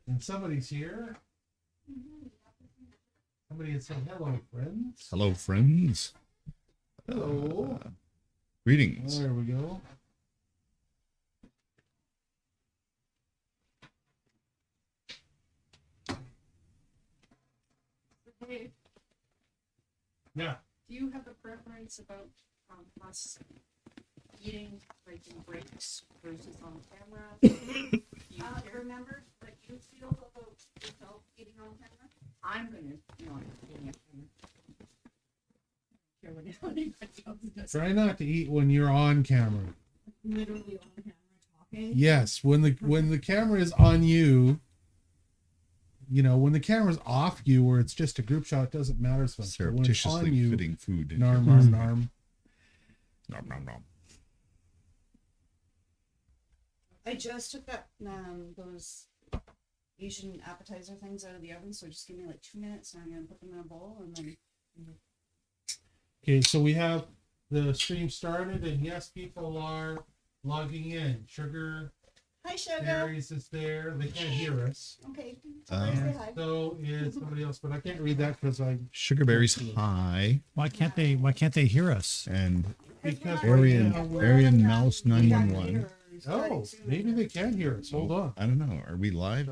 And somebody's here. Somebody had said hello, friends. Hello, friends. Hello. Greetings. There we go. Hey, Yeah. do you have a preference about us eating like in breaks versus on camera? Do you care? Remember that you feel about yourself eating on camera? I'm gonna not eating on camera. Care what anybody else does. Try not to eat when you're on camera. Literally on camera talking. Yes, when the camera is on you, you know, when the camera's off you or it's just a group shot, it doesn't matter so much. But when it's on Surreptitiously you, fitting food. in narm, your- narm, narm. Nom, nom, nom. I just took that those Asian appetizer things out of the oven, so just give me like 2 minutes and I'm gonna put them in a bowl and then Okay, so we have the stream started, and yes, people are logging in. Sugar hi sugar. Berries is there. They can't hear us. Okay. Uh, Say hi. So is somebody else, but I can't read that because I Sugarberry's high. Why can't they hear us? And because Aryan Mouse 911. Oh, maybe they can hear us. Hold on. I don't know. Are we live?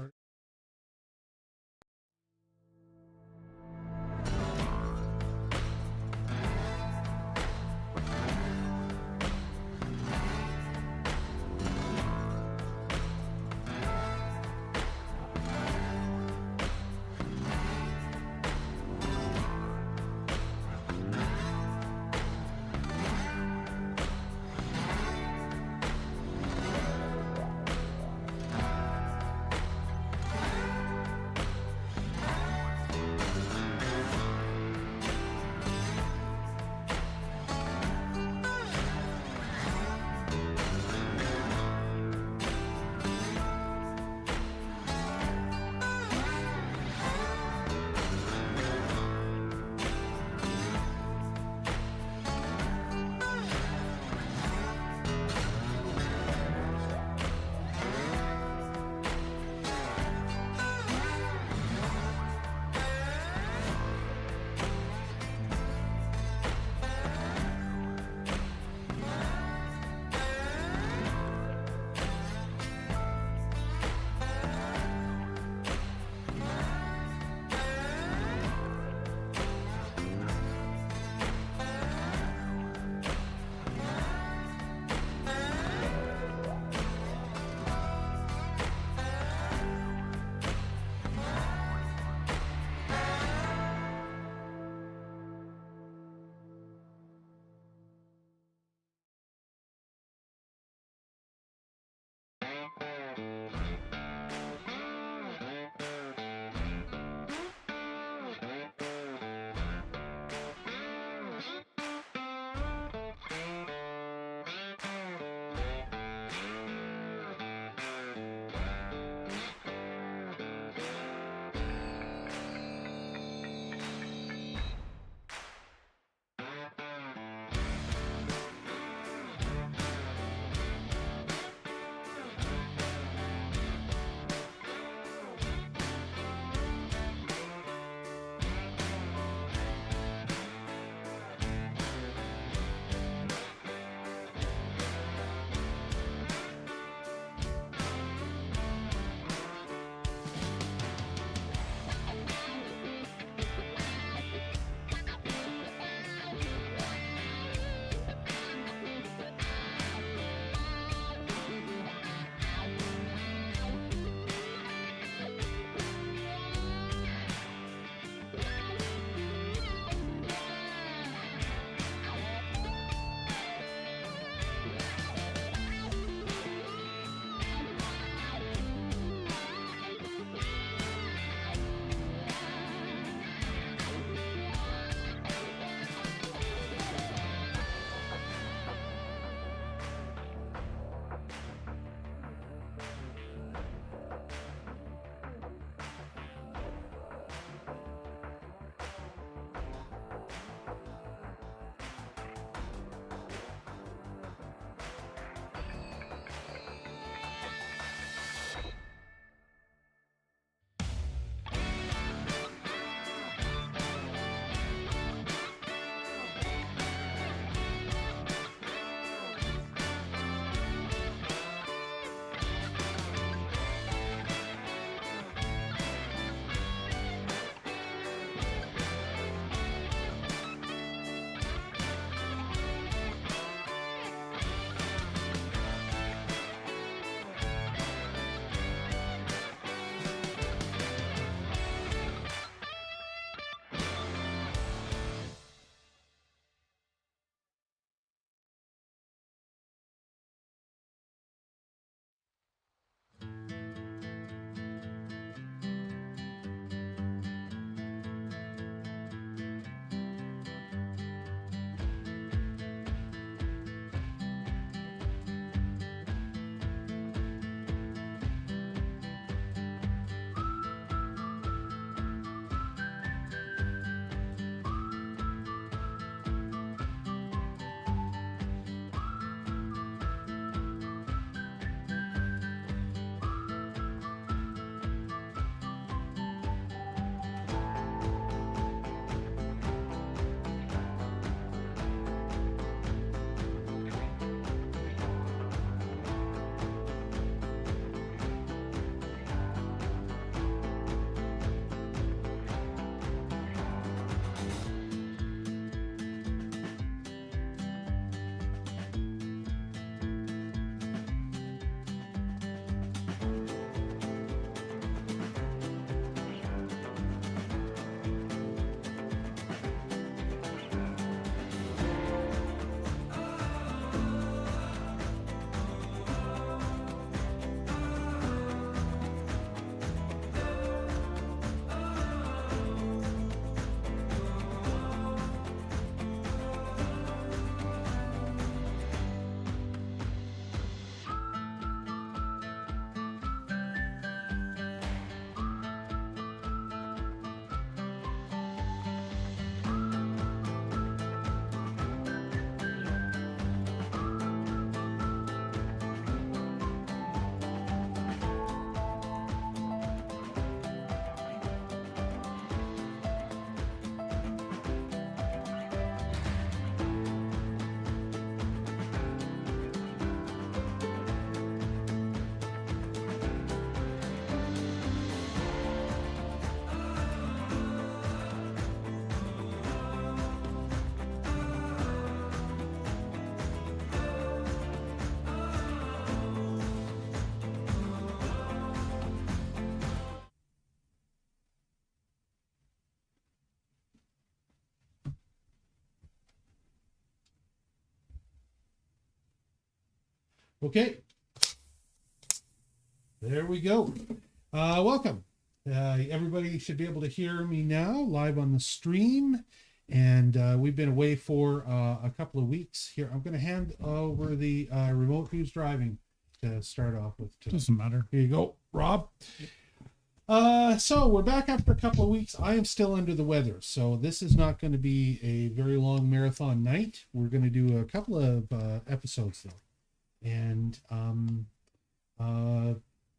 Okay. There we go. Welcome. Everybody should be able to hear me now live on the stream. And we've been away for a couple of weeks here. I'm going to hand over the remote who's driving to start off with today. Doesn't matter. Here you go, Rob. So we're back after a couple of weeks. I am still under the weather, so this is not going to be a very long marathon night. We're going to do a couple of episodes though. And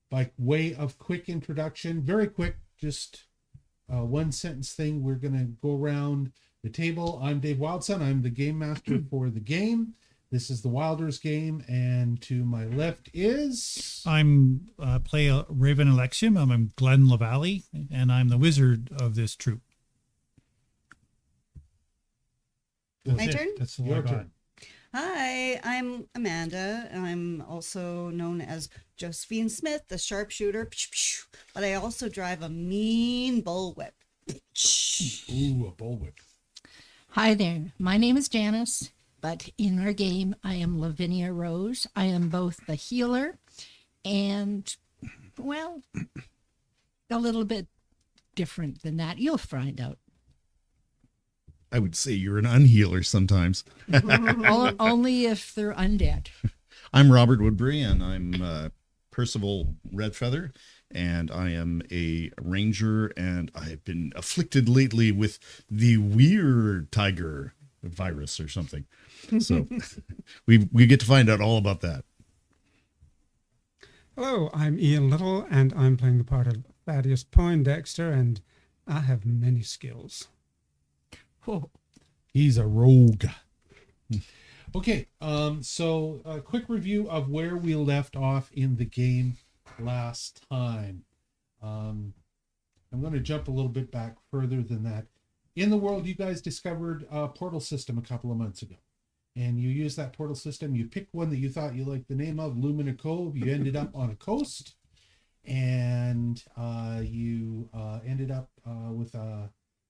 by way of quick introduction, very quick, just one sentence thing. We're going to go around the table. I'm Dave Wildson. I'm the game master for the game. This is the Wylders game, and to my left is... I'm play Raven Alexium. I'm Glenn LaValle, and I'm the wizard of this troop. My turn? That's the Your one I got. turn. Hi, I'm Amanda. I'm also known as Josephine Smith, the sharpshooter. But I also drive a mean bullwhip. Ooh, a bullwhip. Hi there. My name is Janice, but in our game, I am Lavinia Rose. I am both the healer and, well, a little bit different than that. You'll find out. I would say you're an unhealer sometimes. Only if they're undead. I'm Robert Woodbury, and I'm Percival Redfeather, and I am a ranger, and I've been afflicted lately with the weird tiger virus or something. So we get to find out all about that. Hello, I'm Ian Little, and I'm playing the part of Thaddeus Poindexter, and I have many skills. Oh, He's a rogue. Okay, so a quick review of where we left off in the game last time. I'm going to jump a little bit back further than that. In the world, you guys discovered a portal system a couple of months ago. And you used that portal system. You picked one that you thought you liked the name of, Lumina Cove. You ended up on a coast. And you ended up with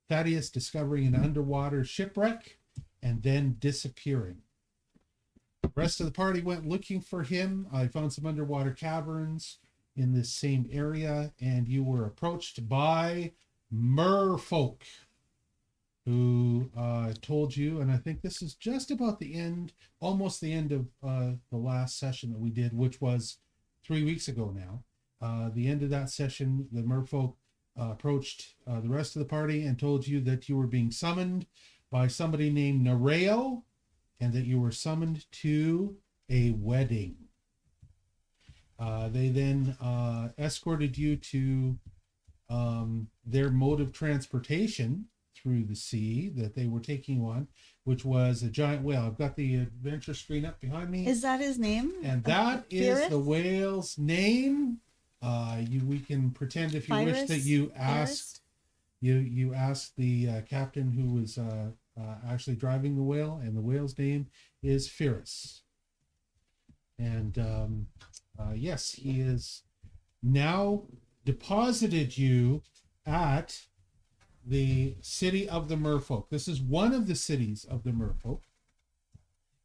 Thaddeus discovering an underwater shipwreck and then disappearing. The rest of the party went looking for him. I found some underwater caverns in this same area, and you were approached by Merfolk, who told you, and I think this is just about the end, almost the end of the last session that we did, which was 3 weeks ago now. The end of that session, the Merfolk approached the rest of the party and told you that you were being summoned by somebody named Nereo, and that you were summoned to a wedding. They then escorted you to their mode of transportation through the sea that they were taking on, which was a giant whale. I've got the adventure screen up behind me. Is that his name? And that is Pyrrhus? the whale's name. We can pretend if you wish that you asked you asked the captain who was actually driving the whale, and the whale's name is Pyrrhus. And yes, he is now deposited you at the city of the Merfolk. This is one of the cities of the Merfolk,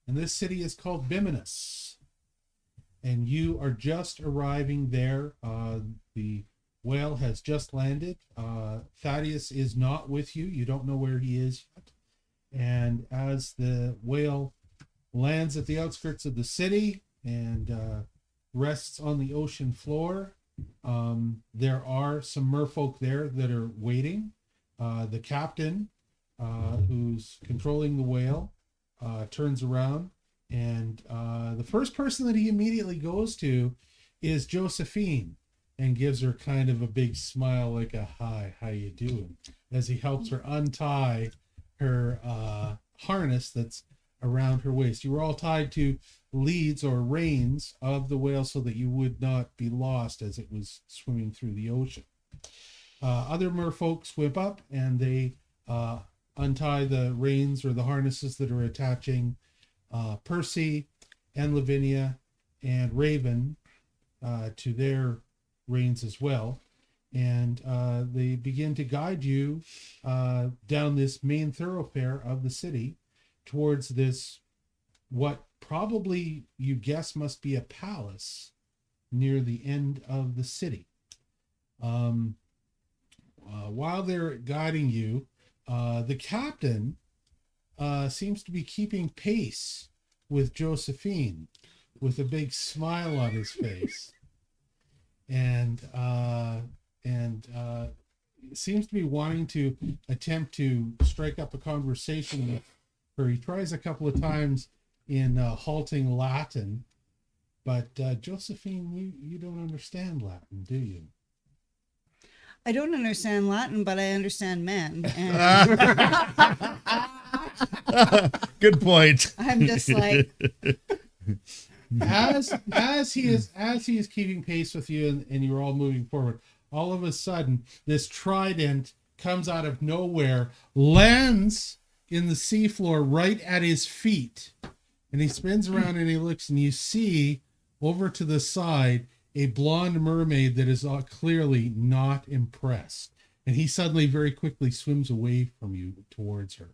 and this city is called Bimnus. And you are just arriving there. The whale has just landed. Thaddeus is not with you. You don't know where he is yet. And as the whale lands at the outskirts of the city and rests on the ocean floor, there are some merfolk there that are waiting. The captain, who's controlling the whale, turns around, and the first person that he immediately goes to is Josephine, and gives her kind of a big smile, like a hi, how you doing, as he helps her untie her harness that's around her waist. You were all tied to leads or reins of the whale so that you would not be lost as it was swimming through the ocean. Other merfolk swim up, and they untie the reins or the harnesses that are attaching Percy and Lavinia and Raven to their reins as well. And they begin to guide you down this main thoroughfare of the city towards this what probably you guess must be a palace near the end of the city. While they're guiding you, the captain seems to be keeping pace with Josephine with a big smile on his face, and seems to be wanting to attempt to strike up a conversation with her. He tries a couple of times in halting Latin, but Josephine, you don't understand Latin, do you? I don't understand Latin, but I understand men. And Good point. I'm just like, as he is keeping pace with you, and you're all moving forward, all of a sudden this trident comes out of nowhere, lands in the seafloor right at his feet, and he spins around and he looks, and you see over to the side a blonde mermaid that is clearly not impressed, and he suddenly very quickly swims away from you towards her.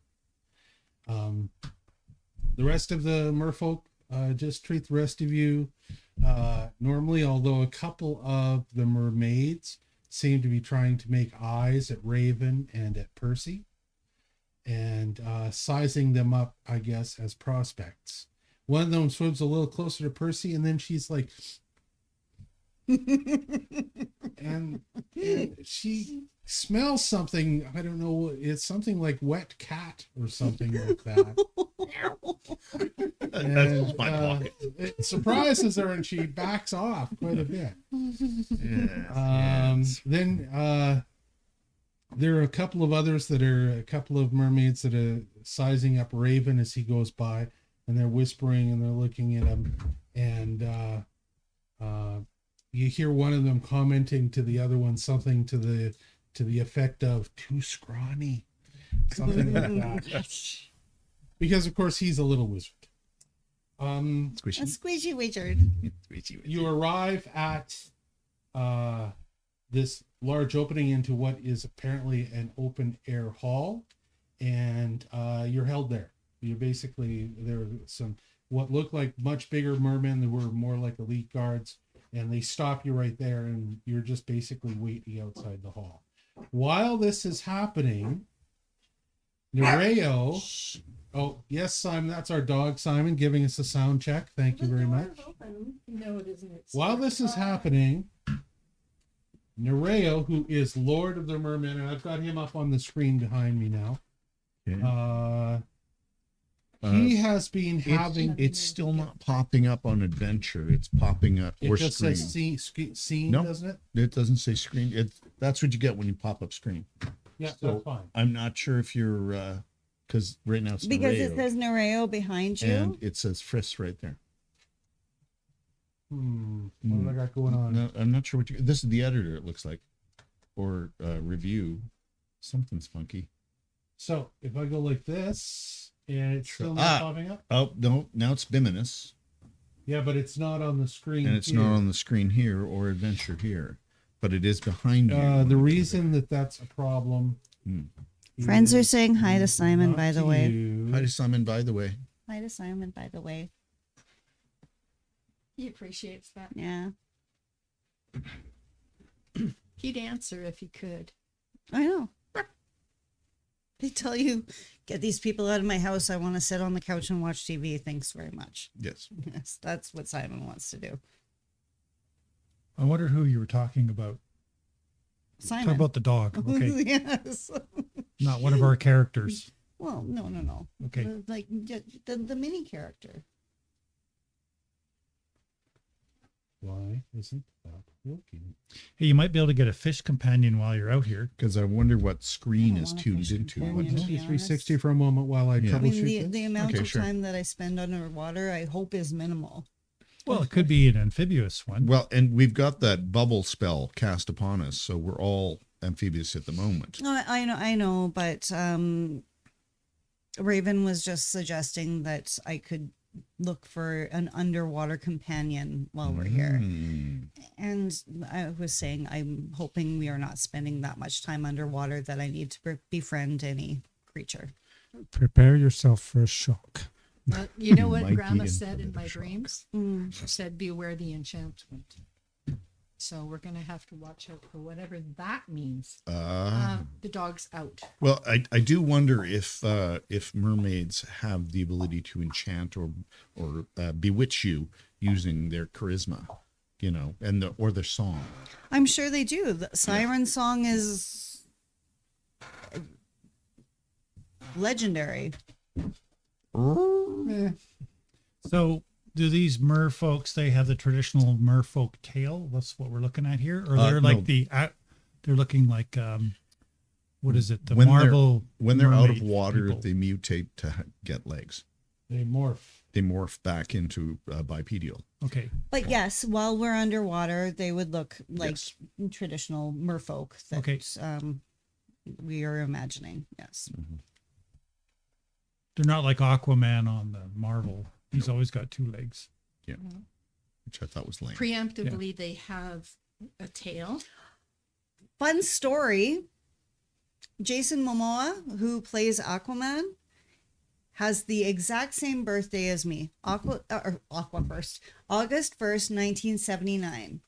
The rest of the merfolk just treat the rest of you normally, although a couple of the mermaids seem to be trying to make eyes at Raven and at Percy, and sizing them up, I guess, as prospects. One of them swims a little closer to Percy, and then she's like, and she smells something. I don't know. It's something like wet cat or something like that. That's my pocket. It surprises her, and she backs off quite a bit. Yes. Then there are a couple of others a couple of mermaids that are sizing up Raven as he goes by, and they're whispering and they're looking at him, and you hear one of them commenting to the other one something to the effect of "too scrawny," something like that. Because of course he's a little wizard. a Squishy. squeegee wizard. You arrive at this large opening into what is apparently an open air hall, and you're held there. You're basically, there are some what look like much bigger mermen that were more like elite guards, and they stop you right there, and you're just basically waiting outside the hall. While this is happening, Nereo, oh yes, Simon, that's our dog Simon giving us a sound check. Thank you very much. No, it isn't. It's While this is happening, Nereo, who is Lord of the Mermen, and I've got him up on the screen behind me now. Okay. He has been having. It's still not popping up on adventure. It's popping up It or just screen. says scene, No. doesn't it? It doesn't say screen. That's what you get when you pop up screen. Yeah, So, that's fine. I'm not sure if you're because right now it's Because Nereo, it says Nereo behind you. and it says Friss right there. What have I got going on? No, I'm not sure what you. This is the editor. It looks like, or review. Something's funky. So if I go like this, and it's still not popping up. Oh no! Now it's Bimnus, Yeah, but it's not on the screen. and it's here. not on the screen here or adventure here, but it is behind you. The reason that's a problem. Friends are is saying hi to Simon, not by the to way. you. Hi to Simon, by the way. Hi to Simon, by the way. He appreciates that. Yeah. He'd answer if he could. I know. They tell you, get these people out of my house. I want to sit on the couch and watch TV. Thanks very much. Yes. Yes, that's what Simon wants to do. I wonder who you were talking about. Simon. Talk about the dog. Okay. Yes. Not one of our characters. Well, no. Okay. Like the mini character. Why isn't that working? Hey, you might be able to get a fish companion while you're out here. Because I wonder what screen I don't is want a tuned fish into. companion. Would to this be be honest. 360 for a moment while I Yeah. I mean, troubleshoot the this? amount Okay, of sure. time that I spend underwater, I hope is minimal. Well, it could be an amphibious one. Well, and we've got that bubble spell cast upon us, so we're all amphibious at the moment. No, I know, but Raven was just suggesting that I could look for an underwater companion while we're here. And I was saying I'm hoping we are not spending that much time underwater that I need to befriend any creature. Prepare yourself for a shock. You know what Might be Grandma in said for a in bit of my shock. dreams? Mm. She said, "Beware the enchantment." So we're going to have to watch out for whatever that means. The dog's out. Well, I do wonder if mermaids have the ability to enchant or bewitch you using their charisma, you know, and or their song. I'm sure they do. The siren song is legendary. So, do these merfolks? They have the traditional merfolk tail. That's what we're looking at here, or they're like no. they're looking like what is it? The When they're- marble. When they're out of mermaid water, people. they mutate to get legs. They morph. They morph back into bipedal. Okay. But yes, while we're underwater, they would look like Yes. traditional merfolk that Okay. we are imagining. Yes. They're not like Aquaman on the Marvel. He's always got two legs. Yeah, which I thought was lame. Preemptively, they have a tail. Fun story. Jason Momoa, who plays Aquaman, has the exact same birthday as me. August 1st, 1979.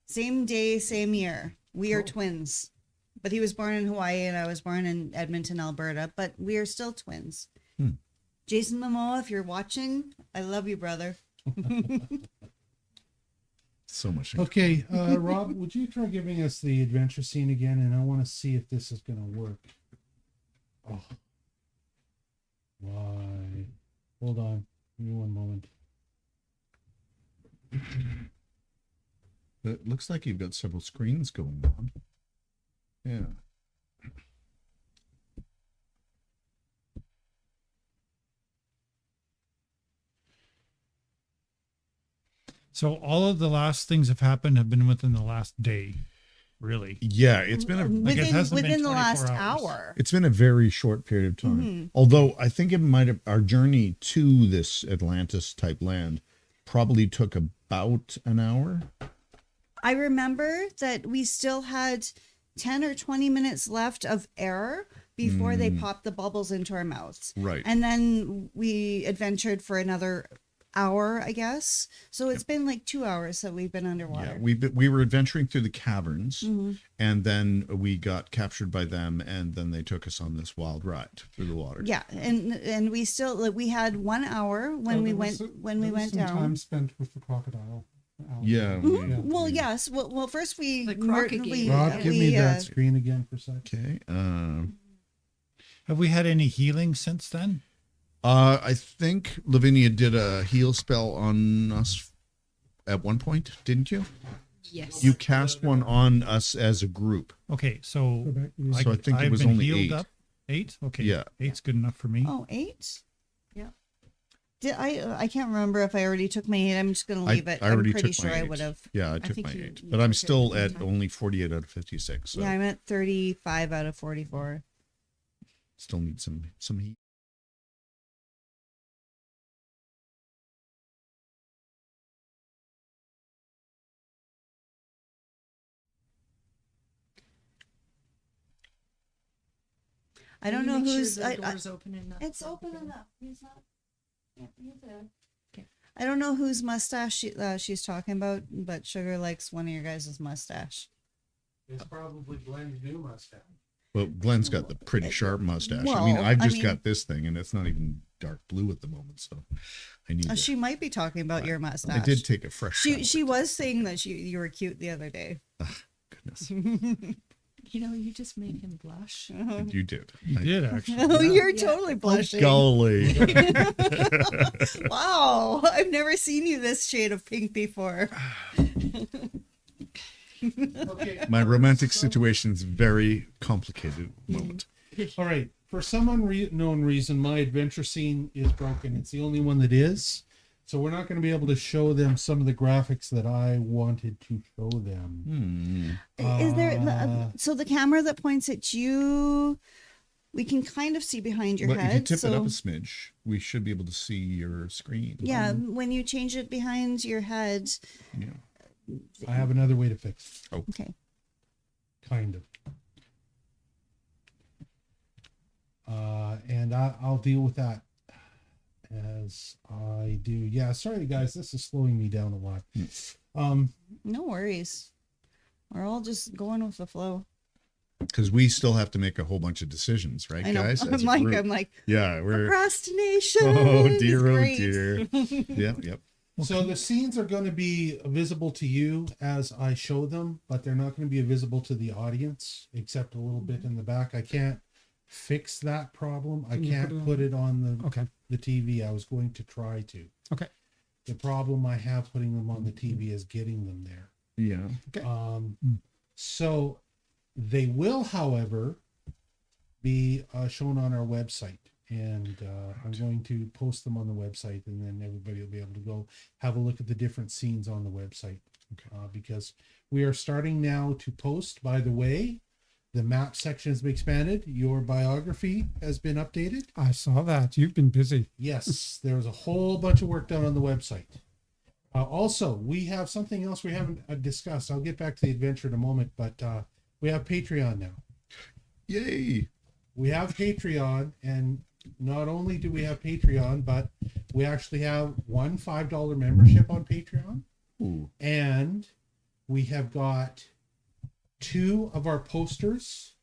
Same day, same year. We are twins. But he was born in Hawaii and I was born in Edmonton, Alberta, but we are still twins. Jason Momoa, if you're watching, I love you, brother. So much. Okay, Rob, would you try giving us the adventure scene again? And I want to see if this is going to work. Oh. Why? Hold on. Give me one moment. It looks like you've got several screens going on. Yeah. So all of the last things have happened have been within the last day, really. Yeah, it's been a Like, it hasn't been within the 24 last hours. hour. it's been a very short period of time. Although I think it might have our journey to this Atlantis type land probably took about an hour. I remember that we still had 10 or 20 minutes left of air before they popped the bubbles into our mouths. Right. And then we adventured for another hour, I guess. So it's been like 2 hours that we've been underwater. Yeah, we were adventuring through the caverns, and then we got captured by them, and then they took us on this wild ride through the water. Yeah, and we still like, we had 1 hour when we went down. Time spent with the crocodile. Yeah. Well, yes. Well, first we The crocodile. Rob, give me that screen again for a sec. Okay. Have we had any healing since then? I think Lavinia did a heal spell on us at one point, didn't you? Yes. You cast one on us as a group. Okay, so Go back. So I think it I've was been only healed 8. up. 8? Okay. Yeah. 8's good enough for me. Oh, 8? Yeah. Did I can't remember if I already took my 8. I'm just going to leave it. I already I'm pretty took sure my I 8. would have. Yeah, I took think my you 8. took But I'm it still at at the time. only 48 out of 56. So Yeah, I'm at 35 out of 44. still need some heat. I don't Will know you make who's. Sure the door's open enough. It's open enough. He's not. Yeah, he's there. Okay. I don't know whose mustache she's talking about, but Sugar likes one of your guys' mustache. It's probably Glenn's new mustache. Well, Glenn's got the pretty sharp mustache. I mean, Well, I've I just mean- got this thing, and it's not even dark blue at the moment, so I need. She might be talking about your mustache. I did take a fresh. She shower. was saying that you were cute the other day. Goodness, You know, you just made him blush. you did. You did actually. Oh, you're Yeah. totally blushing. Golly. Wow, I've never seen you this shade of pink before. Okay. My romantic situation's very complicated at the moment. All right. For some unknown reason, my adventure scene is broken. It's the only one that is. So we're not going to be able to show them some of the graphics that I wanted to show them. Is there so the camera that points at you? We can kind of see behind your But head. if you tip so it up a smidge, we should be able to see your screen. yeah, when you change it behind your head. Yeah. I have another way to fix it. Okay. Kind of. And I'll deal with that as I do. Yeah, sorry guys, this is slowing me down a lot. No worries. We're all just going with the flow. Because we still have to make a whole bunch of decisions, right, I know. guys? As a I'm group. like, Yeah, we're. procrastination. Oh is dear, oh great. dear. Yep. So the scenes are going to be visible to you as I show them, but they're not going to be visible to the audience, except a little bit in the back. I can't fix that problem. I Can you can't put it on Okay. the TV. I was going to try to. Okay. The problem I have putting them on the TV is getting them there. Yeah. Okay. So they will, however, be shown on our website. And I'm going to post them on the website, and then everybody will be able to go have a look at the different scenes on the website. Because we are starting now to post. By the way, the map section has been expanded. Your biography has been updated. I saw that. You've been busy. Yes, there was a whole bunch of work done on the website. Also, we have something else we haven't discussed. I'll get back to the adventure in a moment, but we have Patreon now. Yay. We have Patreon, and not only do we have Patreon, but we actually have one $5 membership on Patreon. Ooh. And we have got 2 of our posters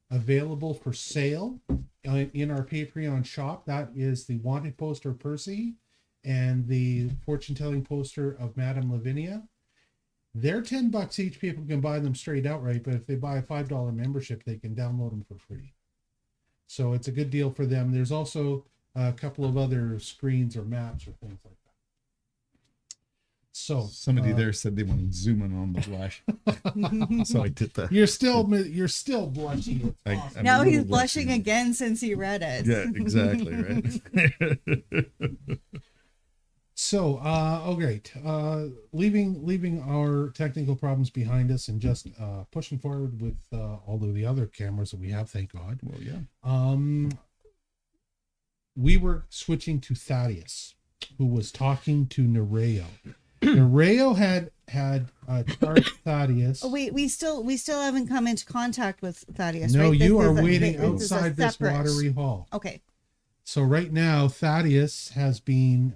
available for sale in our Patreon shop. That is the Wanted poster of Percy and the fortune-telling poster of Madame Lavinia. They're $10 each. People can buy them straight outright, but if they buy a $5 membership, they can download them for free. So it's a good deal for them. There's also a couple of other screens or maps or things like that. So Somebody there said they wanted to zoom in on the flash. So I did that. you're still blushing. It's awesome. I'm Now a he's little blushing blushing. again since he read it. Yeah, exactly, right? So, great. Leaving our technical problems behind us and just pushing forward with all of the other cameras that we have, thank God. Well, yeah. We were switching to Thaddeus, who was talking to Nereo. Nereo had charged Thaddeus. Oh, we still haven't come into contact with Thaddeus. No, right? you This are is a- waiting this is a outside this separate- watery hall. Okay. So right now, Thaddeus has been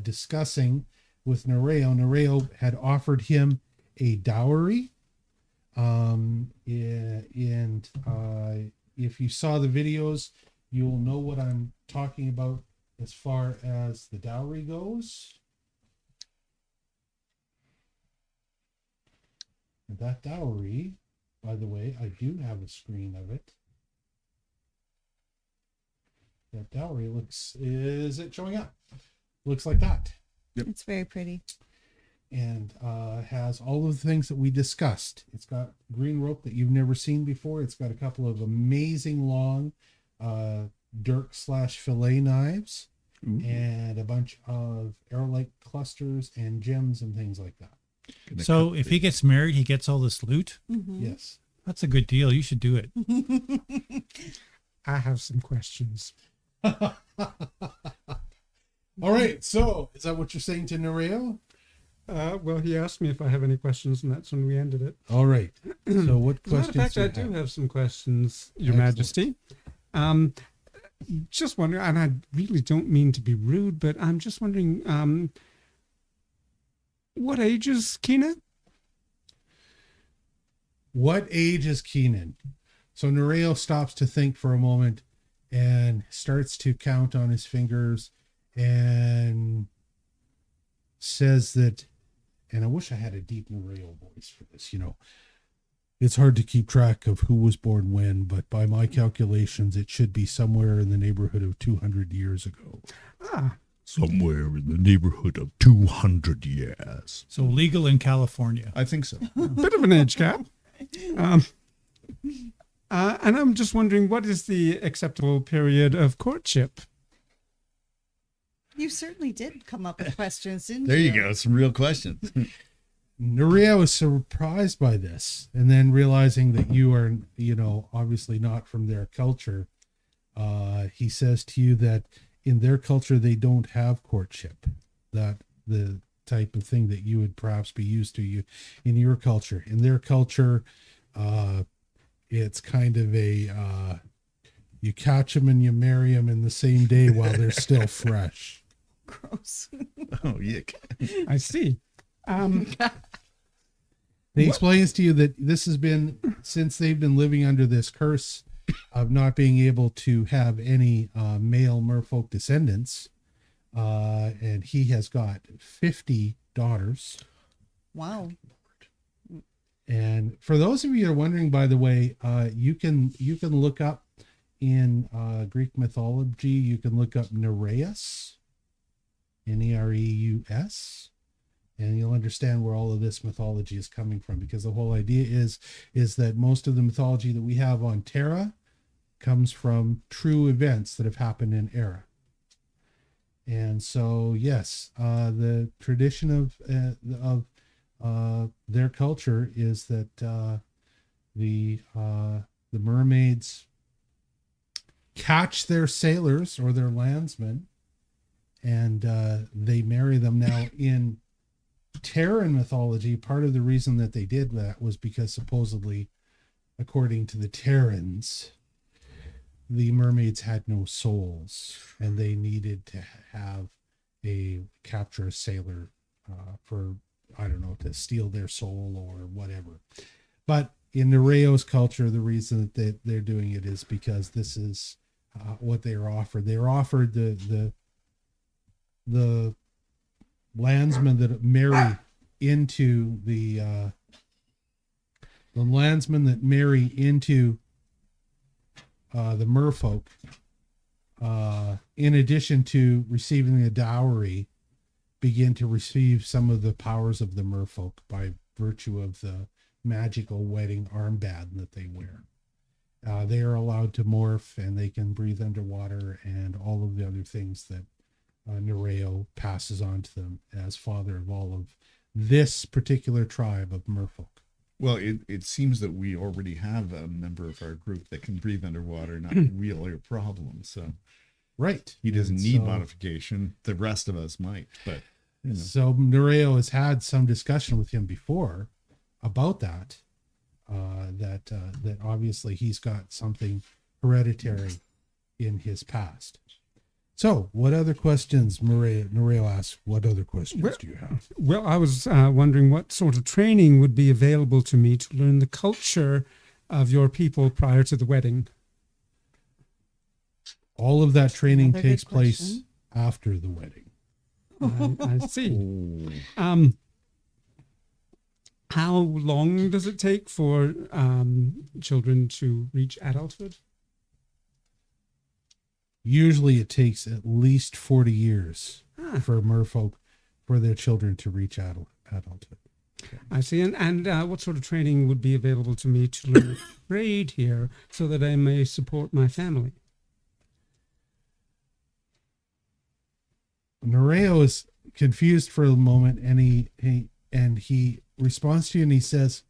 discussing with Nereo. Nereo had offered him a dowry. And if you saw the videos, you will know what I'm talking about as far as the dowry goes. And that dowry, by the way, I do have a screen of it. That dowry is it showing up? Looks like that. Yep. It's very pretty. And has all of the things that we discussed. It's got green rope that you've never seen before. It's got a couple of amazing long dirk/fillet knives. Ooh. And a bunch of arrow-like clusters and gems and things like that. Gonna So cut if the- he gets married, he gets all this loot. Mhm. Yes. That's a good deal. You should do it. I have some questions. All right. So is that what you're saying to Nereo? Well, he asked me if I have any questions, and that's when we ended it. All right. So what As a matter of questions fact, do you I do have? have some questions, Your Excellent. Majesty. Just wondering, and I really don't mean to be rude, but I'm just wondering, what age is Keyna? What age is Keenan? So Nereo stops to think for a moment and starts to count on his fingers and says that, and I wish I had a deep Nereo voice for this, it's hard to keep track of who was born when, but by my calculations, it should be somewhere in the neighborhood of 200 years ago. Ah, Somewhere in the neighborhood of 200 years. So legal in California. I think so. bit of an age gap. And I'm just wondering, what is the acceptable period of courtship? You certainly did come up with questions, didn't There you? you go. Some real questions. Nereo is surprised by this, and then realizing that you are, obviously not from their culture, he says to you that in their culture, they don't have courtship, that the type of thing that you would perhaps be used to in your culture. In their culture, it's kind of a, you catch them and you marry them in the same day while they're still fresh. Gross. Oh, yuck. I see. He explains to you that this has been since they've been living under this curse of not being able to have any male merfolk descendants. And he has got 50 daughters. Wow. And for those of you that are wondering, by the way, you can look up in Greek mythology, you can look up Nereus, Nereus, and you'll understand where all of this mythology is coming from, because the whole idea is that most of the mythology that we have on Terra comes from true events that have happened in Era. And so, yes, the tradition of their culture is that the mermaids catch their sailors or their landsmen, and they marry them. Now, in Terran mythology, part of the reason that they did that was because supposedly, according to the Terrans, the mermaids had no souls, and they needed to capture a sailor for, I don't know, to steal their soul or whatever. But in Nereo's culture, the reason that they're doing it is because this is what they are offered. They're offered the landsmen that marry into the landsmen that marry into the merfolk, in addition to receiving a dowry, begin to receive some of the powers of the merfolk by virtue of the magical wedding armband that they wear. They are allowed to morph, and they can breathe underwater, and all of the other things that Nereo passes on to them as father of all of this particular tribe of merfolk. Well, it seems that we already have a member of our group that can breathe underwater, not really a problem. So, right, he doesn't need modification. The rest of us might, but you know. So Nereo has had some discussion with him before about that. That obviously he's got something hereditary in his past. So, what other questions, Nereo asks, what other questions do you have? Well, I was wondering what sort of training would be available to me to learn the culture of your people prior to the wedding. All of that training Another takes good place question. after the wedding. I see. How long does it take for children to reach adulthood? Usually it takes at least 40 years for merfolk, for their children to reach adulthood. I see. And what sort of training would be available to me to learn trade here so that I may support my family? Nereo is confused for a moment, and he responds to you, and he says,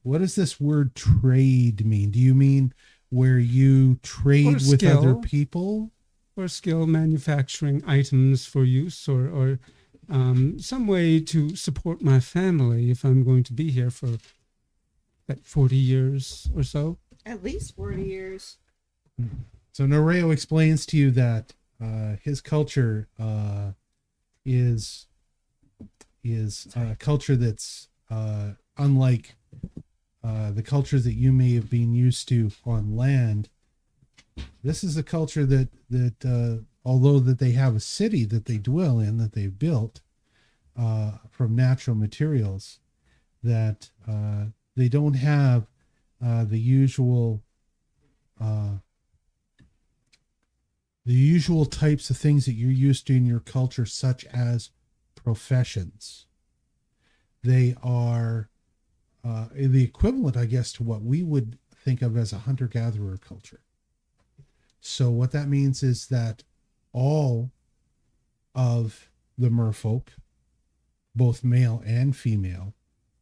what does this word trade mean? Do you mean where you trade with other people? Or skill manufacturing items for use, or some way to support my family if I'm going to be here for 40 years or so? At least 40 years. So Nereo explains to you that his culture is a culture that's unlike the cultures that you may have been used to on land. This is a culture that although that they have a city that they dwell in, that they've built from natural materials, that they don't have the usual types of things that you're used to in your culture, such as professions. They are the equivalent, I guess, to what we would think of as a hunter-gatherer culture. So what that means is that all of the merfolk, both male and female,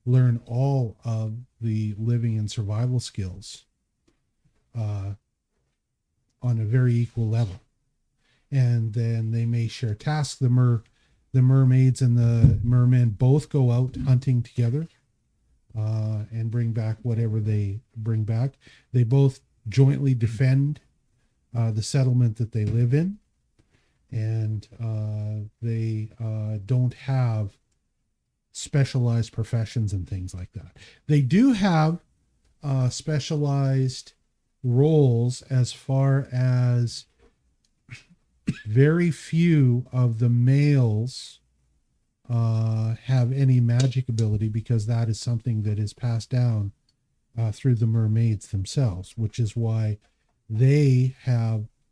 learn all of the living and survival skills on a very equal level. And then they may share tasks. The mermaids and the mermen both go out hunting together and bring back whatever they bring back. They both jointly defend the settlement that they live in. and they don't have specialized professions and things like that. They do have specialized roles, as far as very few of the males have any magic ability, because that is something that is passed down through the mermaids themselves, which is why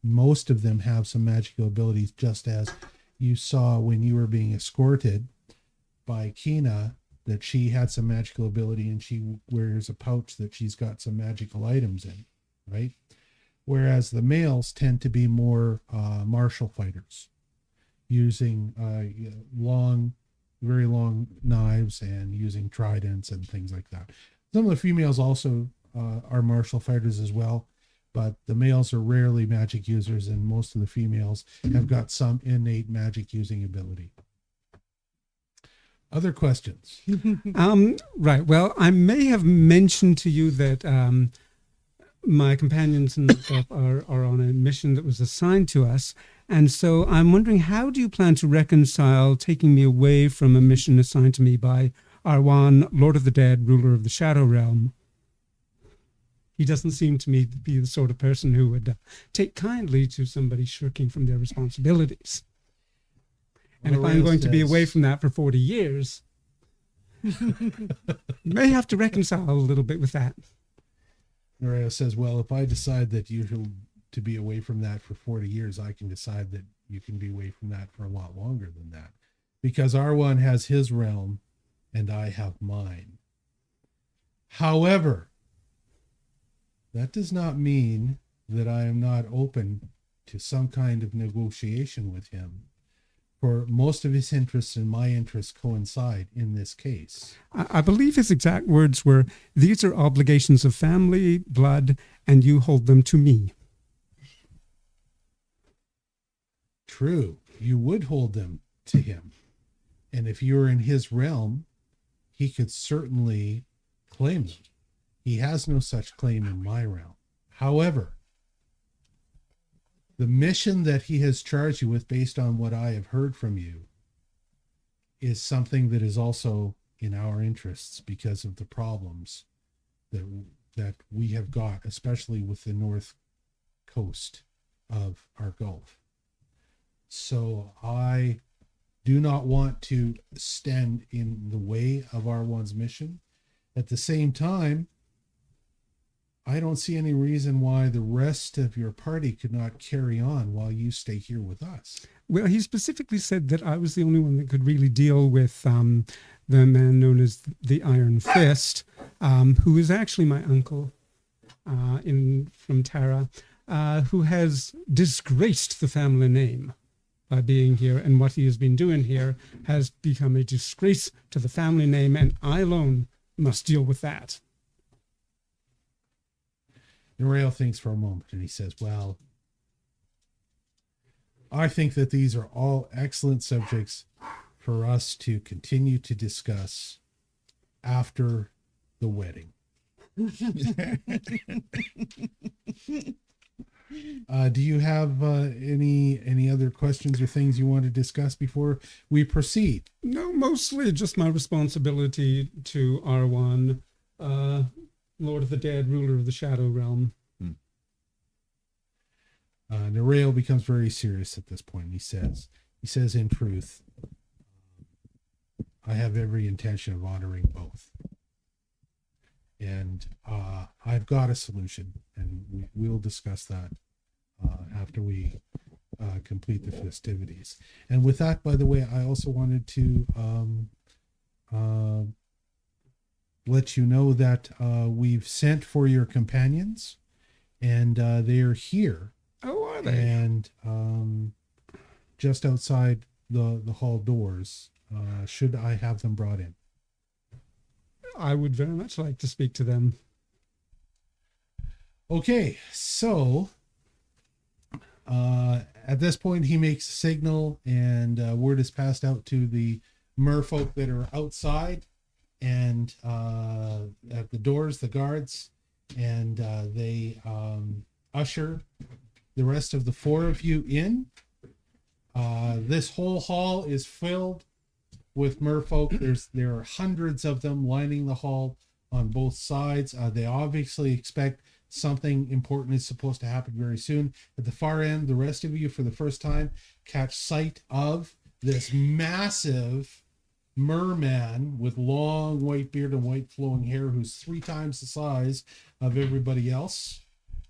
most of them have some magical abilities, just as you saw when you were being escorted by Keyna, that she had some magical ability and she wears a pouch that she's got some magical items in, right? Whereas the males tend to be more martial fighters, using very long knives and using tridents and things like that. Some of the females also are martial fighters as well, but the males are rarely magic users, and most of the females have got some innate magic using ability. Other questions? Right. Well, I may have mentioned to you that my companions and myself are on a mission that was assigned to us. And so I'm wondering, how do you plan to reconcile taking me away from a mission assigned to me by Arwan, Lord of the Dead, ruler of the Shadow Realm? He doesn't seem to me to be the sort of person who would take kindly to somebody shirking from their responsibilities. And if I'm going to be away from that for 40 years, may have to reconcile a little bit with that. Nereo says, well, if I decide that you're to be away from that for 40 years, I can decide that you can be away from that for a lot longer than that. Because R1 has his realm and I have mine. However, that does not mean that I am not open to some kind of negotiation with him. For most of his interests and my interests coincide in this case. I believe his exact words were, these are obligations of family, blood, and you hold them to me. True. You would hold them to him. And if you were in his realm, he could certainly claim them. He has no such claim in my realm. However, the mission that he has charged you with, based on what I have heard from you, is something that is also in our interests, because of the problems that we have got, especially with the north coast of our Gulf. So I do not want to stand in the way of R1's mission. At the same time, I don't see any reason why the rest of your party could not carry on while you stay here with us. Well, he specifically said that I was the only one that could really deal with the man known as the Iron Fist, who is actually my uncle from Tara, who has disgraced the family name by being here, and what he has been doing here has become a disgrace to the family name, and I alone must deal with that. Nereo thinks for a moment and he says, well, I think that these are all excellent subjects for us to continue to discuss after the wedding. Do you have any other questions or things you want to discuss before we proceed? No, mostly just my responsibility to R1, Lord of the Dead, ruler of the Shadow Realm. Nereo becomes very serious at this point. He says, in truth, I have every intention of honoring both. And I've got a solution, and we'll discuss that after we complete the festivities. And with that, by the way, I also wanted to let you know that we've sent for your companions, and they are here. Oh, are they? And just outside the hall doors, should I have them brought in? I would very much like to speak to them. Okay, so at this point, he makes a signal, and word is passed out to the merfolk that are outside and at the doors, the guards, and they usher the rest of the four of you in. This whole hall is filled with merfolk. There are hundreds of them lining the hall on both sides. They obviously expect something important is supposed to happen very soon. At the far end, the rest of you, for the first time, catch sight of this massive merman with long white beard and white flowing hair, who's 3 times the size of everybody else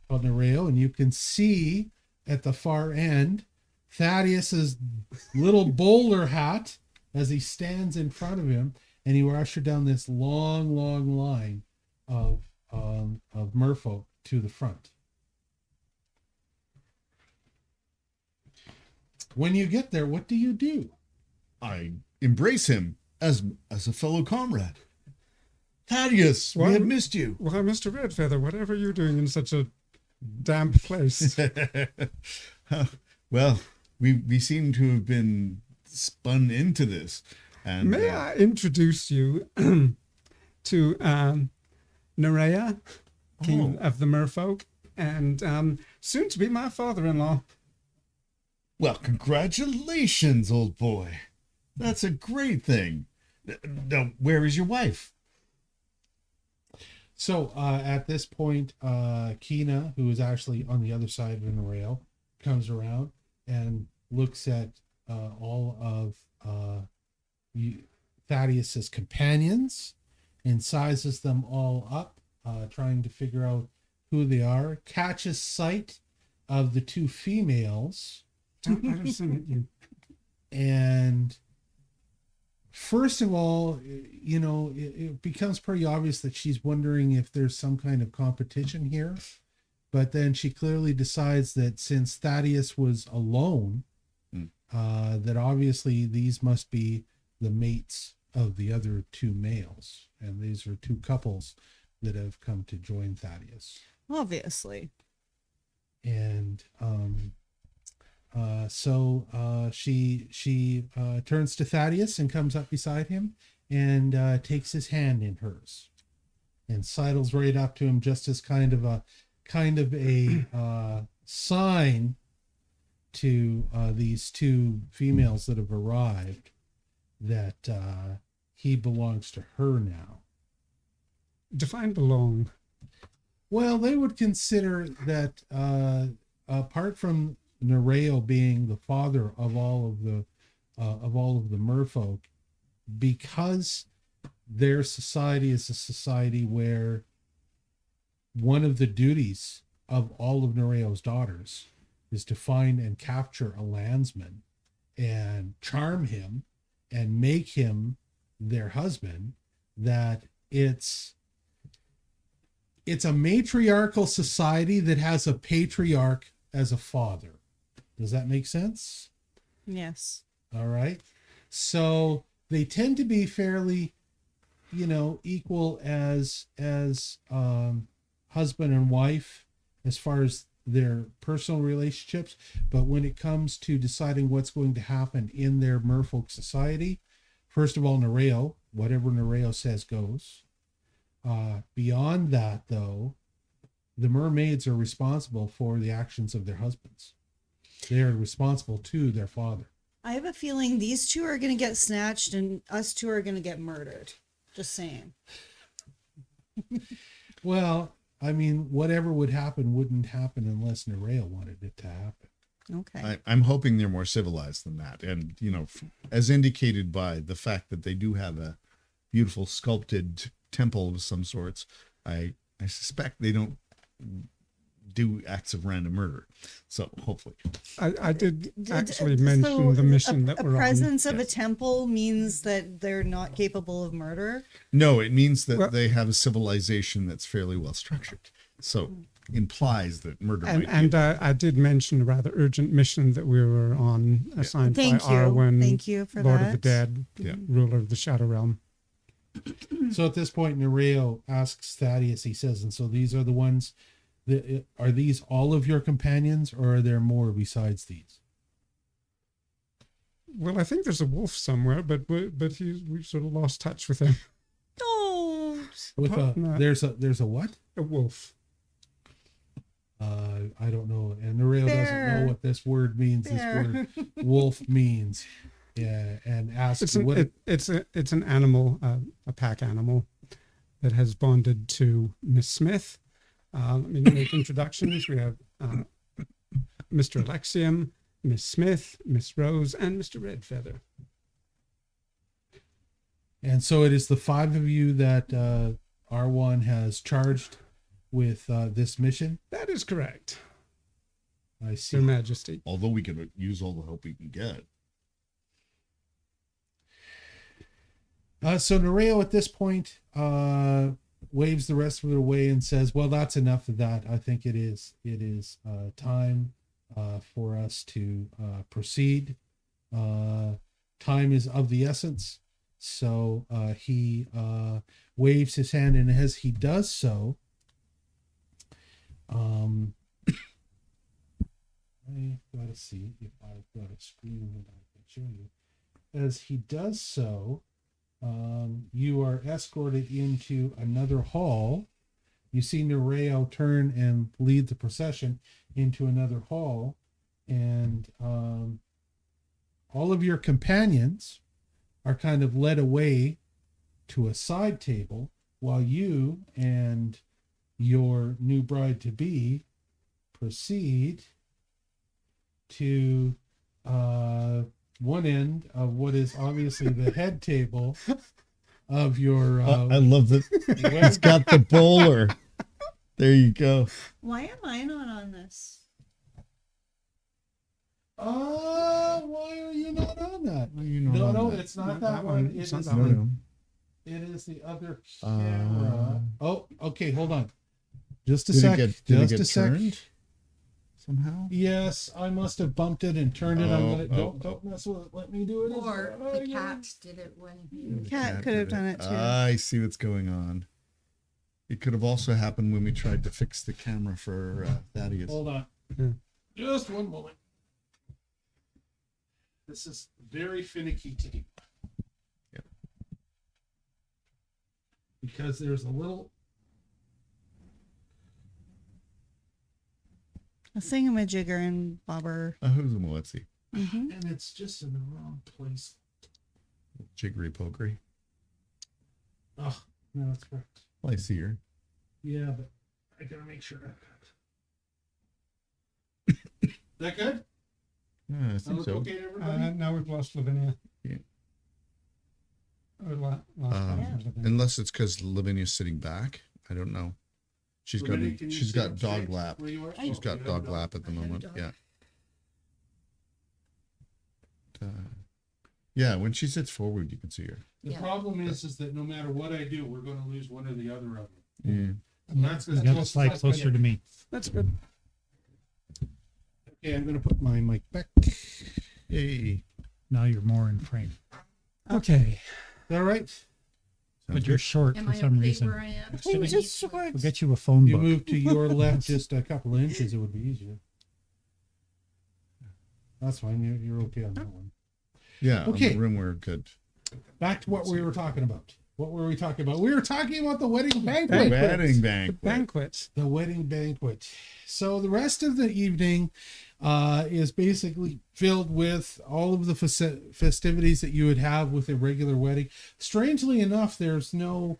on Nereo. And you can see at the far end Thaddeus's little bowler hat as he stands in front of him, and you usher down this long line of merfolk to the front. When you get there, what do? I embrace him as a fellow comrade. Thaddeus, we Well- had missed you. Why, Mr. Redfeather, whatever are you doing in such a damp place? Well, we seem to have been spun into this. And May I introduce you to Nereo, King of the Merfolk, and soon to be my father-in-law. Well, congratulations, old boy. That's a great thing. Now, where is your wife? So at this point, Keyna, who is actually on the other side of the rail, comes around and looks at all of Thaddeus's companions and sizes them all up, trying to figure out who they are. Catches sight of the 2 females, Don't let her sing at you. and first of all, it becomes pretty obvious that she's wondering if there's some kind of competition here. But then she clearly decides that since Thaddeus was alone, that obviously these must be the mates of the other 2 males. And these are 2 couples that have come to join Thaddeus. Obviously. And so she turns to Thaddeus and comes up beside him and takes his hand in hers and sidles right up to him, just as kind of a sign to these 2 females that have arrived that he belongs to her now. Define belong. Well, they would consider that apart from Nereo being the father of all of the merfolk, because their society is a society where one of the duties of all of Nereo's daughters is to find and capture a landsman and charm him and make him their husband, that it's a matriarchal society that has a patriarch as a father. Does that make sense? Yes. All right. So they tend to be fairly, equal as husband and wife as far as their personal relationships. But when it comes to deciding what's going to happen in their merfolk society, first of all, Nereo, whatever Nereo says goes. Beyond that, though, the mermaids are responsible for the actions of their husbands. They are responsible to their father. I have a feeling these 2 are going to get snatched and us 2 are going to get murdered. Just saying. Well, I mean, whatever would happen wouldn't happen unless Nereo wanted it to happen. Okay. I'm hoping they're more civilized than that. And, as indicated by the fact that they do have a beautiful sculpted temple of some sorts, I suspect they don't do acts of random murder. So hopefully. I did actually mention the mission that we're a presence on. of a temple means that they're not capable of murder. No, it means that Well- they have a civilization that's fairly well structured. So implies that murder might And be. I did mention a rather urgent mission that we were on, assigned Thank by you. Arwen, Thank you for Lord that. of the Dead, Yeah. ruler of the Shadow Realm. So at this point, Nereo asks Thaddeus, he says, and so these are the ones that, are these all of your companions, or are there more besides these? Well, I think there's a wolf somewhere, but we've sort of lost touch with him. Don't. With Apart from that- there's a what? A wolf. I don't know, and Nereo doesn't Bear. know what this word means. This word wolf means. Yeah, and asks It's an animal, a pack animal that has bonded to Miss Smith. Let me make introductions. We have Mr. Alexium, Miss Smith, Miss Rose, and Mr. Redfeather. And so it is the 5 of you that R1 has charged with this mission. That is correct, I see. Your Majesty. Although we can use all the help we can get. So Nereo at this point waves the rest of it away and says, well, that's enough of that. I think it is time for us to proceed. Time is of the essence. So he waves his hand, and as he does so, I gotta see if I've got a screen that I can show you. As he does so, you are escorted into another hall. You see Nereo turn and lead the procession into another hall, and all of your companions are kind of led away to a side table while you and your new bride-to-be proceed to one end of what is obviously the head table of your I love that it's got the bowler. There you go. Why am I not on this? why are you not on that? No, No, it's not that one. It's It not is that the, one. it is the other camera. Oh, okay, hold on. Just a Did sec. it Just get a sec. turned somehow? Yes, I must have bumped it and turned it. I'm gonna Oh, don't mess with it. Let me do it. Or Oh, the yeah. cat did it when you. Cat could have done it too. I see what's going on. It could have also happened when we tried to fix the camera for Thaddeus. Hold on. Yeah. Just one moment. This is very finicky tape. Yep. Because there's a little. A thingamajigger and bobber. Who's a Moletsy? Mm-hmm. And it's just in the wrong place. Jiggery pokery. Oh, no, that's correct. Well, I see her. Yeah, but I gotta make sure I've got. That good? Yeah, I That think look so. okay to everybody? Now we've lost Lavinia. Yeah. Or last time Yeah. was Lavinia. Unless it's because Lavinia's sitting back. I don't know. She's got Lavinia, can you she's sit got up dog straight lap. where you are? She's Oh, got you have dog a lap at the I have a moment. dog. Yeah. Yeah, when she sits forward, you can see her. The Yeah. problem is that no matter what I do, we're going to lose one or the other of them. Yeah. And that's You as got to close as slide I can closer get. to me. That's good. Okay, I'm going to put my mic back. Yay. Now you're more in frame. Okay. All right. But you're short Am for I some okay reason. where I am? I'm just short. We'll get you a phone You book. move to your left just a couple of inches, it would be easier. That's fine. You're okay on that one. Yeah. Okay. On the room we're good. Back to what we were talking about. What were we talking about? We were talking about the wedding banquet. Wedding The banquet. banquet. The wedding banquet. So the rest of the evening is basically filled with all of the festivities that you would have with a regular wedding. Strangely enough, there's no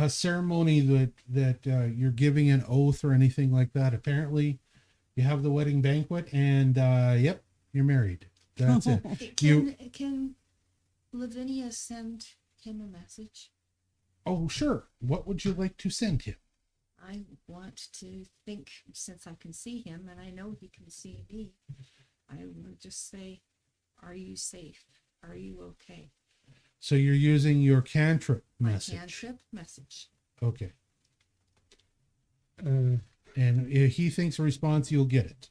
ceremony that you're giving an oath or anything like that. Apparently, you have the wedding banquet, and yep, you're married. That's it. Can Lavinia send him a message? Oh, sure. What would you like to send him? I want to think, since I can see him and I know he can see me, I would just say, are you safe? Are you okay? So you're using your cantrip message. My cantrip message. Okay. Uh, And if he thinks a response, you'll get it.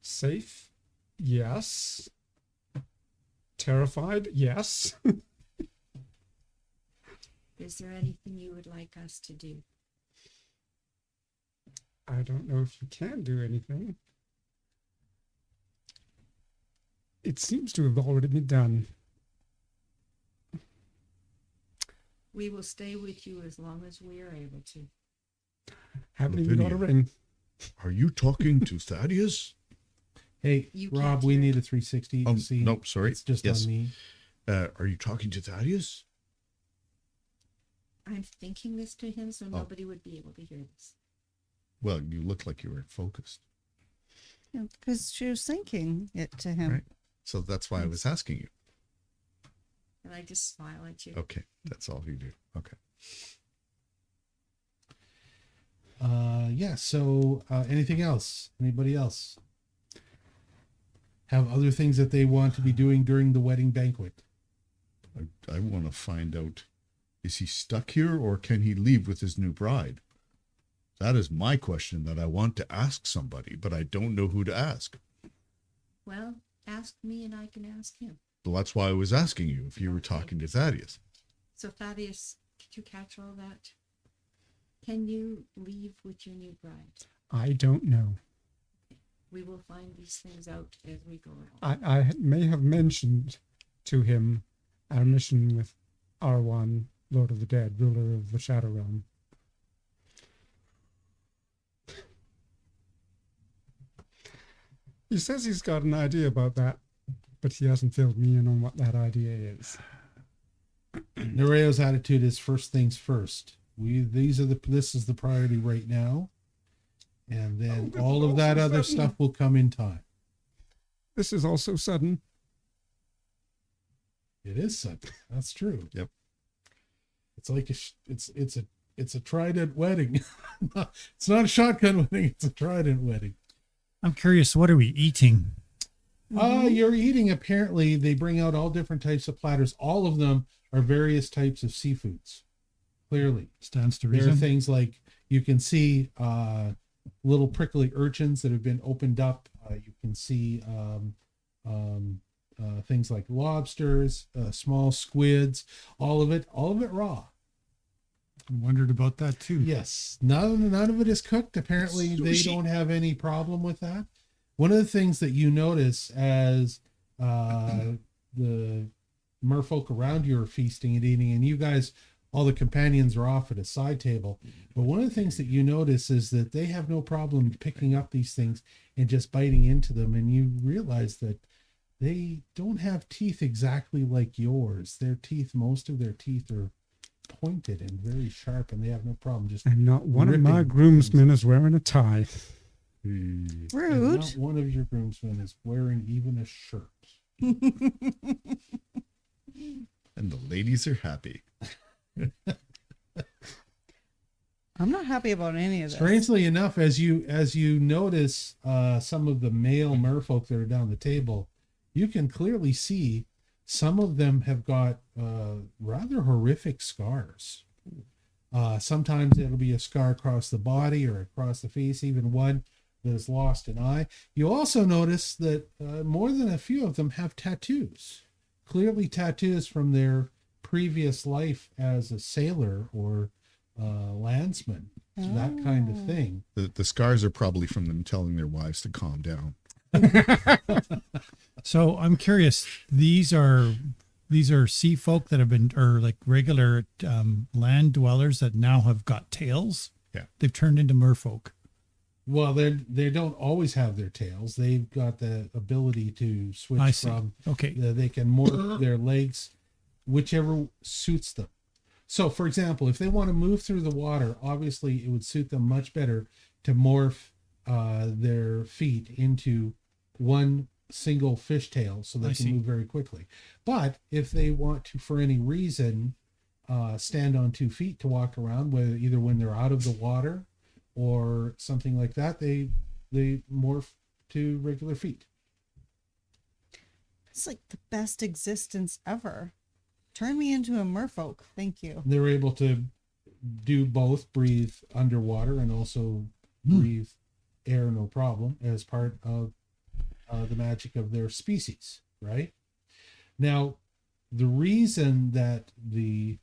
safe? Yes. Terrified? Yes. Is there anything you would like us to do? I don't know if you can do anything. It seems to have already been done. We will stay with you as long as we are able to. Haven't even got a Lavinia. ring. Are you talking to Thaddeus? Hey, You Rob, can't we hear. need a 360 Oh, to see. nope, sorry. It's just Yes. on me. Are you talking to Thaddeus? I'm thinking this to him so nobody would be able to hear this. Well, you look like you were focused. Because she was thinking it to him. Right. So that's why I was asking you. And I just smile at you. Okay. That's all you do. Okay. Yeah. So, anything else? Anybody else have other things that they want to be doing during the wedding banquet? I want to find out, is he stuck here or can he leave with his new bride? That is my question that I want to ask somebody, but I don't know who to ask. Well, ask me and I can ask him. So that's why I was asking you if you were talking to Thaddeus. So Thaddeus, did you catch all that? Can you leave with your new bride? I don't know. We will find these things out as we go along. I may have mentioned to him our mission with Arwan, Lord of the Dead, ruler of the Shadow Realm. He says he's got an idea about that, but he hasn't filled me in on what that idea is. Nereo's attitude is first things first. This is the priority right now, and then this all is of that also other sudden. stuff will come in time. This is also sudden. It is sudden. That's true. Yep. It's like it's a trident wedding. It's not a shotgun wedding. It's a trident wedding. I'm curious, what are we eating? You're eating. Apparently, they bring out all different types of platters. All of them are various types of seafoods. Clearly, Stands to there are reason. things like you can see little prickly urchins that have been opened up. You can see things like lobsters, small squids. All of it raw. I wondered about that too. Yes, none of it is cooked. Apparently, they don't have any problem with that. One of the things that you notice as the merfolk around you are feasting and eating, and you guys, all the companions are off at a side table. But one of the things that you notice is that they have no problem picking up these things and just biting into them. And you realize that they don't have teeth exactly like yours. Most of their teeth are pointed and very sharp, and they have no problem just And not one of my ripping groomsmen is wearing a tie. and Rude. not one of your groomsmen is wearing even a shirt. And the ladies are happy. I'm not happy about any of this. Strangely enough, as you notice some of the male merfolk that are down the table, you can clearly see some of them have got rather horrific scars. Sometimes it'll be a scar across the body or across the face, even one that has lost an eye. You also notice that more than a few of them have tattoos, clearly tattoos from their previous life as a sailor or landsman, that kind of thing. The scars are probably from them telling their wives to calm down. So I'm curious, these are sea folk that have been, or like regular land dwellers that now have got tails. Yeah. They've turned into merfolk. Well, they don't always have their tails. They've got the ability to I switch see. from. Okay. They can morph their legs, whichever suits them. So, for example, if they want to move through the water, obviously it would suit them much better to morph their feet into one single fishtail so they I can see. move very quickly. But if they want to, for any reason, stand on 2 feet to walk around, whether either when they're out of the water or something like that, they morph to regular feet. It's like the best existence ever. Turn me into a merfolk. Thank you. They're able to do both, breathe underwater and also breathe air, no problem, as part of the magic of their species, right? Now, the reason that the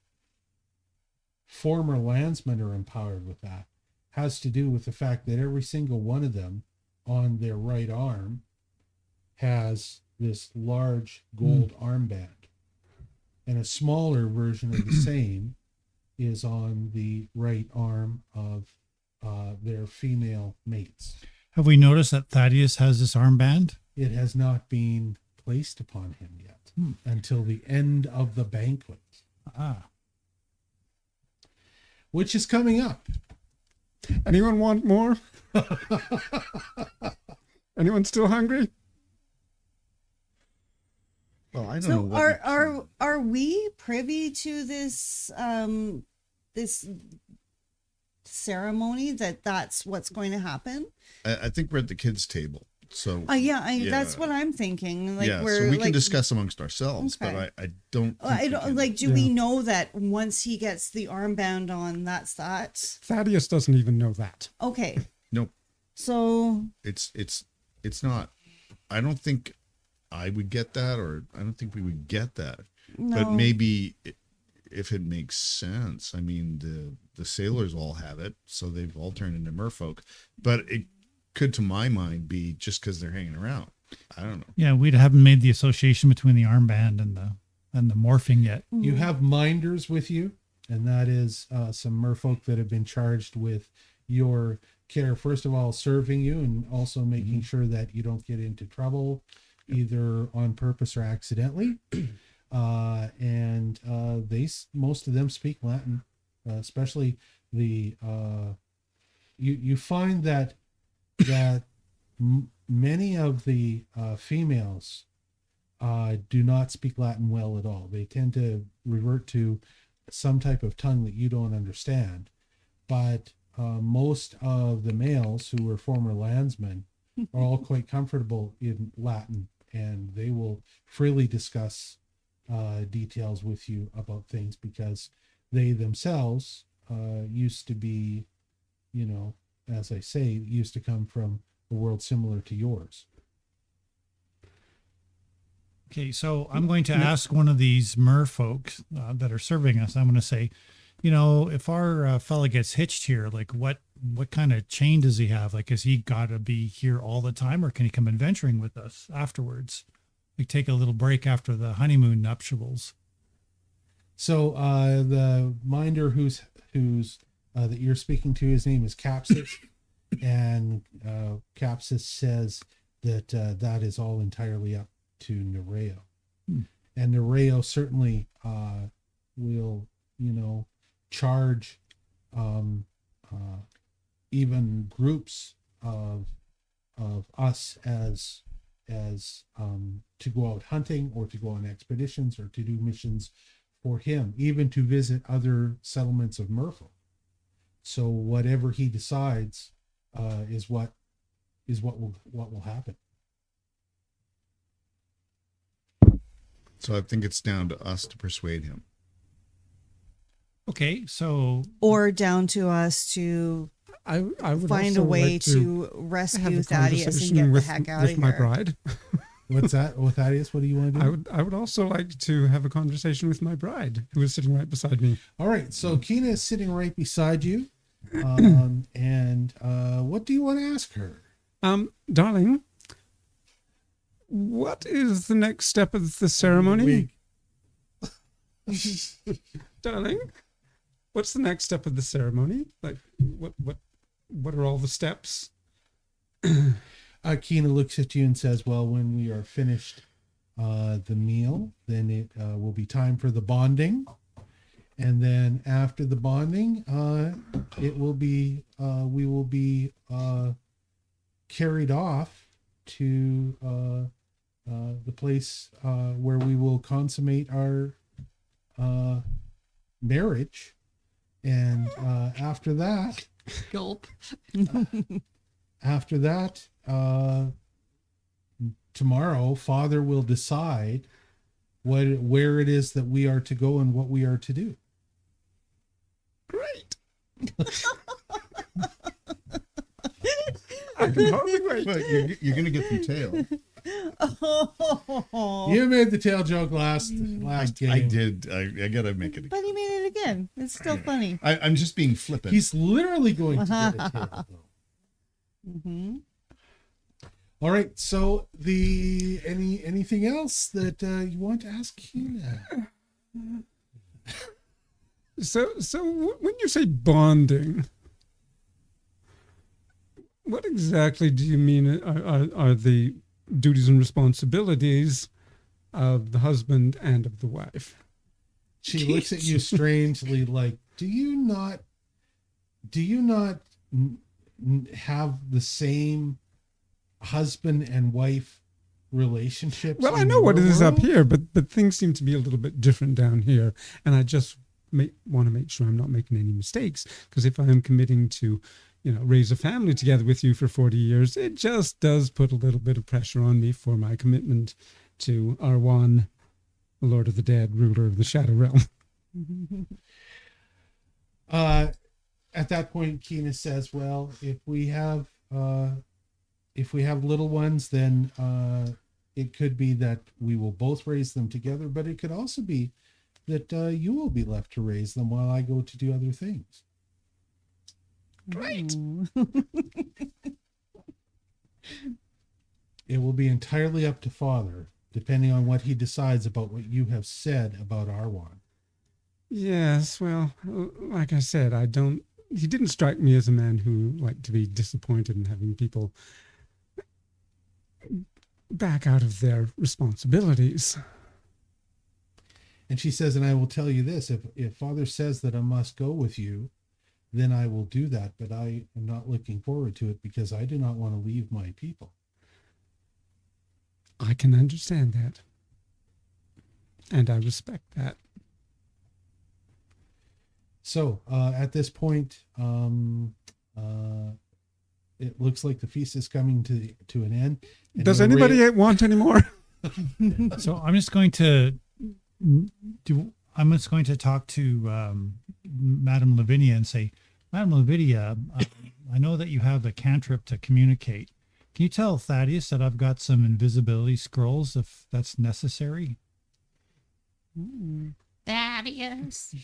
former landsmen are empowered with that has to do with the fact that every single one of them on their right arm has this large gold armband, and a smaller version of the same is on the right arm of their female mates. Have we noticed that Thaddeus has this armband? It has not been placed upon him yet until the end of the banquet, which is coming up. Anyone want more? Anyone still hungry? Well, I don't So know. What are we privy to this this ceremony that's what's going to happen? I think we're at the kids' table. So That's what I'm thinking. Like yeah, we're so we like, can discuss amongst ourselves, Okay. but I don't. I think we don't can- like. Do we know that once he gets the armband on, that's that? Thaddeus doesn't even know that. Okay. Nope. So It's not. I don't think I would get that, or I don't think we would get that. no. But maybe if it makes sense. I mean, the sailors all have it, so they've all turned into merfolk. But it could, to my mind, be just because they're hanging around. I don't know. Yeah, we haven't made the association between the armband and the morphing yet. You have minders with you, and that is some merfolk that have been charged with your care. First of all, serving you, and also making sure that you don't get into trouble, either on purpose or accidentally. And most of them speak Latin, especially the. You find that many of the females do not speak Latin well at all. They tend to revert to some type of tongue that you don't understand. But most of the males who were former landsmen are all quite comfortable in Latin, and they will freely discuss details with you about things because they themselves used to be, as I say, used to come from a world similar to yours. Okay, so I'm going to ask one of these merfolk that are serving us. I'm going to say, if our fella gets hitched here, like what kind of chain does he have? Like, has he got to be here all the time, or can he come adventuring with us afterwards? Like, take a little break after the honeymoon nuptials. So the minder who's that you're speaking to, his name is Capsis, and Capsis says that that is all entirely up to Nereo. And Nereo certainly will, charge even groups of us as to go out hunting or to go on expeditions or to do missions for him, even to visit other settlements of Merfolk. So whatever he decides is what will happen. So I think it's down to us to persuade him. Okay, so or down to us to I would find also a way like to have rescue a Thaddeus and conversation get the with, heck out with of my here. bride. What's that? With Thaddeus, what do you want to do? I would also like to have a conversation with my bride, who is sitting right beside me. All right, so Keyna is sitting right beside you. And what do you want to ask her? Darling, what is the next step of the ceremony? Darling, what's the next step of the ceremony? Like, what are all the steps? Keyna looks at you and says, well, when we are finished the meal, then it will be time for the bonding. And then after the bonding, it will be, we will be carried off to the place where we will consummate our marriage. And after that, Gulp. after that, tomorrow, Father will decide where it is that we are to go and what we are to do. Great. I can hardly wait. But you're going to get some tail. You made the tail joke last game. I did. I got to make it. But he made it again. It's still funny. I'm just being flippant. He's literally going to get a tail, though. Mm-hmm. All right. So anything else that you want to ask Keyna? So when you say bonding, What exactly do you mean are the duties and responsibilities of the husband and of the wife? She looks at you strangely like, do you not have the same husband and wife relationships? Well, I in know what it your is up world? here, but things seem to be a little bit different down here. And I just want to make sure I'm not making any mistakes, because if I am committing to, raise a family together with you for 40 years, it just does put a little bit of pressure on me for my commitment to Arwan, the Lord of the Dead, ruler of the Shadow Realm. At that point, Keyna says, well, if we have little ones, then it could be that we will both raise them together, but it could also be that you will be left to raise them while I go to do other things. Great. It will be entirely up to Father, depending on what he decides about what you have said about Arwan. Yes, well, like I said, he didn't strike me as a man who liked to be disappointed in having people back out of their responsibilities. And she says, and I will tell you this, if Father says that I must go with you, then I will do that, but I am not looking forward to it because I do not want to leave my people. I can understand that. And I respect that. So at this point, it looks like the feast is coming to an end. And Does anybody want any more? So I'm just going to talk to Madame Lavinia and say, Madame Lavinia, I know that you have a cantrip to communicate. Can you tell Thaddeus that I've got some invisibility scrolls if that's necessary? Thaddeus.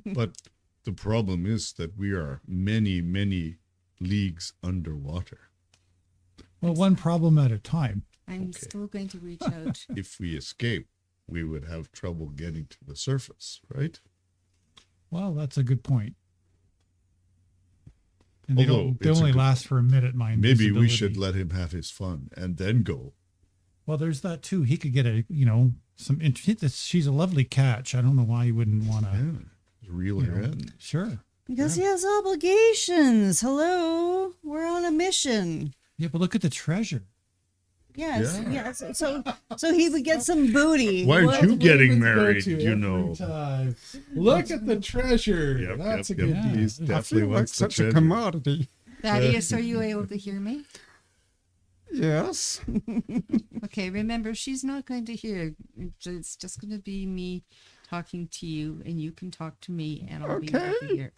But the problem is that we are many, many leagues underwater. Well, one problem at a time. I'm Okay. still going to reach out. If we escape, we would have trouble getting to the surface, right? Well, that's a good point. And they Although they it's a only good- last for a minute, my Maybe we invisibility. should let him have his fun and then go. Well, there's that too. He could get she's a lovely catch. I don't know why he wouldn't want to. Yeah, reel her in. Sure. Because he has obligations. Hello, we're on a mission. Yeah, but look at the treasure. Yes, Yeah. yes. So he would get some booty. Why aren't you getting Let's go married? to You every know. time. Look at the treasure. Yep, That's yep, a good yep. deal. He's I definitely feel like wants the such a treasure. commodity. Thaddeus, are you able to hear me? Yes. Okay, remember, she's not going to hear. It's just going to be me talking to you, and you can talk to me, and I'll be able to Okay. hear.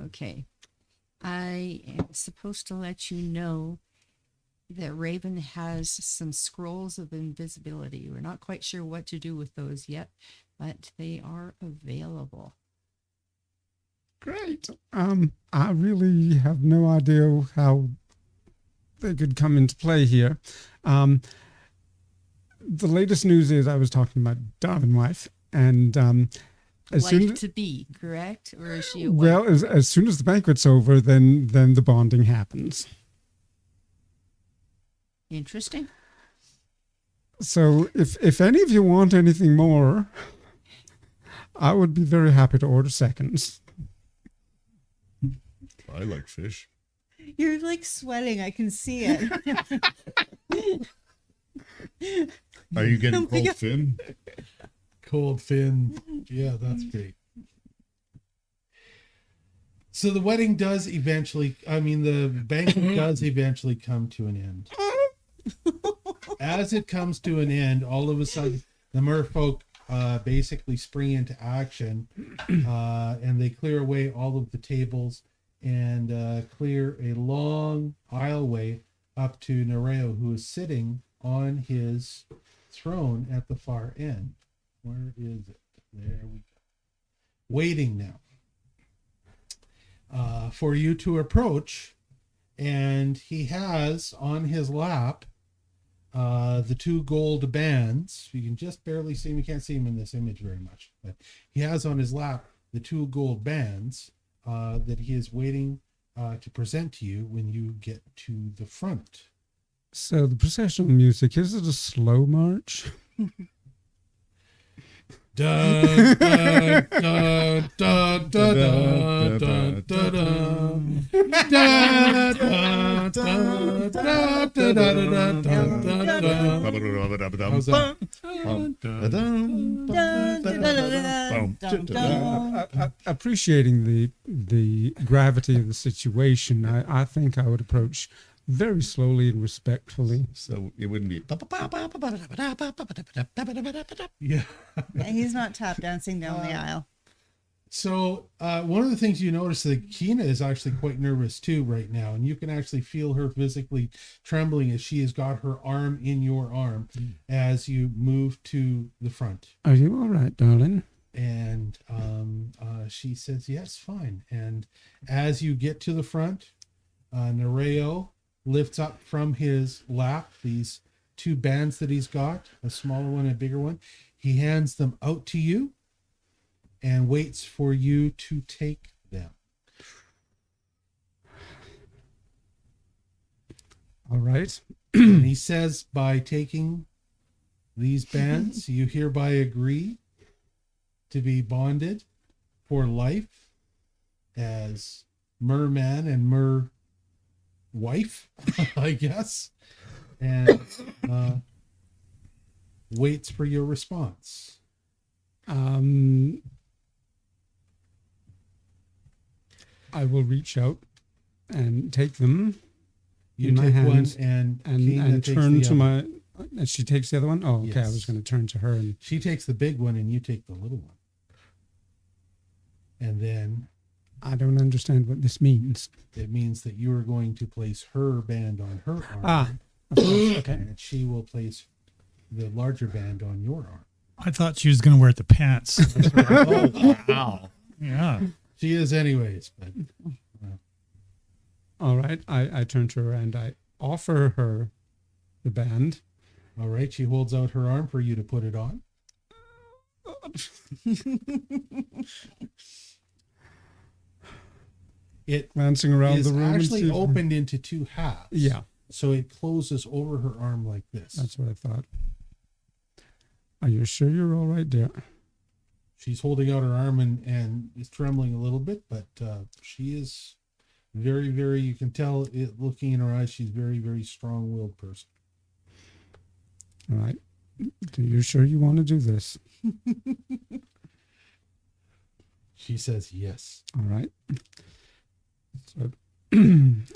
Okay. I am supposed to let you know that Raven has some scrolls of invisibility. We're not quite sure what to do with those yet, but they are available. Great. I really have no idea how they could come into play here. The latest news is I was talking to my darling wife, and as Wife soon to be, correct? Or is she a well, wife? as soon as the banquet's over, then the bonding happens. Interesting. So if any of you want anything more, I would be very happy to order seconds. I like fish. You're like sweating. I can see it. Are you getting my cold God. fin? Cold fin. Yeah, that's great. So the wedding does eventually, the banquet does eventually come to an end. As it comes to an end, all of a sudden, the merfolk basically spring into action, and they clear away all of the tables and clear a long aisleway up to Nereo, who is sitting on his throne at the far end. Where is it? There we go. Waiting now for you to approach, and he has on his lap the two gold bands. You can just barely see him. You can't see him in this image very much, but he has on his lap the two gold bands that he is waiting to present to you when you get to the front. So the processional music, is it a slow march? Dun, dun, dun, dun, dun, dun, dun, dun, dun. Dun, dun, dun, dun, dun, dun, dun, dun, dun, dun. How's that? Appreciating the gravity of the situation, I think I would approach very slowly and respectfully. So it wouldn't be. Yeah. He's not tap dancing down the aisle. So one of the things you notice that Keyna is actually quite nervous too right now, and you can actually feel her physically trembling as she has got her arm in your arm as you move to the front. Are you all right, darling? And she says, yes, fine. And as you get to the front, Nereo lifts up from his lap these two bands that he's got, a smaller one and a bigger one. He hands them out to you and waits for you to take them. All right. And he says, by taking these bands, you hereby agree to be bonded for life as merman and wife, I guess, and waits for your response. I will reach out and take them You in my take hands one and and takes turn the to other. my. And she takes the other one. Oh, okay. I Yes. was going to turn to her and. She takes the big one and you take the little one. And then I don't understand what this means. it means that you are going to place her band on her arm. Ah, of course. Okay. And she will place the larger band on your arm. I thought she was going to wear the pants. Oh, wow. Yeah. She is anyways, but All right. I turn to her and I offer her the band. all right. She holds out her arm for you to put it on. It Glancing around is the room. actually and see- opened into two halves. Yeah, So it closes over her arm like this. that's what I thought. Are you sure you're all right there? She's holding out her arm and is trembling a little bit, but she is very, very, you can tell it looking in her eyes, she's very, very strong-willed person. All right. Are you sure you want to do this? She says yes. All right. So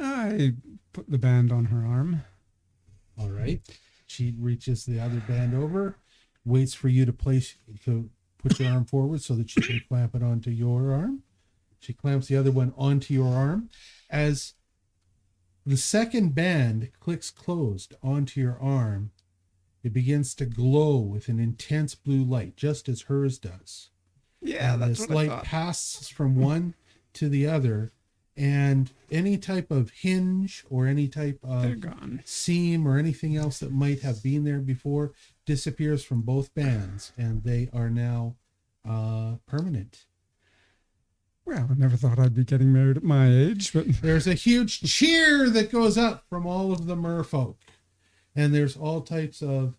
I put the band on her arm. All right. She reaches the other band over, waits for you to put your arm forward so that she can clamp it onto your arm. She clamps the other one onto your arm. As the second band clicks closed onto your arm, it begins to glow with an intense blue light, just as hers does. Yeah, And that's this what I light thought. passes from one to the other, and any type of hinge or any type They're of gone. seam or anything else that might have been there before disappears from both bands, and they are now permanent. Well, I never thought I'd be getting married at my age, but There's a huge cheer that goes up from all of the merfolk, and there's all types of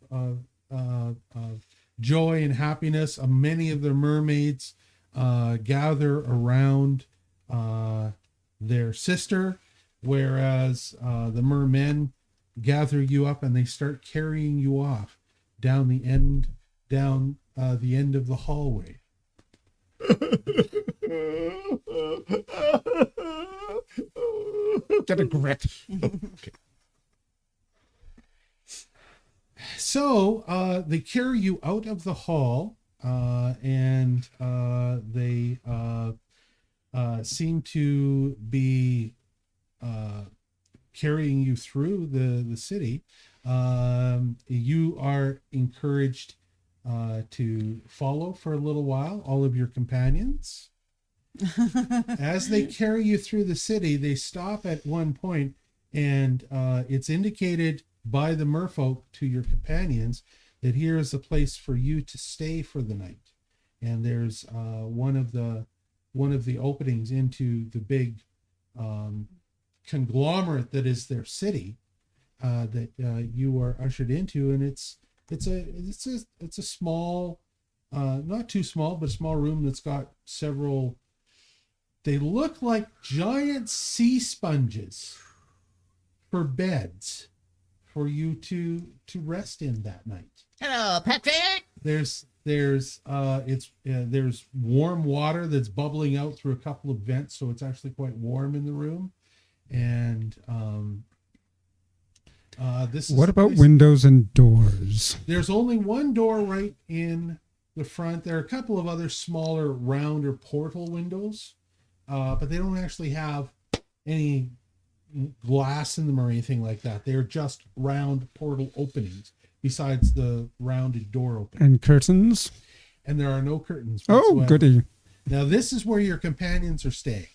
joy and happiness. Many of the mermaids gather around their sister, whereas the mermen gather you up and they start carrying you off down the end of the hallway. get a grip. Okay. So they carry you out of the hall, and they seem to be carrying you through the city. You are encouraged to follow for a little while, all of your companions. As they carry you through the city, they stop at one point, and it's indicated by the merfolk to your companions that here is a place for you to stay for the night. And there's one of the openings into the big conglomerate that is their city that you are ushered into, and it's a small, not too small, but a small room that's got several. They look like giant sea sponges for beds for you to rest in that night. Hello, Patrick. There's warm water that's bubbling out through a couple of vents, so it's actually quite warm in the room. And what about windows and doors? There's only one door right in the front. There are a couple of other smaller round or portal windows, but they don't actually have any glass in them or anything like that. They're just round portal openings besides the rounded door opening. And curtains? And there are no curtains whatsoever. Oh, goody. Now, this is where your companions are staying.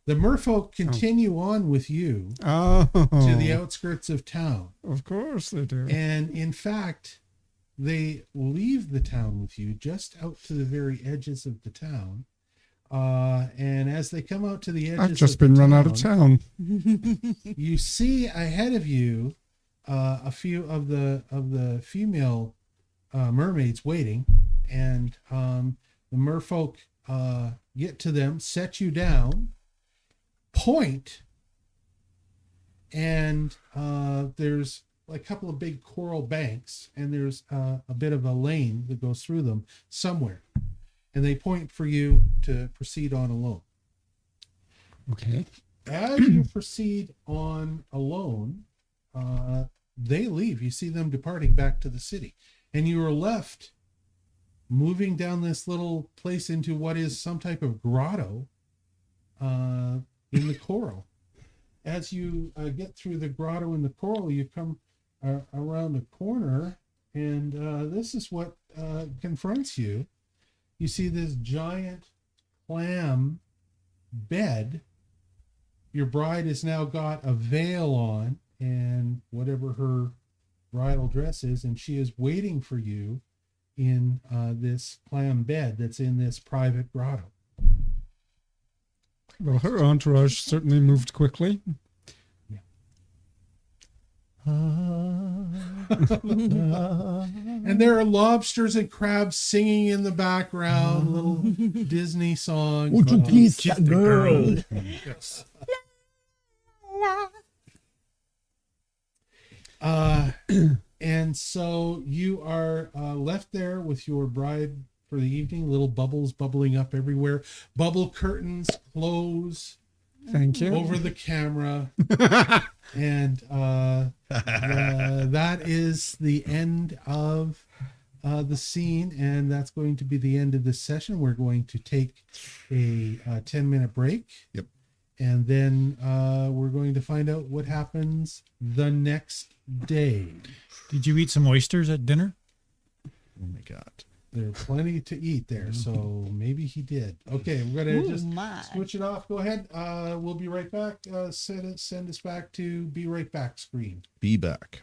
The merfolk continue on with you to the outskirts of town. Of course they do. And in fact, they leave the town with you just out to the very edges of the town. And as they come out to the edges, I've just been run out of town. You see ahead of you a few of the female mermaids waiting, and the merfolk get to them, set you down, point, and there's like a couple of big coral banks, and there's a bit of a lane that goes through them somewhere, and they point for you to proceed on alone. Okay. As you proceed on alone, they leave. You see them departing back to the city, and you are left moving down this little place into what is some type of grotto in the coral. As you get through the grotto in the coral, you come around a corner, and this is what confronts you. You see this giant clam bed. Your bride has now got a veil on and whatever her bridal dress is, and she is waiting for you in this clam bed that's in this private grotto. Well, her entourage certainly moved quickly. Yeah. And there are lobsters and crabs singing in the background, little Disney song. Would you please kiss the girl? Yes. And so you are left there with your bride for the evening. Little bubbles bubbling up everywhere. Bubble curtains close. Thank you. Over the camera. And that is the end of the scene, and that's going to be the end of this session. We're going to take a 10-minute break. Yep. And then we're going to find out what happens the next day. Did you eat some oysters at dinner? Oh my God. There's plenty to eat there, so maybe he did. Okay, we're going to switch it off. Go ahead. We'll be right back. Send us back to Be Right Back screen. Be back.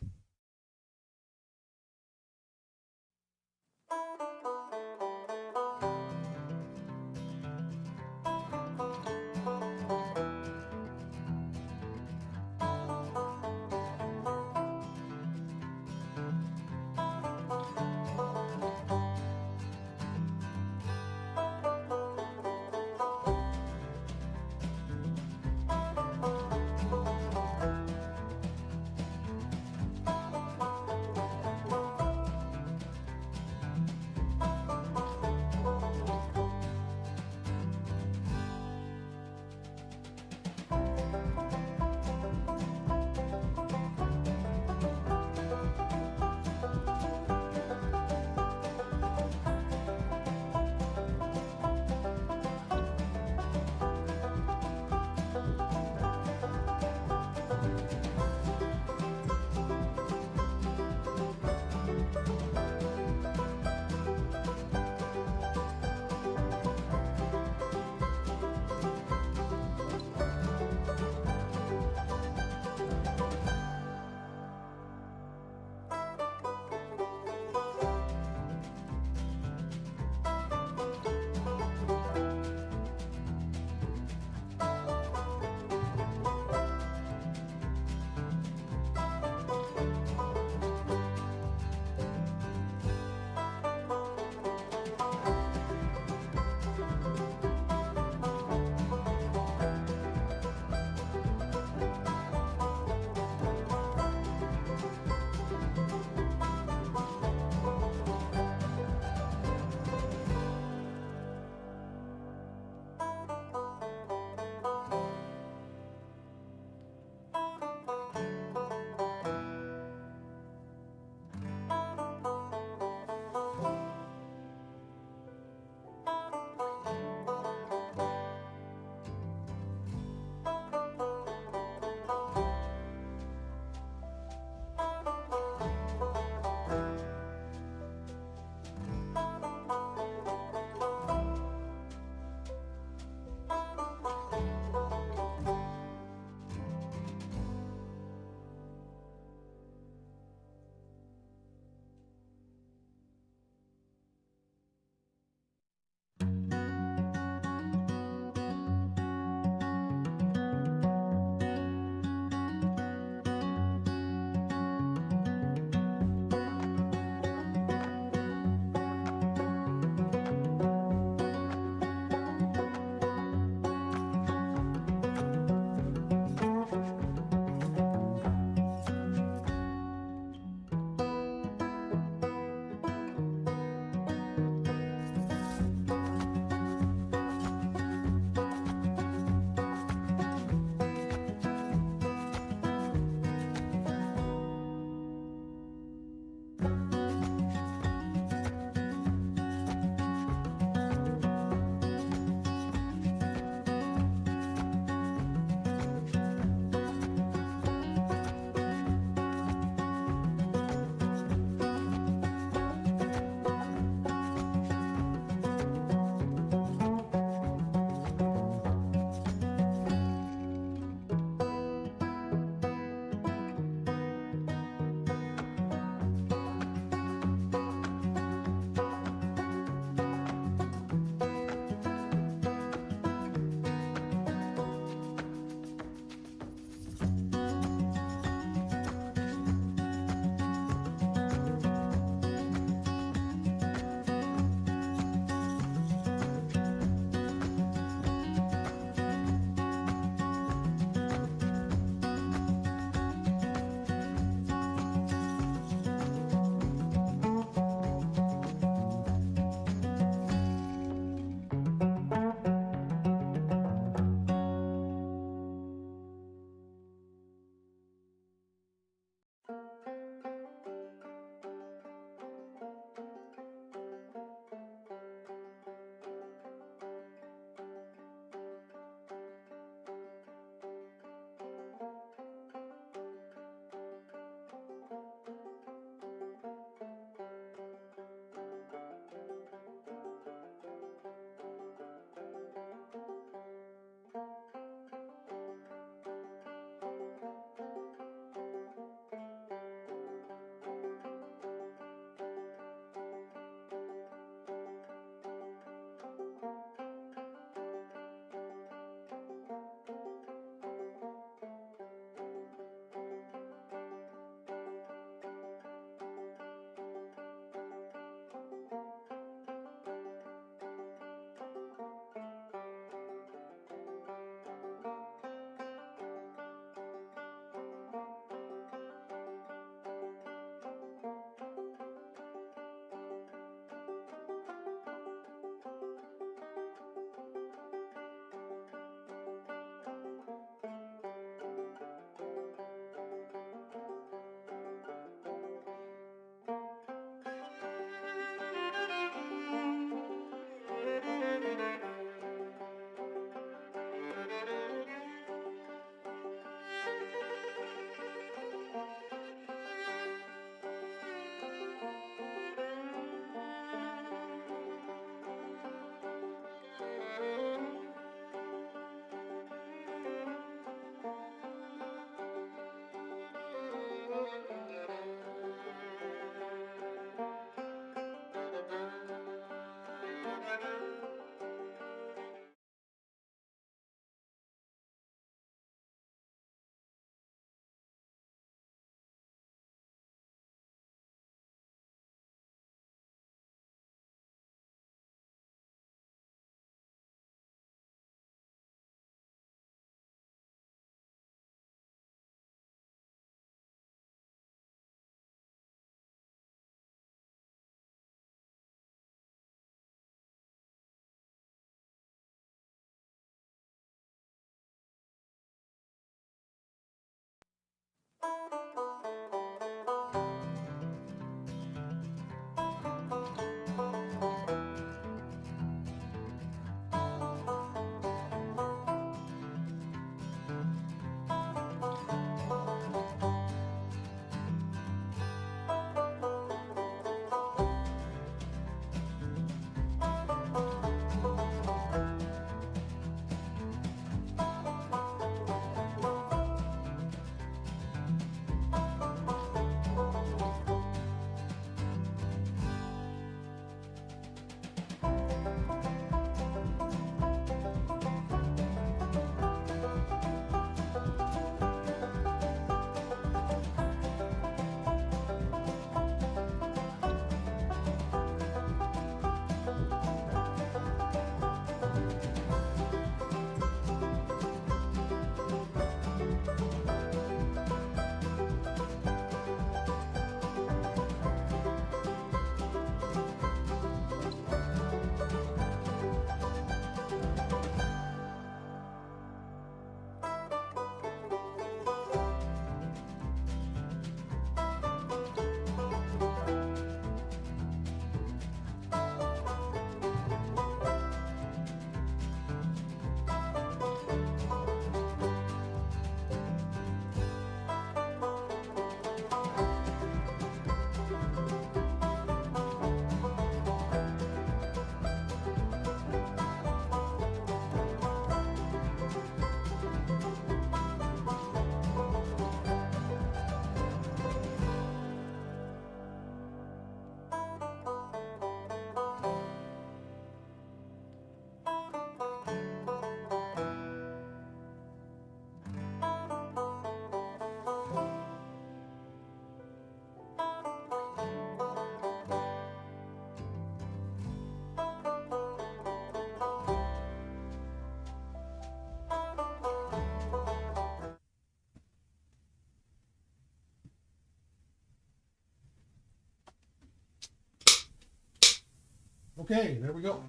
Okay, there we go.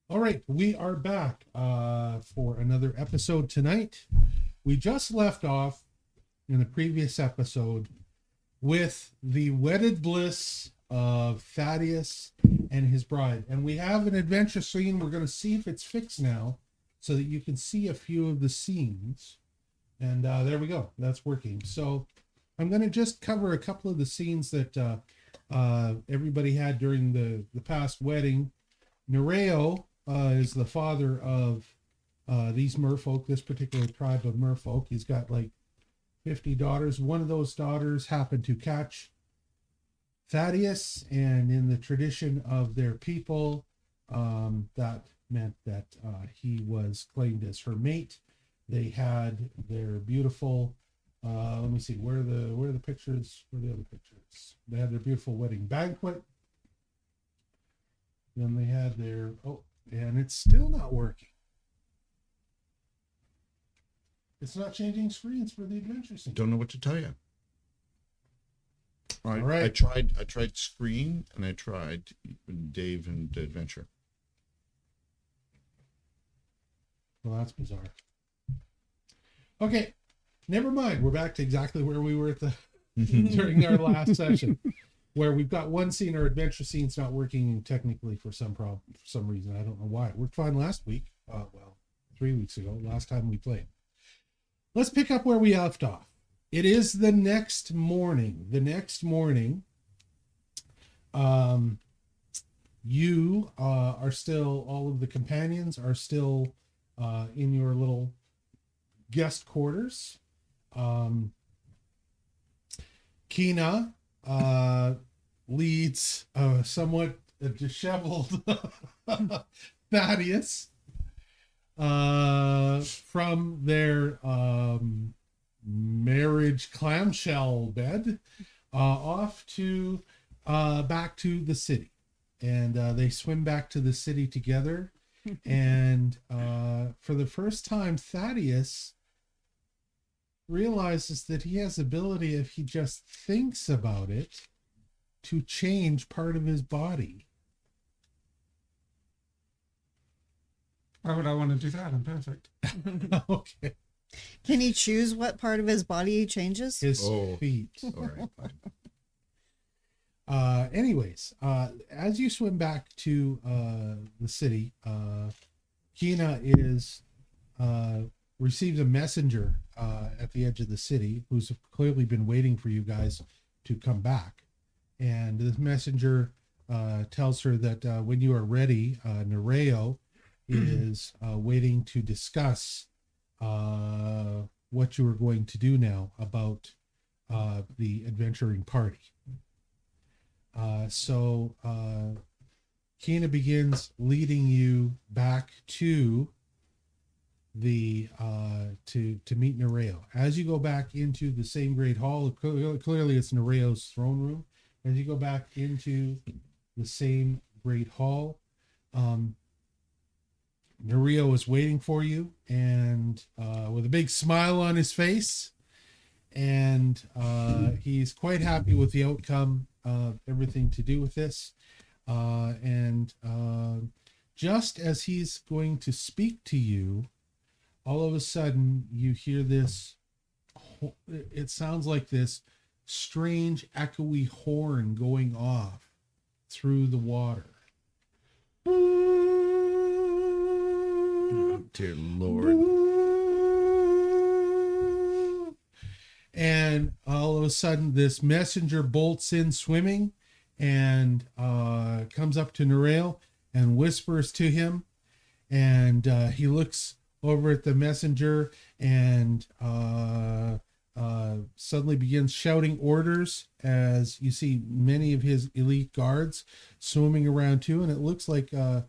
All right, we are back for another episode tonight. We just left off in the previous episode with the wedded bliss of Thaddeus and his bride. And we have an adventure scene. We're going to see if it's fixed now so that you can see a few of the scenes. And there we go. That's working. So I'm going to just cover a couple of the scenes that everybody had during the past wedding. Nereo is the father of these merfolk, this particular tribe of merfolk. He's got like 50 daughters. One of those daughters happened to catch Thaddeus, and in the tradition of their people, that meant that he was claimed as her mate. They had their beautiful let me see, where are the pictures? Where are the other pictures? They had their beautiful wedding banquet. Then they had their, and it's still not working. It's not changing screens for the adventure scene. Don't know what to tell you. All right. I tried screen and I tried Dave and Adventure. Well, that's bizarre. Okay, never mind. We're back to exactly where we were at the during our last session, where we've got one scene. Our adventure scene's not working technically for some reason. I don't know why. It worked fine last week. 3 weeks ago, last time we played. Let's pick up where we left off. It is the next morning. You are still, all of the companions are still in your little guest quarters. Keyna leads a somewhat disheveled Thaddeus from their marriage clamshell bed off to back to the city, and they swim back to the city together. And for the first time, Thaddeus realizes that he has ability, if he just thinks about it, to change part of his body. Why would I want to do that? I'm perfect. Okay. Can he choose what part of his body he changes? His Oh. feet. All right, fine. Anyways, as you swim back to the city, Keyna is receives a messenger at the edge of the city who's clearly been waiting for you guys to come back. And this messenger tells her that when you are ready, Nereo is waiting to discuss what you are going to do now about the adventuring party. So Keyna begins leading you back to the to meet Nereo. As you go back into the same great hall, clearly it's Nereo's throne room. As you go back into the same great hall, Nereo is waiting for you, and with a big smile on his face, and he's quite happy with the outcome of everything to do with this. And just as he's going to speak to you, all of a sudden you hear this, it sounds like this strange echoey horn going off through the water. Oh, dear Lord. And all of a sudden this messenger bolts in swimming and comes up to Nereo and whispers to him, and he looks over at the messenger and suddenly begins shouting orders as you see many of his elite guards swimming around too, and it looks like they're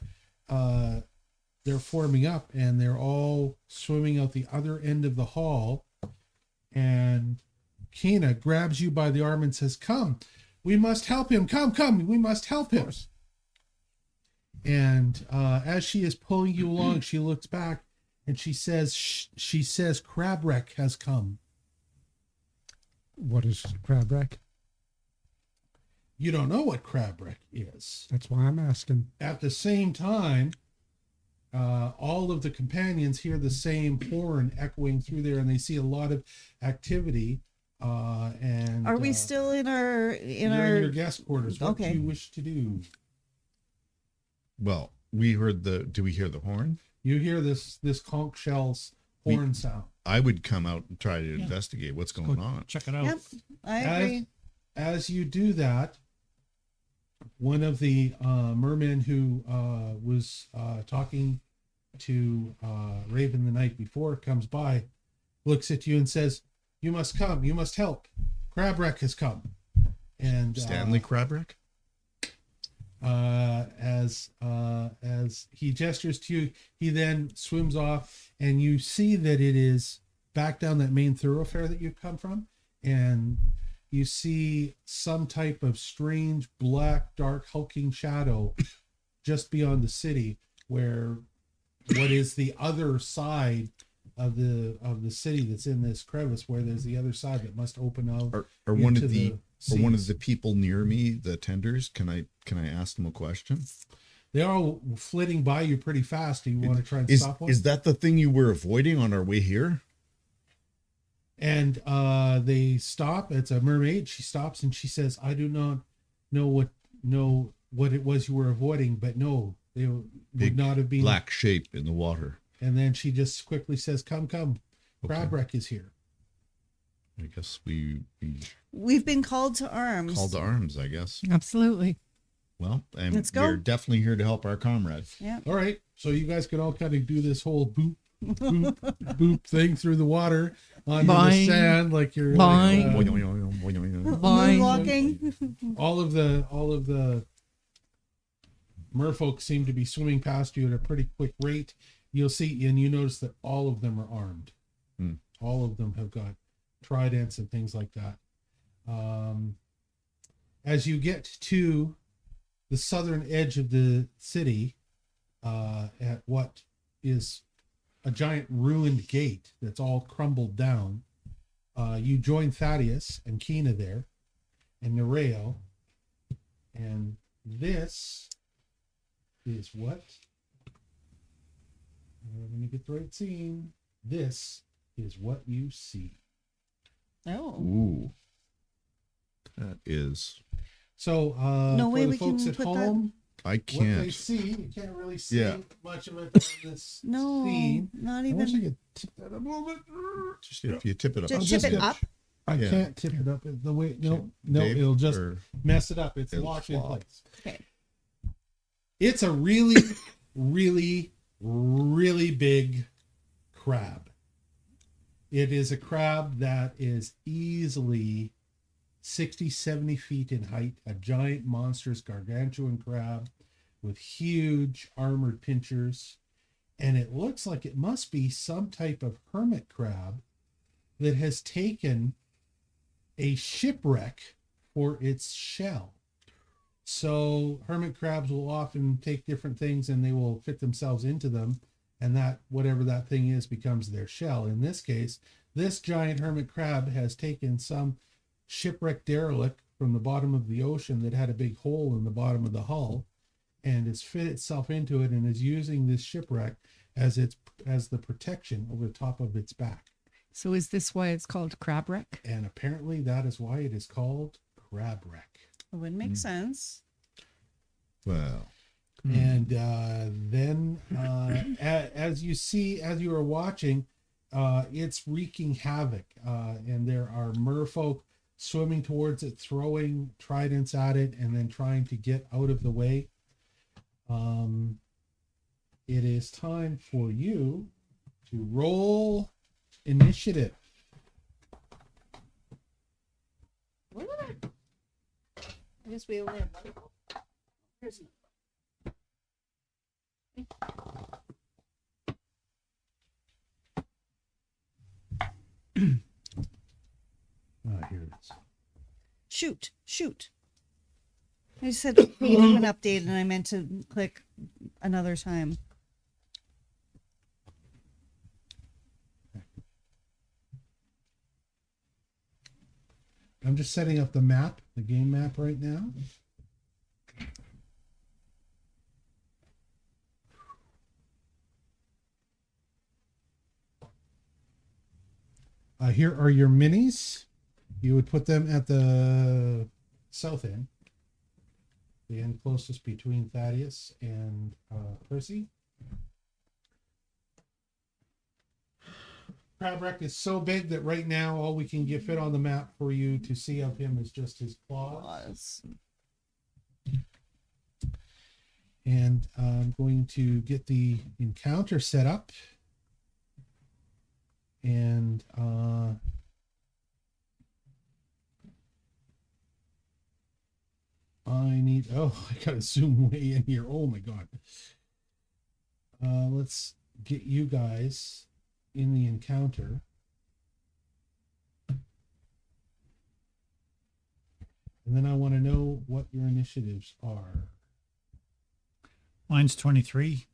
forming up and they're all swimming out the other end of the hall. And Keyna grabs you by the arm and says, "Come, we must help him. Come, we must help him." And as she is pulling you along, she looks back and she says, "Crabwreck has come." What is Crabwreck? You don't know what Crabwreck is. That's why I'm asking. At the same time, all of the companions hear the same horn echoing through there, and they see a lot of activity. And Are we still in our you're in your guest quarters? What Okay. do you wish to do? Well, do we hear the horn? You hear this conch shell's horn sound. I would come out and try to investigate what's going on. Check it out. Yep, I agree. As you do that, one of the mermen who was talking to Raven the night before comes by, looks at you and says, "You must come. You must help. Crabwreck has come." And Stanley Crabwreck? as he gestures to you, he then swims off, and you see that it is back down that main thoroughfare that you come from, and you see some type of strange black dark hulking shadow just beyond the city, where what is the other side of the city that's in this crevice, where there's the other side that must open out. Are one into of the sea. one of the people near me, the tenders, can I ask them a question? They are all flitting by you pretty fast. Do you want to try and Is stop one? is that the thing you were avoiding on our way here? And they stop. It's a mermaid. She stops and she says, "I do not know what it was you were avoiding, but no, they would Big not have been." Black shape in the water. And then she just quickly says, "Come, Crabwreck is here." I guess we We've been called to arms. called to arms, I guess. Absolutely. Well, and Let's go. we're definitely here to help our comrade. Yeah. All right, so you guys can all kind of do this whole boop, boop, boop thing through the water on the Boing. sand, like you're Boing. Moonwalking. all of the merfolk seem to be swimming past you at a pretty quick rate. You'll see, and you notice that all of them are armed. All of them have got tridents and things like that. As you get to the southern edge of the city, at what is a giant ruined gate that's all crumbled down, you join Thaddeus and Keyna there, and Nereo, and this is what? Let me get the right scene. This is what you see. Oh. Ooh. That is. So No for way the we folks can at put home, I what they can't. see, you can't really see Yeah. much of it on this No, scene. not I wish I even. could tip that up a little bit. Just if you tip it up. Just just tip it get- up. I Yeah. can't tip it up the way. No, Dave, it'll just or- mess it up. It's It'll locked in flop. place. Okay. It's a really, really, really big crab. It is a crab that is easily 60, 70 feet in height, a giant, monstrous, gargantuan crab with huge armored pincers. And it looks like it must be some type of hermit crab that has taken a shipwreck for its shell. So hermit crabs will often take different things and they will fit themselves into them. And that, whatever that thing is, becomes their shell. In this case, this giant hermit crab has taken some shipwreck derelict from the bottom of the ocean that had a big hole in the bottom of the hull and has fit itself into it and is using this shipwreck as the protection over the top of its back. So is this why it's called Crabwreck? And apparently that is why it is called Crabwreck. It would make sense. Well. And then as you are watching, it's wreaking havoc. And there are merfolk swimming towards it, throwing tridents at it, and then trying to get out of the way. It is time for you to roll initiative. I guess we only have one. Here's another. Here it is. Shoot. I said page an update and I meant to click another time. I'm just setting up the map, the game map right now. Here are your minis. You would put them at the south end, the end closest between Thaddeus and Percy. Crabwreck is so big that right now all we can get fit on the map for you to see of him is just his claws. And I'm going to get the encounter set up. And I gotta zoom way in here. Oh my god. Let's get you guys in the encounter. And then I want to know what your initiatives are. Mine's 23.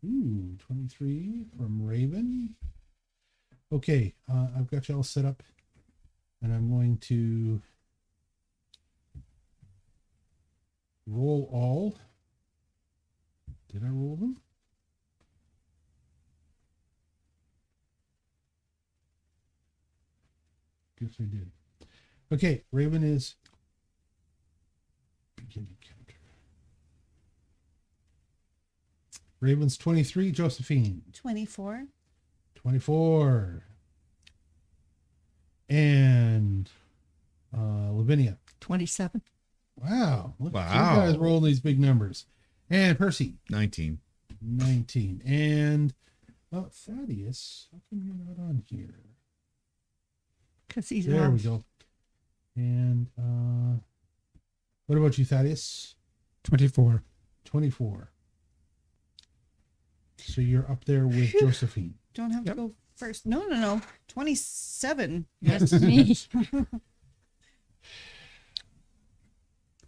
Ooh, 23 from Raven. Okay, I've got you all set up, and I'm going to roll all. Did I roll them? Guess I did. Okay, Raven is beginning counter. Raven's 23, Josephine. 24. 24. And Lavinia. 27. Wow. Look at Wow. you guys rolling these big numbers. And Percy. 19. 19. And Thaddeus. How come you're not on here? Because he's There we off. go. And what about you, Thaddeus? 24. 24. So you're up there with Josephine. Don't have to go first. No. 27. That's me.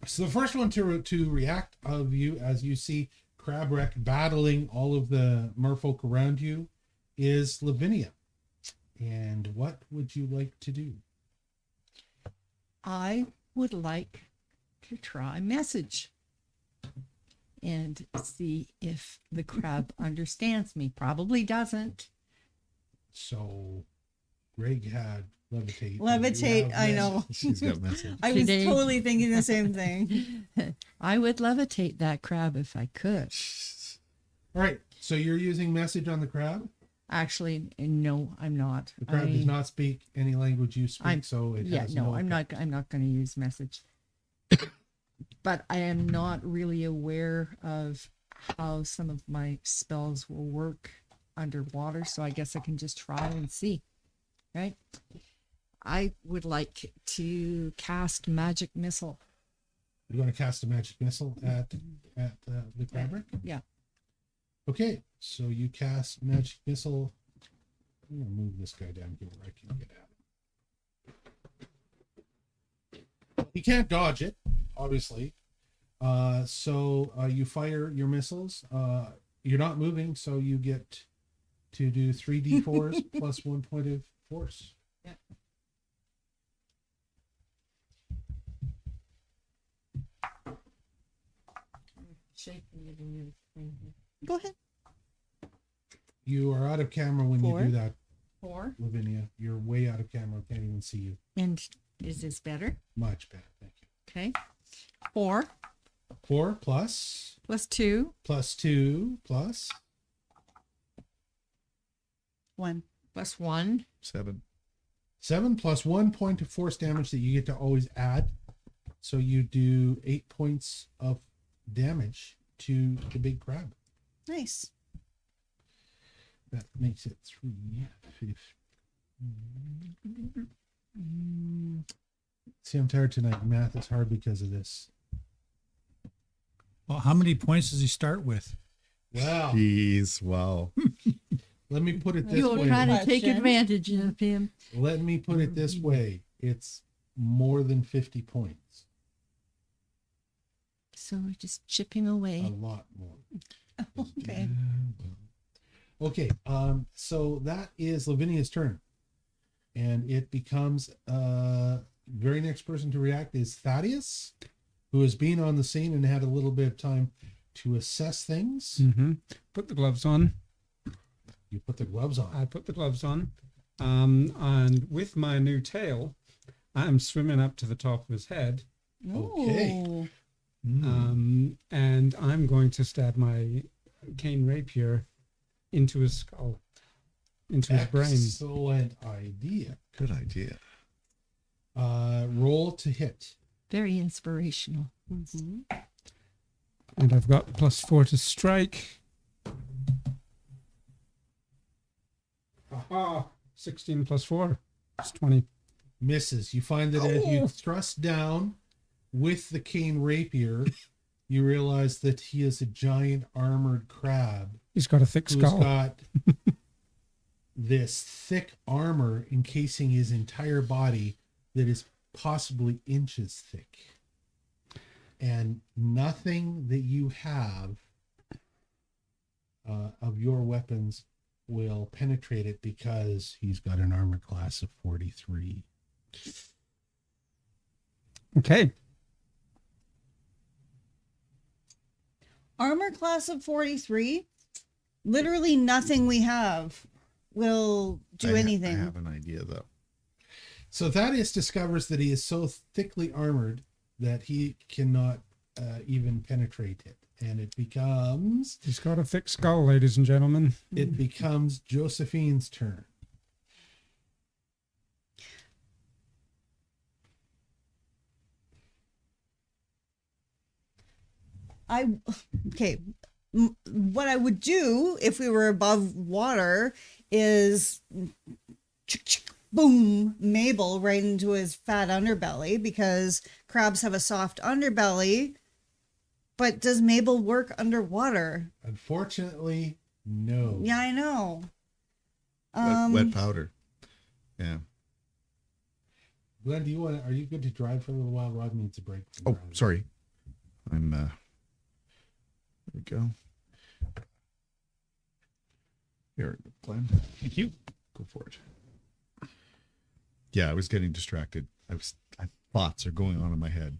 So the first one to react of you as you see Crabwreck battling all of the merfolk around you is Lavinia. And what would you like to do? I would like to try message and see if the crab understands me. Probably doesn't. So Greg had levitate. Levitate, I know. She's got message. I was Today- totally thinking the same thing. I would levitate that crab if I could. All right. So you're using message on the crab. Actually, no, I'm not. The crab does not speak any language you speak, I'm- so it Yeah, has no, no. I'm not going to use message. But I am not really aware of how some of my spells will work underwater, so I guess I can just try and see. Right? I would like to cast magic missile. You're going to cast a magic missile at the Crabwreck? Yeah. Okay, so you cast magic missile. I'm going to move this guy down here where I can get at it. He can't dodge it, obviously. So you fire your missiles. You're not moving, so you get to do 3d4s plus 1 point of force. Yeah. Go ahead. You are out of camera when 4. you do that, 4. Lavinia. You're way out of camera. Can't even see you. And is this better? Much better. Thank you. Okay. 4 4 plus plus 2 2 plus 1. plus 1. 7. 7 plus 1 point of force damage that you get to always add. So you do 8 points of damage to the big crab. Nice. That makes it 3. 15. See, I'm tired tonight. Math is hard because of this. Well, how many points does he start with? Wow. Jeez, wow. Let me put it this You'll way. try to take Question. advantage of him. Let me put it this way. It's more than 50 points. So we're just chipping A away. lot more. Okay. Okay, so that is Lavinia's turn. And it becomes very next person to react is Thaddeus, who has been on the scene and had a little bit of time to assess things. Mm-hmm. Put the gloves on. You put the gloves on. I put the gloves on. And with my new tail, I'm swimming up to the top of his head. Okay. Ooh. And I'm going to stab my cane rapier into his skull, into his brain. Excellent idea. Good idea. Roll to hit. Very inspirational. Mhm. And I've got +4 to strike. Aha! 16 + 4. It's 20. Misses. You find that as you thrust down with the cane rapier, you realize that he is a giant armored crab He's got a thick who's skull. got this thick armor encasing his entire body that is possibly inches thick. And nothing that you have of your weapons will penetrate it because he's got an armor class of 43. Okay. Armor class of 43. Literally nothing we have will do anything. I have an idea, though. So Thaddeus discovers that he is so thickly armored that he cannot even penetrate it. And it becomes He's got a thick skull, ladies and gentlemen. Josephine's turn. What I would do if we were above water is boom, Mabel right into his fat underbelly, because crabs have a soft underbelly. But does Mabel work underwater? Unfortunately, no. Yeah, I know. Wet powder. Yeah. Glenn, are you good to drive for a little while? Rod needs a break. from Oh, driving. sorry. There we go. Here, Glenn. Thank you. Go for it. Yeah, I was getting distracted. Thoughts are going on in my head.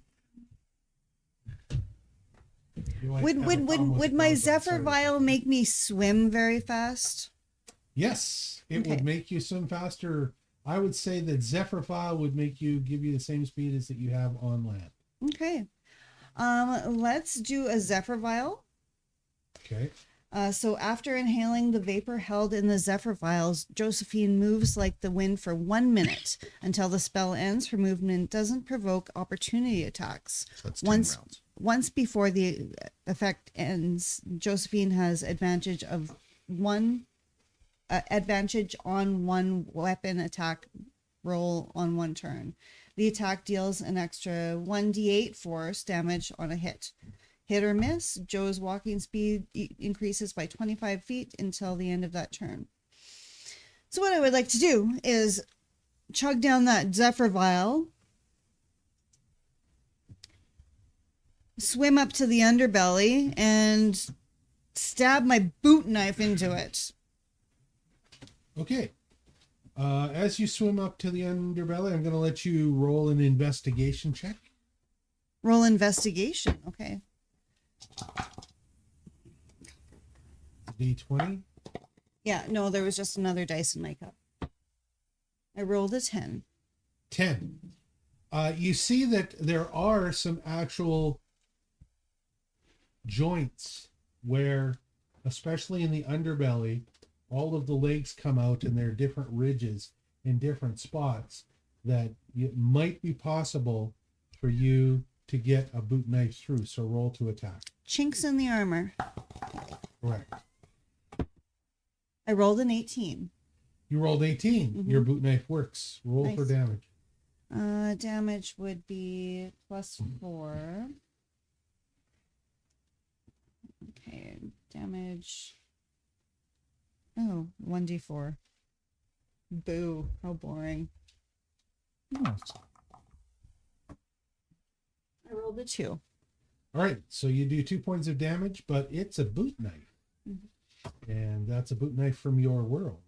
You might have a problem with Would the my gloves on, Zephyr sorry. vial make me swim very fast? Yes, it Okay. would make you swim faster I would say that Zephyrfile would give you the same speed as that you have on land. Okay. Let's do a Zephyr Vial. Okay. So after inhaling the vapor held in the Zephyr Vials, Josephine moves like the wind for 1 minute until the spell ends. Her movement doesn't provoke opportunity attacks. So that's 10 rounds. Once before the effect ends, Josephine has advantage on one weapon attack roll on one turn. The attack deals an extra 1d8 force damage on a hit. Hit or miss, Joe's walking speed increases by 25 feet until the end of that turn. So what I would like to do is chug down that Zephyr Vial, swim up to the underbelly, and stab my boot knife into it. Okay. As you swim up to the underbelly, I'm going to let you roll an investigation check. Roll investigation. Okay. D20. Yeah, no, there was just another dice in my cup. I rolled a 10. 10. You see that there are some actual joints where, especially in the underbelly, all of the legs come out and there are different ridges in different spots that it might be possible for you to get a boot knife through. So roll to attack. Chinks in the armor. Correct. I rolled an 18. You rolled 18. Mhm. Your boot knife works. Roll Nice. for damage. Damage would be +4. Okay, damage. Oh, 1d4. Boo, how boring. Oh, I rolled a 2. All right. So you do 2 points of damage, but it's a boot knife. And that's a boot knife from your world,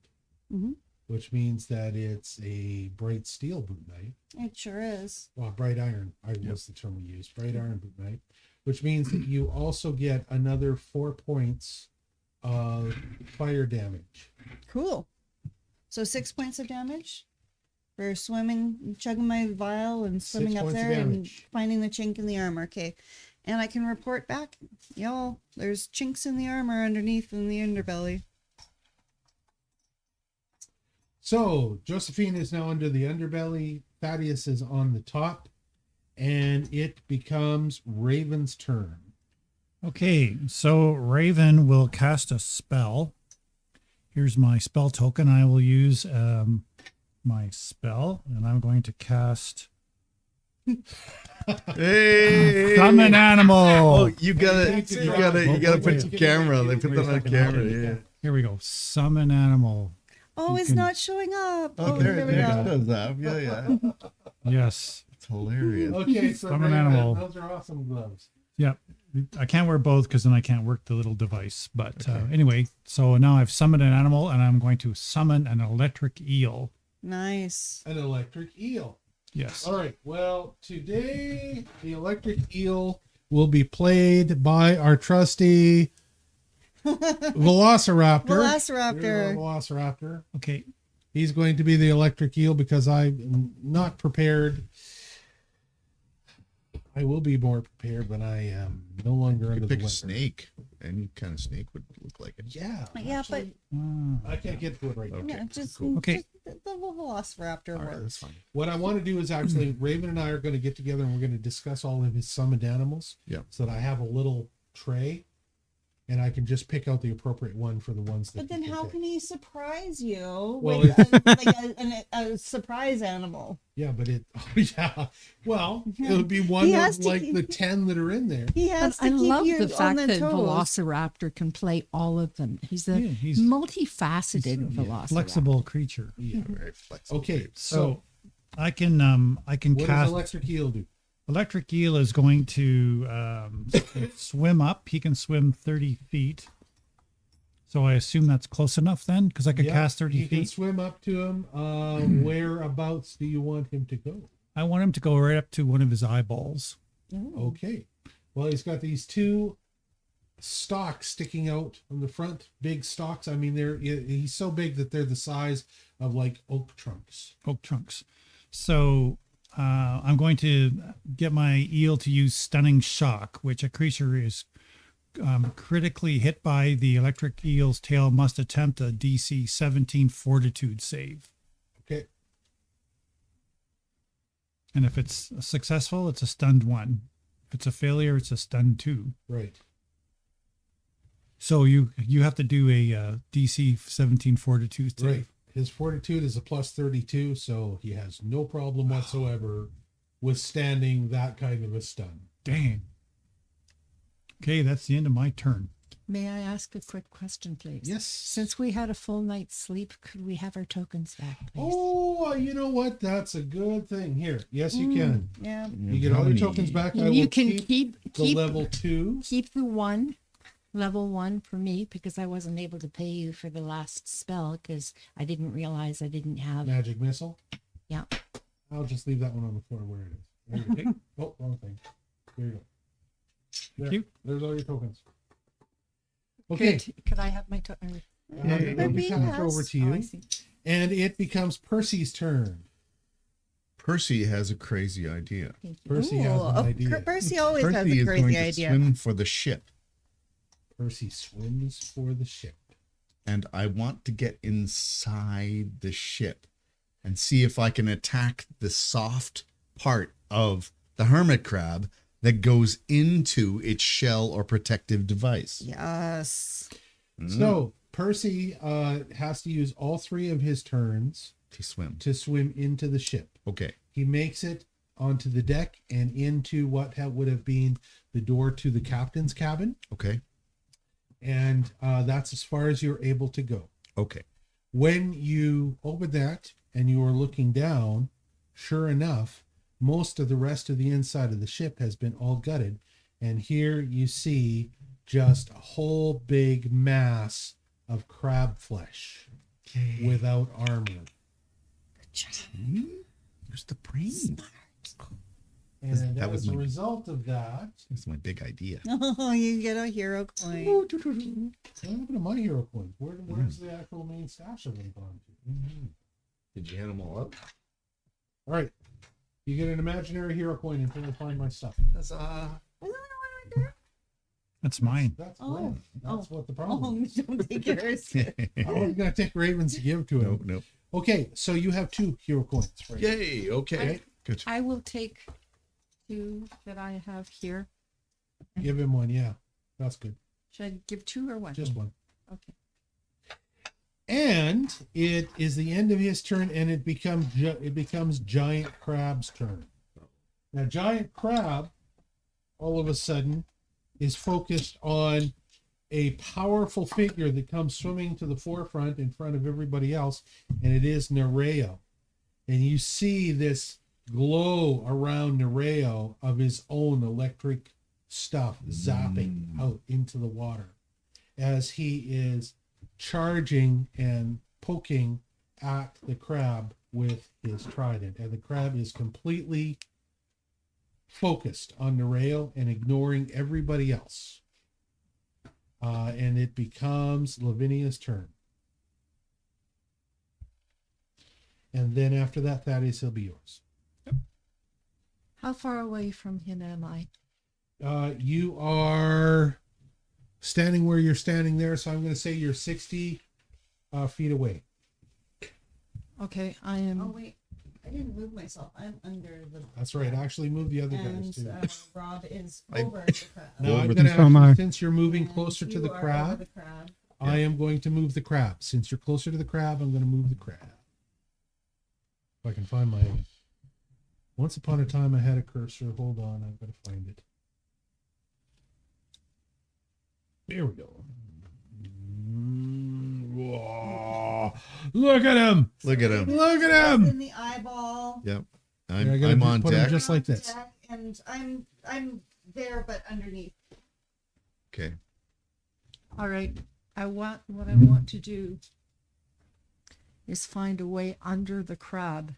Mm-hmm. which means that it's a bright steel boot knife. It sure is. Well, bright iron, was the term we used. Bright iron boot knife, which means that you also get another 4 points of fire damage. Cool. So 6 points of damage for swimming, chugging my vial and 6 swimming up points of there and damage. finding the chink in the armor. Okay. And I can report back, y'all, there's chinks in the armor underneath in the underbelly. So Josephine is now under the underbelly. Thaddeus is on the top, and it becomes Raven's turn. okay, so Raven will cast a spell. Here's my spell token. I will use my spell, and I'm going to cast Hey, Summon Animal. Oh, you gotta Wait, put wait, the camera. They put wait a that on second. camera. Yeah. Here we go. Summon Animal. Oh, You it's can- not showing up. Oh, Oh, there there we it go. does that. Yeah. Yes. It's hilarious. Okay, so Summon Raven, animal. those are awesome gloves. Yep. I can't wear both because then I can't work the little device. But anyway, so now I've summoned an animal and I'm going to summon an electric eel. Nice. An electric eel. Yes. All right. Well, today the electric eel will be played by our trusty Velociraptor. Velociraptor. Here's our Velociraptor. Okay. He's going to be the electric eel because I'm not prepared. I will be more prepared when I am no longer under the Pick a weather. snake. Any kind of snake would look like it. Yeah. Yeah, actually, Ah. I can't get to it right now. Okay, yeah, just, cool. Okay. just the Velociraptor All right, works. that's fine. What I want to do is actually, Raven and I are going to get together and we're going to discuss all of his summoned animals. Yeah. So that I have a little tray and I can just pick out the appropriate one for the ones that. But then how can he surprise you Well, with a surprise animal? Yeah, but it. Oh, yeah. Well, it would be one He of has to like keep- the 10 that are in there. He But has to I keep love you the on fact the that toes. Velociraptor can play all of them. He's a Yeah, he's multifaceted Velociraptor. flexible creature. Yeah. Very flexible. Okay. So So I can what does cast electric eel do? electric eel is going to swim up. He can swim 30 feet. So I assume that's close enough then, because I could Yeah, cast 30 you can feet. swim up to him. Whereabouts do you want him to go? I want him to go right up to one of his eyeballs. Okay. Well, he's got these two stalks sticking out from the front, big stalks. I mean, he's so big that they're the size of like oak trunks. Oak trunks. So I'm going to get my eel to use Stunning Shock, which a creature is critically hit by the electric eel's tail must attempt a DC 17 Fortitude save. Okay. And if it's successful, it's a stunned 1. If it's a failure, it's a stunned 2. Right. So you have to do a DC 17 Fortitude save. Right. His fortitude is a plus 32, so he has no problem whatsoever withstanding that kind of a stun. Dang. Okay, that's the end of my turn. May I ask a quick question, please? Yes. Since we had a full night's sleep, could we have our tokens back, please? Oh, you know what? That's a good thing. Here. Yes, you can. Yeah. You get all your tokens back. I You will can keep the keep level 2. keep the 1, level 1 for me, because I wasn't able to pay you for the last spell because I didn't realize I didn't have. Magic missile. Yeah. I'll just leave that one on the floor where it is. There you go. Oh, wrong thing. There you go. There. you. There's all your tokens. Okay. Could I have my token? It'll be passed over to you. Oh, I see. And it becomes Percy's turn. Percy has a crazy idea. Thank you. Percy has an idea. Percy always has Percy a is going crazy to idea. swim for the ship. Percy swims for the ship. And I want to get inside the ship and see if I can attack the soft part of the hermit crab that goes into its shell or protective device. Yes. So Percy has to use all 3 of his turns To swim. to swim into the ship. Okay. He makes it onto the deck and into what would have been the door to the captain's cabin. Okay. And that's as far as you're able to go. Okay. When you open that and you are looking down, sure enough, most of the rest of the inside of the ship has been all gutted. And here you see just a whole big mass of crab flesh without armor. Here's the brain. And That was as a my- result of that, That's my big idea. Oh, you get a hero coin. what happened to my hero coins? Where's the actual main stash of them gone to? Did you hand them all up? All right. You get an imaginary hero coin until I find my stuff. Isn't that one right there? That's mine. That's Oh. Glenn. That's what the Oh, problem is. don't take yours. I was going to take Ravens to give to him. Nope. Okay, so you have 2 hero coins. Right? Yay. Okay. Good. I will take 2 that I have here. Give him 1. Yeah, that's good. Should I give 2 or 1? Just 1. Okay. And it is the end of his turn, and it becomes Giant Crab's turn. Now, Giant Crab, all of a sudden, is focused on a powerful figure that comes swimming to the forefront in front of everybody else, and it is Nereo. And you see this glow around Nereo of his own electric stuff zapping out into the water as he is charging and poking at the crab with his trident. And the crab is completely focused on Nereo and ignoring everybody else. And it becomes Lavinia's turn. And then after that, Thaddeus, he'll be yours. How far away from him am I? You are standing where you're standing there, so I'm going to say you're 60 feet away. Okay, I am. Oh, wait. I didn't move myself. I'm under the. That's right. Actually, move the other guys too. And Rob is over the crab. Now I'm Over going the crab. to, since you're moving And closer to you the are over crab, the crab. I am going to move the crab. Since you're closer to the crab, I'm going to move the crab. If I can find my. Once upon a time, I had a cursor. Hold on, I've got to find it. There we go. Whoa. Look at him! Look at him. Look at In him! the eyeball. Yep. Yeah, I gotta I'm just on put him deck. just like this. And I'm there, but underneath. Okay. All right. What I want to do is find a way under the crab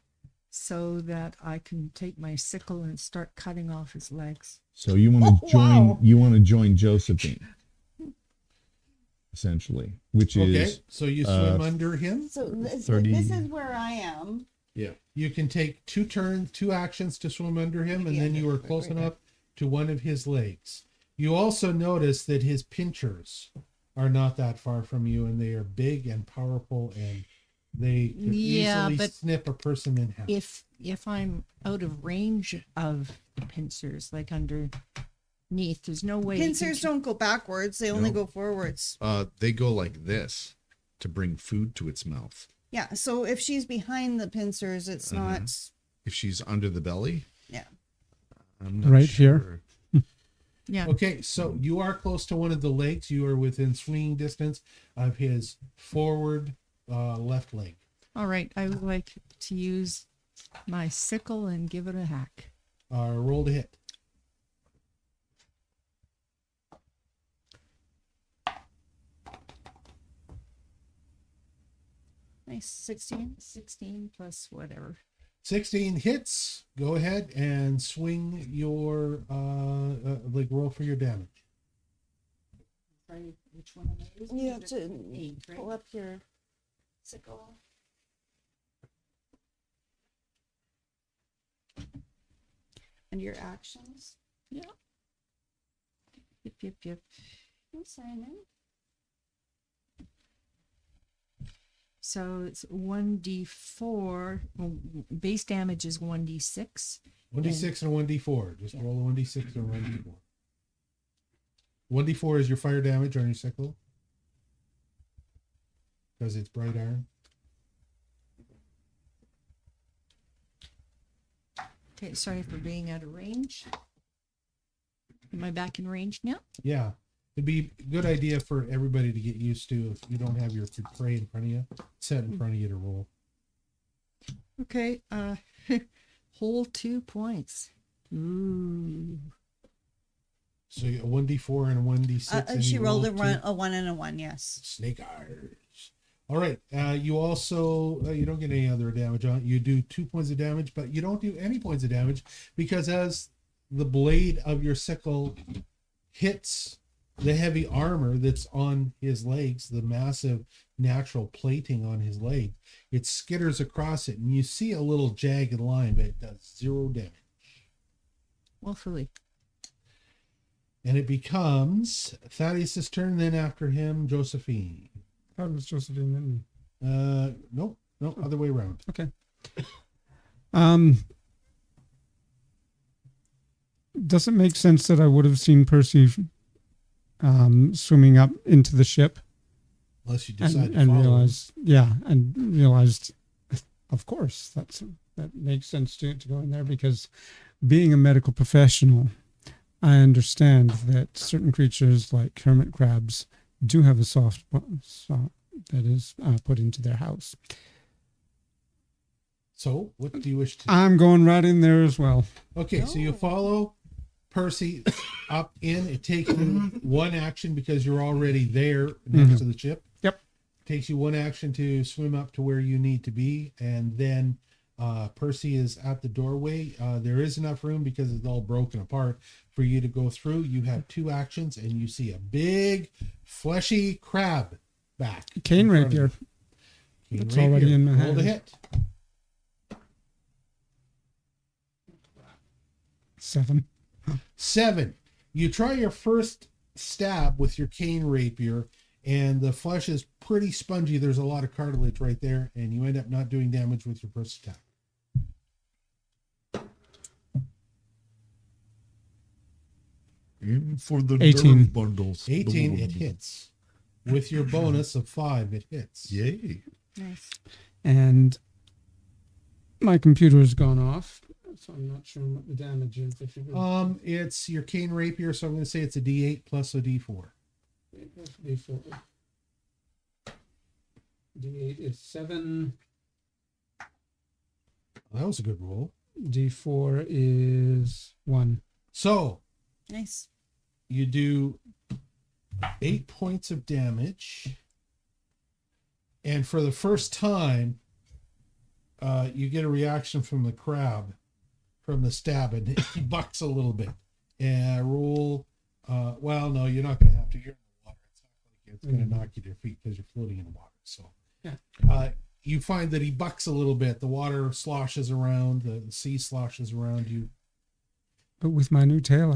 so that I can take my sickle and start cutting off his legs. So you want to join? wow. You want to join Josephine? essentially, which Okay, is so you swim under him. So this 30. is where I am. Yeah. You can take 2 actions to swim under him, and then you are close enough to one of his legs. You also notice that his pincers are not that far from you, and they are big and powerful, and they could easily snip a person in half. If I'm out of range of the pincers, like underneath, there's no way. Pincers don't go backwards; they only go forwards. They go like this to bring food to its mouth. Yeah. So if she's behind the pincers, it's not. If she's under the belly, Yeah. I'm not Right sure. here. Yeah. Okay, so you are close to one of the legs. You are within swinging distance of his forward left leg. All right. I would like to use my sickle and give it a hack. Roll to hit. Nice. 16. 16 plus whatever. 16 hits. Go ahead and swing your roll for your damage. Sorry, which one am I using? You have to 8, right? pull up your sickle. And your actions. Yep. Hey, Simon. So it's 1d4. Well, base damage is 1d6. 1d6 and 1d4. Just roll a 1d6 and 1d4. 1d4 is your fire damage on your sickle. Because it's bright iron. Okay, sorry for being out of range. Am I back in range now? Yeah. It'd be a good idea for everybody to get used to if you don't have your prey in front of you. Set in front of you to roll. Okay, whole 2 points. Ooh. So a 1d4 and a 1d6. And She you rolled roll a 1 and a 1, yes. Snake eyes. All right. You also, you don't get any other damage on it. You do 2 points of damage, but you don't do any points of damage because as the blade of your sickle hits the heavy armor that's on his legs, the massive natural plating on his leg, it skitters across it, and you see a little jagged line, but it does 0 damage. Woefully. And it becomes Thaddeus' turn, then after him, Josephine. I thought it was Josephine. Then. Nope, other way around. Okay. Does it make sense that I would have seen Percy swimming up into the ship? Unless you decide and to follow. realized, of course, that makes sense to go in there because being a medical professional, I understand that certain creatures like hermit crabs do have a soft spot that is put into their house. So, what do you wish to do? I'm going right in there as well. Okay, so you follow Percy up in. It takes you 1 action because you're already there next to the ship. Yep. Takes you 1 action to swim up to where you need to be, and then Percy is at the doorway. There is enough room because it's all broken apart for you to go through. You have 2 actions, and you see a big, fleshy crab back. Cane in front of rapier. you. Cane It's already in my Roll the hand. hit. 7. 7. You try your first stab with your cane rapier, and the flesh is pretty spongy. There's a lot of cartilage right there, and you end up not doing damage with your first attack. In for the 18. nerve bundles. 18, it hits. With your bonus of 5, it hits. Yay. Nice. And my computer has gone off, so I'm not sure what the damage is. If you would. It's your cane rapier, so I'm going to say it's a D8 plus a D4. D4. D8 is 7. That was a good roll. D4 is 1. So Nice. you do 8 points of damage, and for the first time, you get a reaction from the crab, from the stab, and he bucks a little bit. And roll. Well, no, you're not going to have to. You're in the water. It's not going it's going to knock you to your feet because you're floating in water. So Yeah. you find that he bucks a little bit. The water sloshes around, the sea sloshes around you. But with my new tail,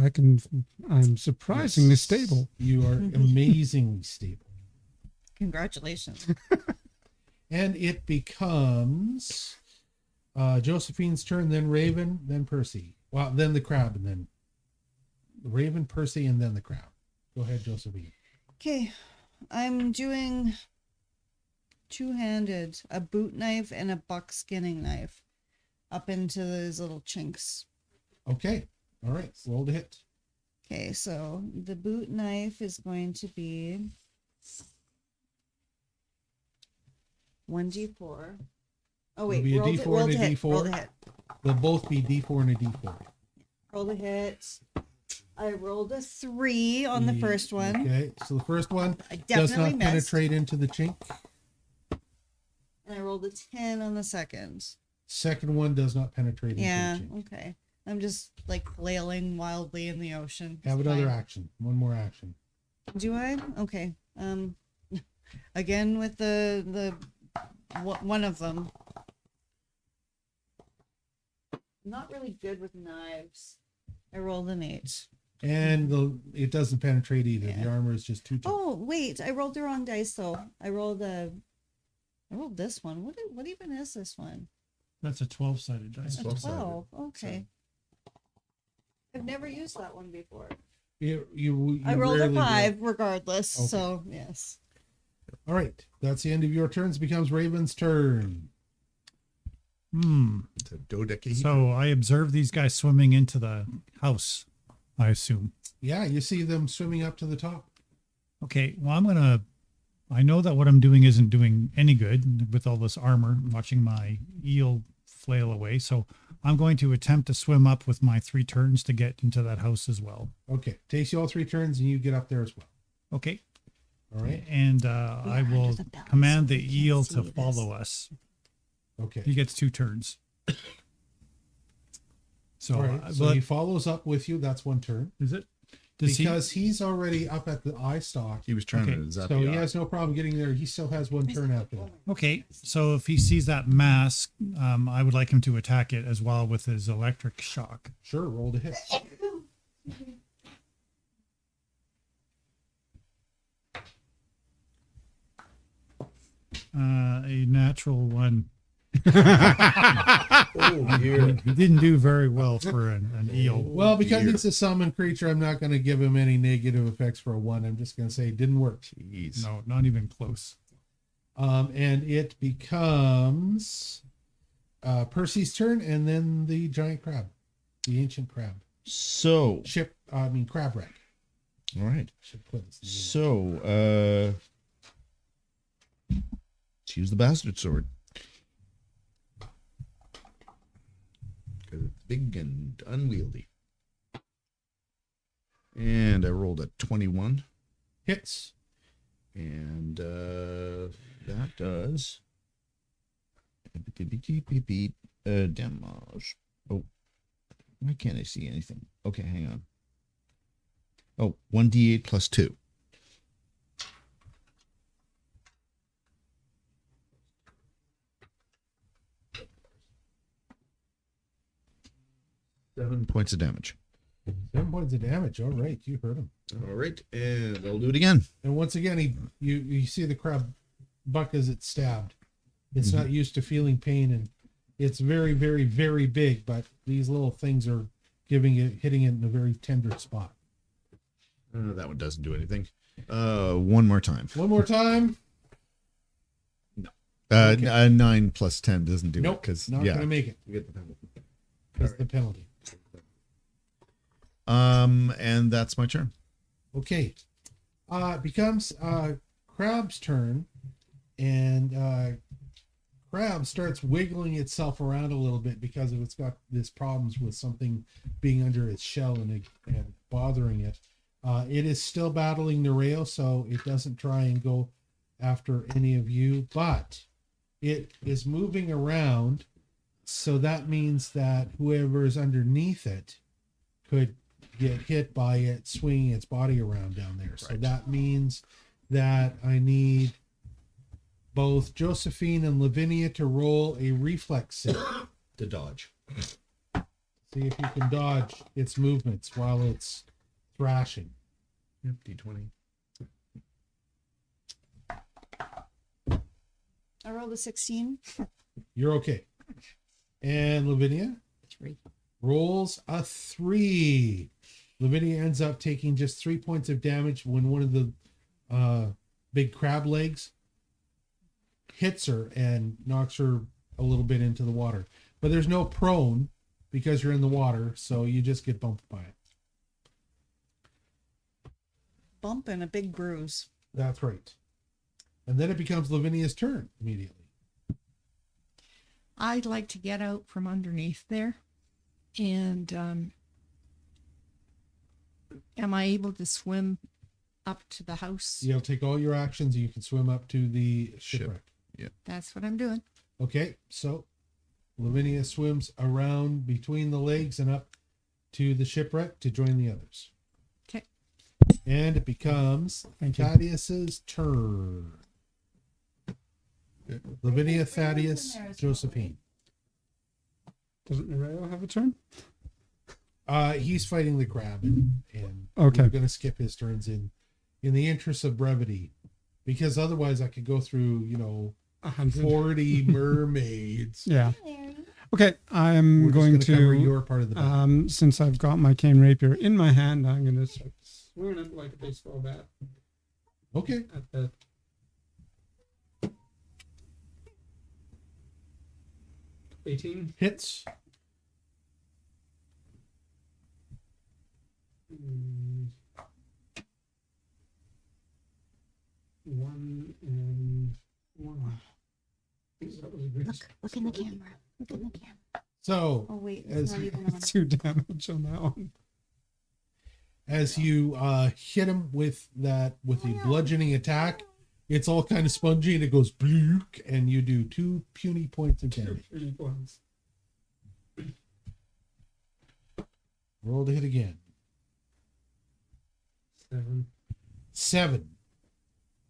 I'm surprisingly Yes. stable. You are amazingly stable. Congratulations. And it becomes Josephine's turn, then Raven, then Percy. Well, then the crab, and then Raven, Percy, and then the crab. Go ahead, Josephine. Okay, I'm doing two-handed, a boot knife and a buck skinning knife up into those little chinks. Okay. All right. Roll to hit. Okay, so the boot knife is going to be 1d4. Oh wait, It'll be a roll D4 roll and to a hit. D4. Roll to hit. They'll both be D4 and a D4. Roll to hit. I rolled a 3 on the first one. Okay. So the first one I does definitely not missed. penetrate into the chink. And I rolled a 10 on the second. Second one does not penetrate Yeah, into the chink. okay. I'm just like flailing wildly in the ocean. Have It's another fine. action. One more action. Do I? Okay. Again with the one of them. Not really good with knives. I rolled an 8. And it doesn't penetrate either. Yeah. The armor is just too tough. Oh wait, I rolled the wrong dice though. I rolled this one. What even is this one? That's a 12-sided dice. A 12. Okay. I've never used that one before. You I rolled a rarely will. 5 regardless. Okay. So yes. All right. That's the end of your turns. Becomes Raven's turn. It's a dodecahedron. So I observe these guys swimming into the house, I assume. Yeah, you see them swimming up to the top. Okay, well, I know that what I'm doing isn't doing any good with all this armor, watching my eel flail away. So I'm going to attempt to swim up with my 3 turns to get into that house as well. Okay. Takes you all 3 turns and you get up there as well. Okay. All right. And We I are will under the belt, command so the we can't eel see to this. follow us. Okay. He gets 2 turns. So, All right. So he follows up with you. That's 1 turn. is it? Does Because he's already up at the eye stalk. He was trying Okay. to zap So you he off. has no problem getting there. He still has 1 turn after that. Okay, so if he sees that mask, I would like him to attack it as well with his electric shock. Sure. Roll to hit. A natural 1. Oh, dear. He didn't do very well for an eel. Well, because dear. it's a summoned creature, I'm not going to give him any negative effects for a 1. I'm just going to say it didn't work. Jeez. No, not even close. And it becomes Percy's turn, and then the giant crab, the ancient crab. So, Crabwreck. all right. Should put this in the So, let's use the bastard sword. Because it's big and unwieldy. And I rolled a 21. hits. And that does damage. Oh, why can't I see anything? Okay, hang on. Oh, 1d8 plus 2. Seven points of damage. 7 points of damage. All right, you heard him. All right, and I'll do it again. And once again, you see the crab buck as it's stabbed. It's not used to feeling pain, and it's very, very, very big. But these little things are hitting it in a very tender spot. That one doesn't do anything. One more time. One more time. Okay. 9 plus 10 doesn't do it Nope, because not gonna make it. You get the penalty. That's the penalty. And that's my turn. Okay. Becomes Crab's turn, and Crab starts wiggling itself around a little bit because it's got this problems with something being under its shell and bothering it. It is still battling Nereo, so it doesn't try and go after any of you, but it is moving around, so that means that whoever is underneath it could get hit by it swinging its body around down there. So Right. that means that I need both Josephine and Lavinia to roll a reflex save. To dodge. See if you can dodge its movements while it's thrashing. Yep, D20. I rolled a 16. You're okay. And Lavinia 3. rolls a 3. Lavinia ends up taking just 3 points of damage when one of the big crab legs hits her and knocks her a little bit into the water. But there's no prone because you're in the water, so you just get bumped by it. Bump and a big bruise. That's right. And then it becomes Lavinia's turn immediately. I'd like to get out from underneath there. And am I able to swim up to the house? You'll take all your actions and you can swim up to the shipwreck. That's what I'm doing. Okay, so Lavinia swims around between the legs and up to the shipwreck to join the others. Okay. And it becomes Thank you. Thaddeus's turn. Lavinia, Thaddeus, Josephine. Doesn't Nereo have a turn? He's fighting the crab, and Okay. we're going to skip his turns in the interest of brevity, because otherwise I could go through 100. 40 mermaids. Yeah. Okay, I'm We're just going gonna cover to, your part of the battle. since I've got my cane rapier in my hand, I'm going to start swinging it like a baseball bat Okay. at the 18. Hits. Mm. 1 and 1. That was a great Look in the camera. Look in the camera. So Oh, wait. As- It's not even on. 2 damage on that one. as you hit him with a bludgeoning attack, it's all kind of spongy and it goes blook, and you do 2 puny points of damage. 3 points. Roll to hit again. 7. 7.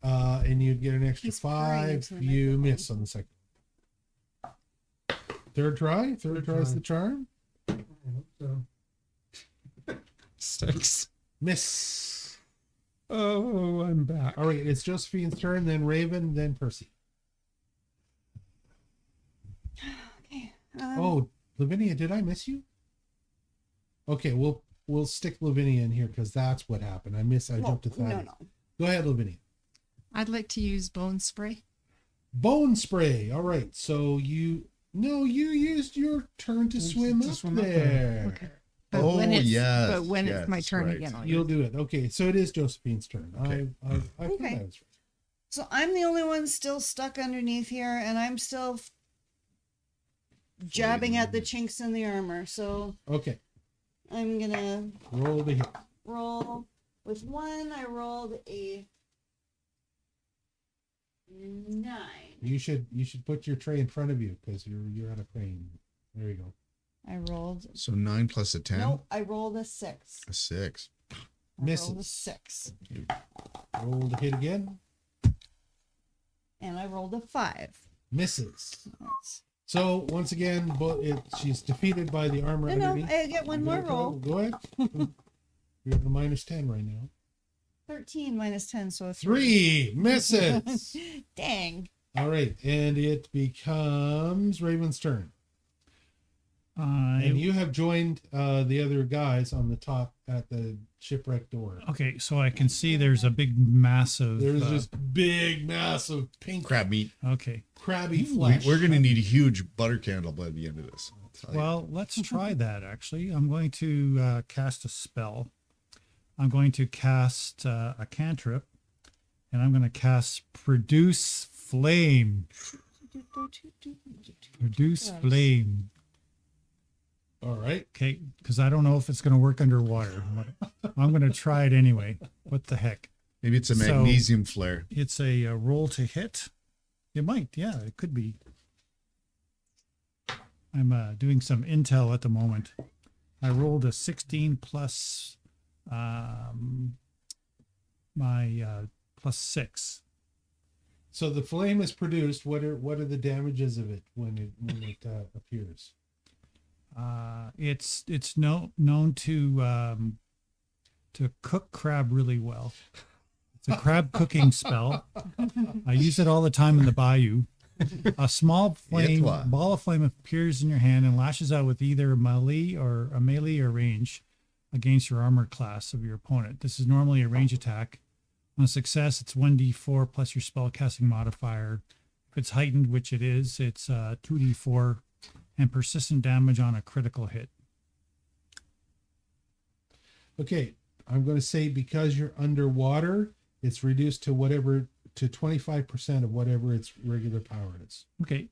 And you'd get an extra He's crying 5. into the You microphone. miss on the second. Third try. Third try's try. the charm. I hope so. 6. Miss. Oh, I'm back. All right, it's Josephine's turn, then Raven, then Percy. Okay. Oh, Lavinia, did I miss you? Okay, we'll stick Lavinia in here because that's what happened. I jumped to Thaddeus. No. Go ahead, Lavinia. I'd like to use bone spray. Bone spray. All right, so you used your turn to swim up there. Okay. But Oh, when it's, yes, But when it's my yes, turn right. again, I'll You'll use do it. Okay, so it is Josephine's turn. Okay. I thought Okay. I was right. So I'm the only one still stuck underneath here, and I'm still jabbing at the chinks in the armor. So Okay, I'm gonna roll the hit. roll with 1. I rolled a 9. You should put your tray in front of you because you're on a crane. There you go. I rolled. So 9 plus a 10? Nope. I rolled a 6. A 6. I rolled a Misses. 6, Roll the hit again. and I rolled a 5. Misses. That's- So once again, she's defeated by the armor No, underneath. I get one more Go- roll. Go ahead. You're at a -10 right now. 13 minus 10, so a 3 misses. Dang. All right, and it becomes Raven's turn. And you have joined the other guys on the top at the shipwreck door. Okay, so I can see there's a big massive. There's this big, massive pink Crab meat. Okay, crabby flesh. We're going to need a huge butter candle by the end of this. I'll tell you. well, let's try that actually. I'm going to cast a spell. I'm going to cast a cantrip, and I'm going to cast Produce Flame. Produce Flame. All right. Okay, because I don't know if it's going to work underwater. But I'm going to try it anyway. What the heck? Maybe it's a So- magnesium flare. It's a roll to hit. It might, yeah, it could be. I'm doing some intel at the moment. I rolled a 16 plus my plus 6. So the flame is produced. What are the damages of it when it appears? It's known to cook crab really well. It's a crab cooking spell. I use it all the time in the bayou. A small ball of flame appears in your hand and lashes out with either a melee or range against your armor class of your opponent. This is normally a range attack. On success, it's 1d4 plus your spell casting modifier. If it's heightened, which it is, it's 2d4 and persistent damage on a critical hit. Okay, I'm going to say because you're underwater, it's reduced to 25% of whatever its regular power is. Okay.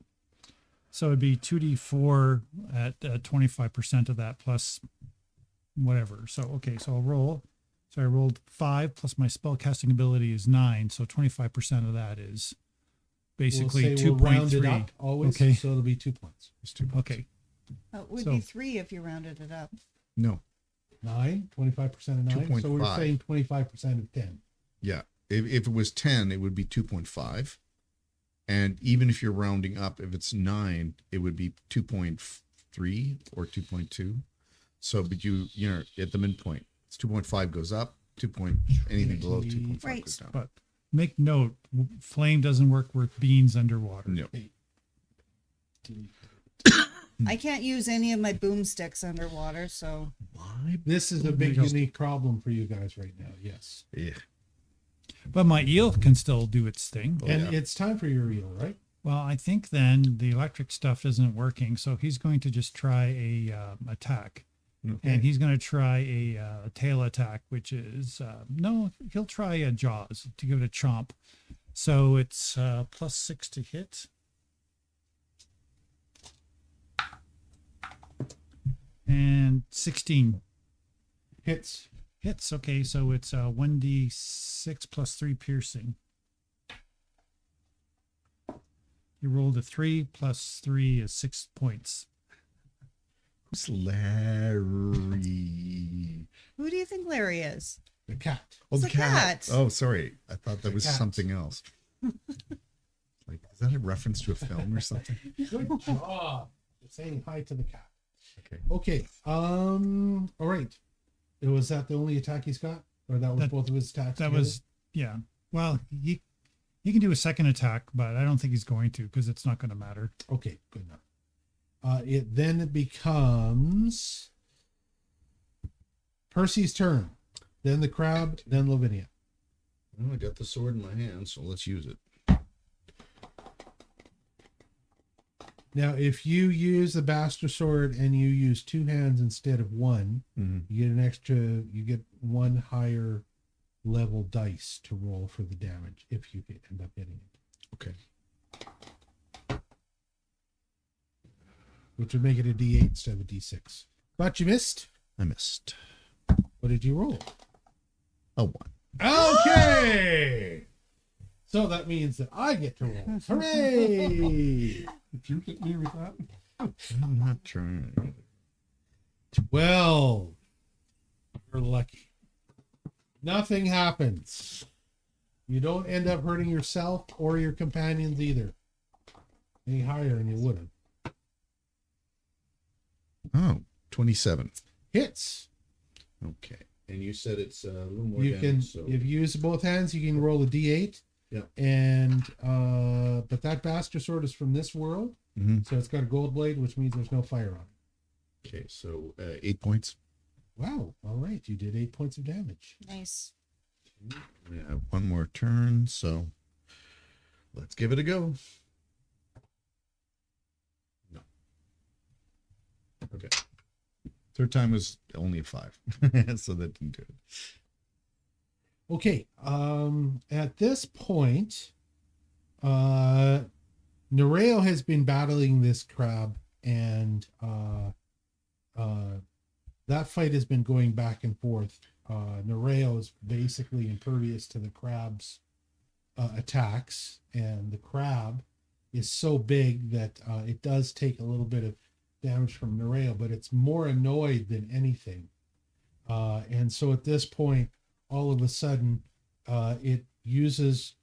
So it'd be 2d4 at 25% of that plus whatever. So, okay, so I'll roll. So I rolled 5 plus my spell casting ability is 9. So 25% of that is basically we'll round it 2.3. up always, Okay. so it'll be 2 points. It's 2 points. Okay. It would So- be 3 if you rounded it up. No. 9, 25% of 9. So we're 2.5. saying 25% of 10. Yeah. If it was 10, it would be 2.5. And even if you're rounding up, if it's 9, it would be 2.3 or 2.2. So, but you're at the midpoint. It's 2.5 goes up, anything below 2.5 Right. goes down. But make note, flame doesn't work with beans underwater. No. I can't use any of my boomsticks underwater, so Why? This is a big unique problem for you guys right now. Yes. Yeah. But my eel can still do its thing. Oh, And yeah. it's time for your eel, right? Well, I think then the electric stuff isn't working, so he's going to just try a attack, and he's going to try a tail attack, which is no, he'll try a jaws to give it a chomp. So it's plus 6 to hit, and 16 Hits. hits. Okay, so it's 1d6 plus 3 piercing. You rolled a 3 plus 3 is 6 points. Who's Larry? who do you think Larry is? The cat. Oh, It's the a cat. cat. Oh, sorry. I thought that was cat. something else. Like, is that a reference to a film or something? Good job. You're saying hi to the cat. Okay. Okay. All right. Was that the only attack he's got? Or that was both of his attacks? That together? was, yeah. Well, he can do a second attack, but I don't think he's going to because it's not going to matter. Okay, good enough. It then becomes Percy's turn. Then the crab, then Lavinia. Well, I got the sword in my hand, so let's use it. Now, if you use the Bastard Sword and you use 2 hands instead of 1, you get 1 higher level dice to roll for the damage if you end up hitting it. Okay. Which would make it a D8 instead of a D6. But you missed. I missed. What did you roll? A 1. Okay. So that means that I get to roll. Hooray! Did you hit me with that? I'm not trying. 12. You're lucky. Nothing happens. You don't end up hurting yourself or your companions either. Any higher and you would have. Oh, 27. Hits. Okay. And you said it's a little more You can, damage, so... if you use both hands, you can roll a D8. Yeah. And, but that Bastard Sword is from this world. Mhm. So it's got a gold blade, which means there's no fire on it. Okay, so 8 points. Wow. All right. You did 8 points of damage. Nice. Yeah, 1 more turn, so let's give it a go. No. Okay. Third time was only a 5, so that didn't do it. Okay. At this point, Nereo has been battling this crab, and that fight has been going back and forth. Nereo is basically impervious to the crab's attacks, and the crab is so big that it does take a little bit of damage from Nereo, but it's more annoyed than anything. And so at this point, all of a sudden, it uses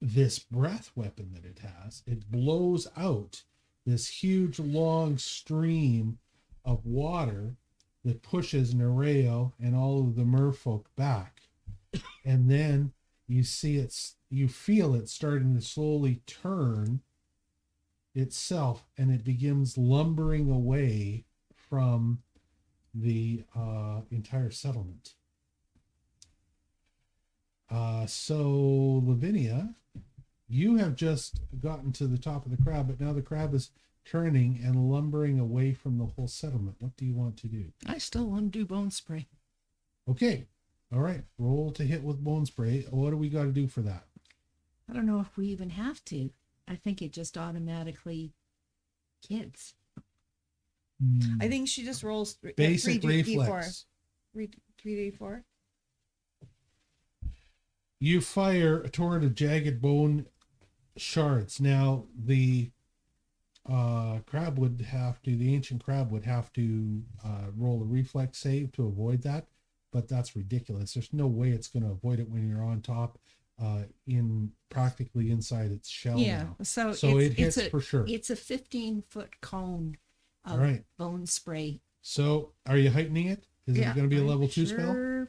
this breath weapon that it has. It blows out this huge long stream of water that pushes Nereo and all of the merfolk back. And then you feel it starting to slowly turn itself, and it begins lumbering away from the entire settlement. So Lavinia, you have just gotten to the top of the crab, but now the crab is turning and lumbering away from the whole settlement. What do you want to do? I still want to do bone spray. Okay. All right. Roll to hit with bone spray. What do we got to do for that? I don't know if we even have to. I think it just automatically hits. I think she just rolls Basic 3d4. reflex. 3d4. You fire a torrent of jagged bone shards. Now, the crab would have to, the ancient crab would have to roll a reflex save to avoid that, but that's ridiculous. There's no way it's going to avoid it when you're on top, practically inside its shell. Yeah, now. so it hits for sure. It's a 15-foot cone of All right. bone spray. So, are you heightening it? Is it going to be a level 2 spell?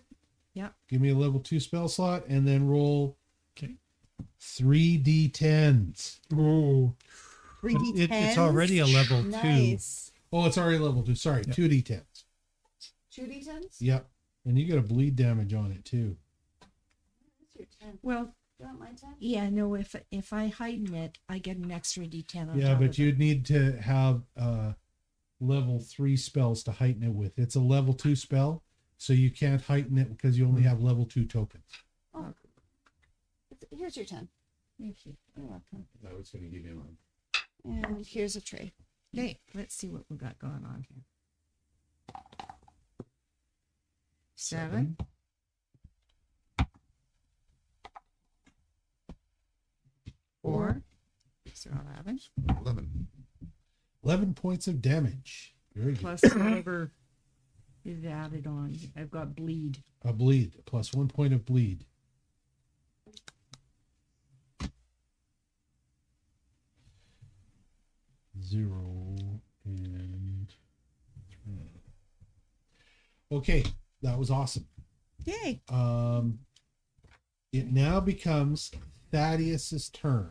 Yeah. Give me a level 2 spell slot and then roll Okay. 3d10s. Oh, 3d10. It's already a level 2. Nice. Oh, it's already level 2. Sorry, Yeah. 2d10s. 2d10s? Yep. And you got a bleed damage on it too. What's your 10? Well, Do you want my 10? yeah, no, if I heighten it, I get an extra D10 on Yeah, top but of you'd need to have level 3 spells to heighten it with. It's a level 2 spell, so you can't heighten it because you only have level 2 tokens. Oh. Here's your 10. it. You're welcome. That was going to give you one. And here's a tray. Okay, let's see what we got going on here. 7. 4. So 11. 11. 11 points of damage. Very good. Plus whatever is added on. I've got bleed. A bleed, plus 1 point of bleed. Zero and 3. Okay, that was awesome. Yay. It now becomes Thaddeus's turn.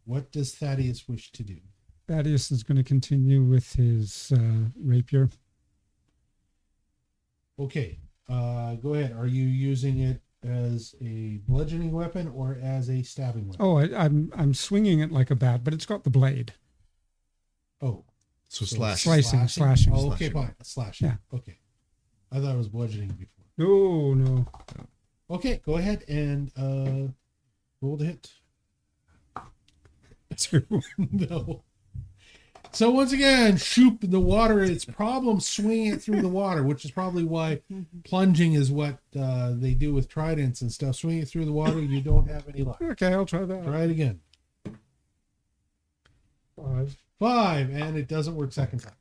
What does Thaddeus wish to do? Thaddeus is going to continue with his rapier. Okay, go ahead. Are you using it as a bludgeoning weapon or as a stabbing weapon? Oh, I'm swinging it like a bat, but it's got the blade. Oh, So slash. Slashing. Oh, okay, Slashing. fine. Slashing. Yeah. Okay. I thought it was bludgeoning before. No. Okay, go ahead and roll to hit. 2. No. So once again, shoop in the water. It's problem swinging it through the water, which is probably why plunging is what they do with tridents and stuff. Swing it through the water, you don't have any luck. Okay, I'll try that. Try it again. 5. 5, and it doesn't work second time.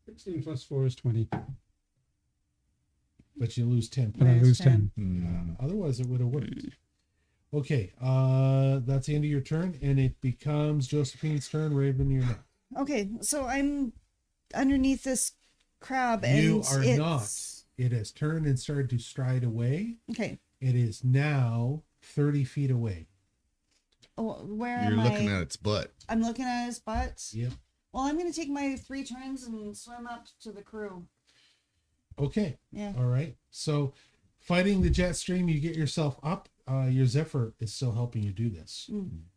16 plus 4 is 20. But you lose 10 But I points. lose 10. Otherwise, it would have worked. Okay, that's the end of your turn, and it becomes Josephine's turn. Raven, you're next. Okay, so I'm underneath this crab and You are it's... not. It has turned and started to stride away. Okay. It is now 30 feet away. Oh, where You're am looking I? at its butt. I'm looking at his butt. Yep. Well, I'm going to take my 3 turns and swim up to the crew. Okay. Yeah. All right. So, fighting the jet stream, you get yourself up. Your Zephyr is still helping you do this.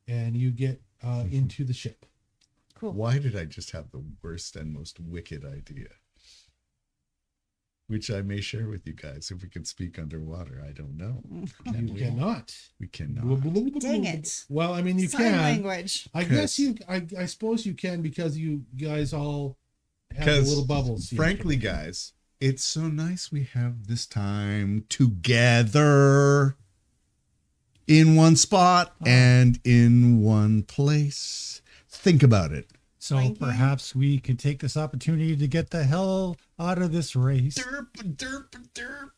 And you get into the ship. Cool. Why did I just have the worst and most wicked idea? Which I may share with you guys if we can speak underwater. I don't know. You cannot. We cannot. Dang it. Well, I mean, you Sign can. language. I guess you. I suppose you can because you guys all have the Because, little bubbles. frankly, guys, it's so nice we have this time together in one spot and in one place. Think about it. So Flanking? perhaps we can take this opportunity to get the hell out of this race. Derp, derp, derp.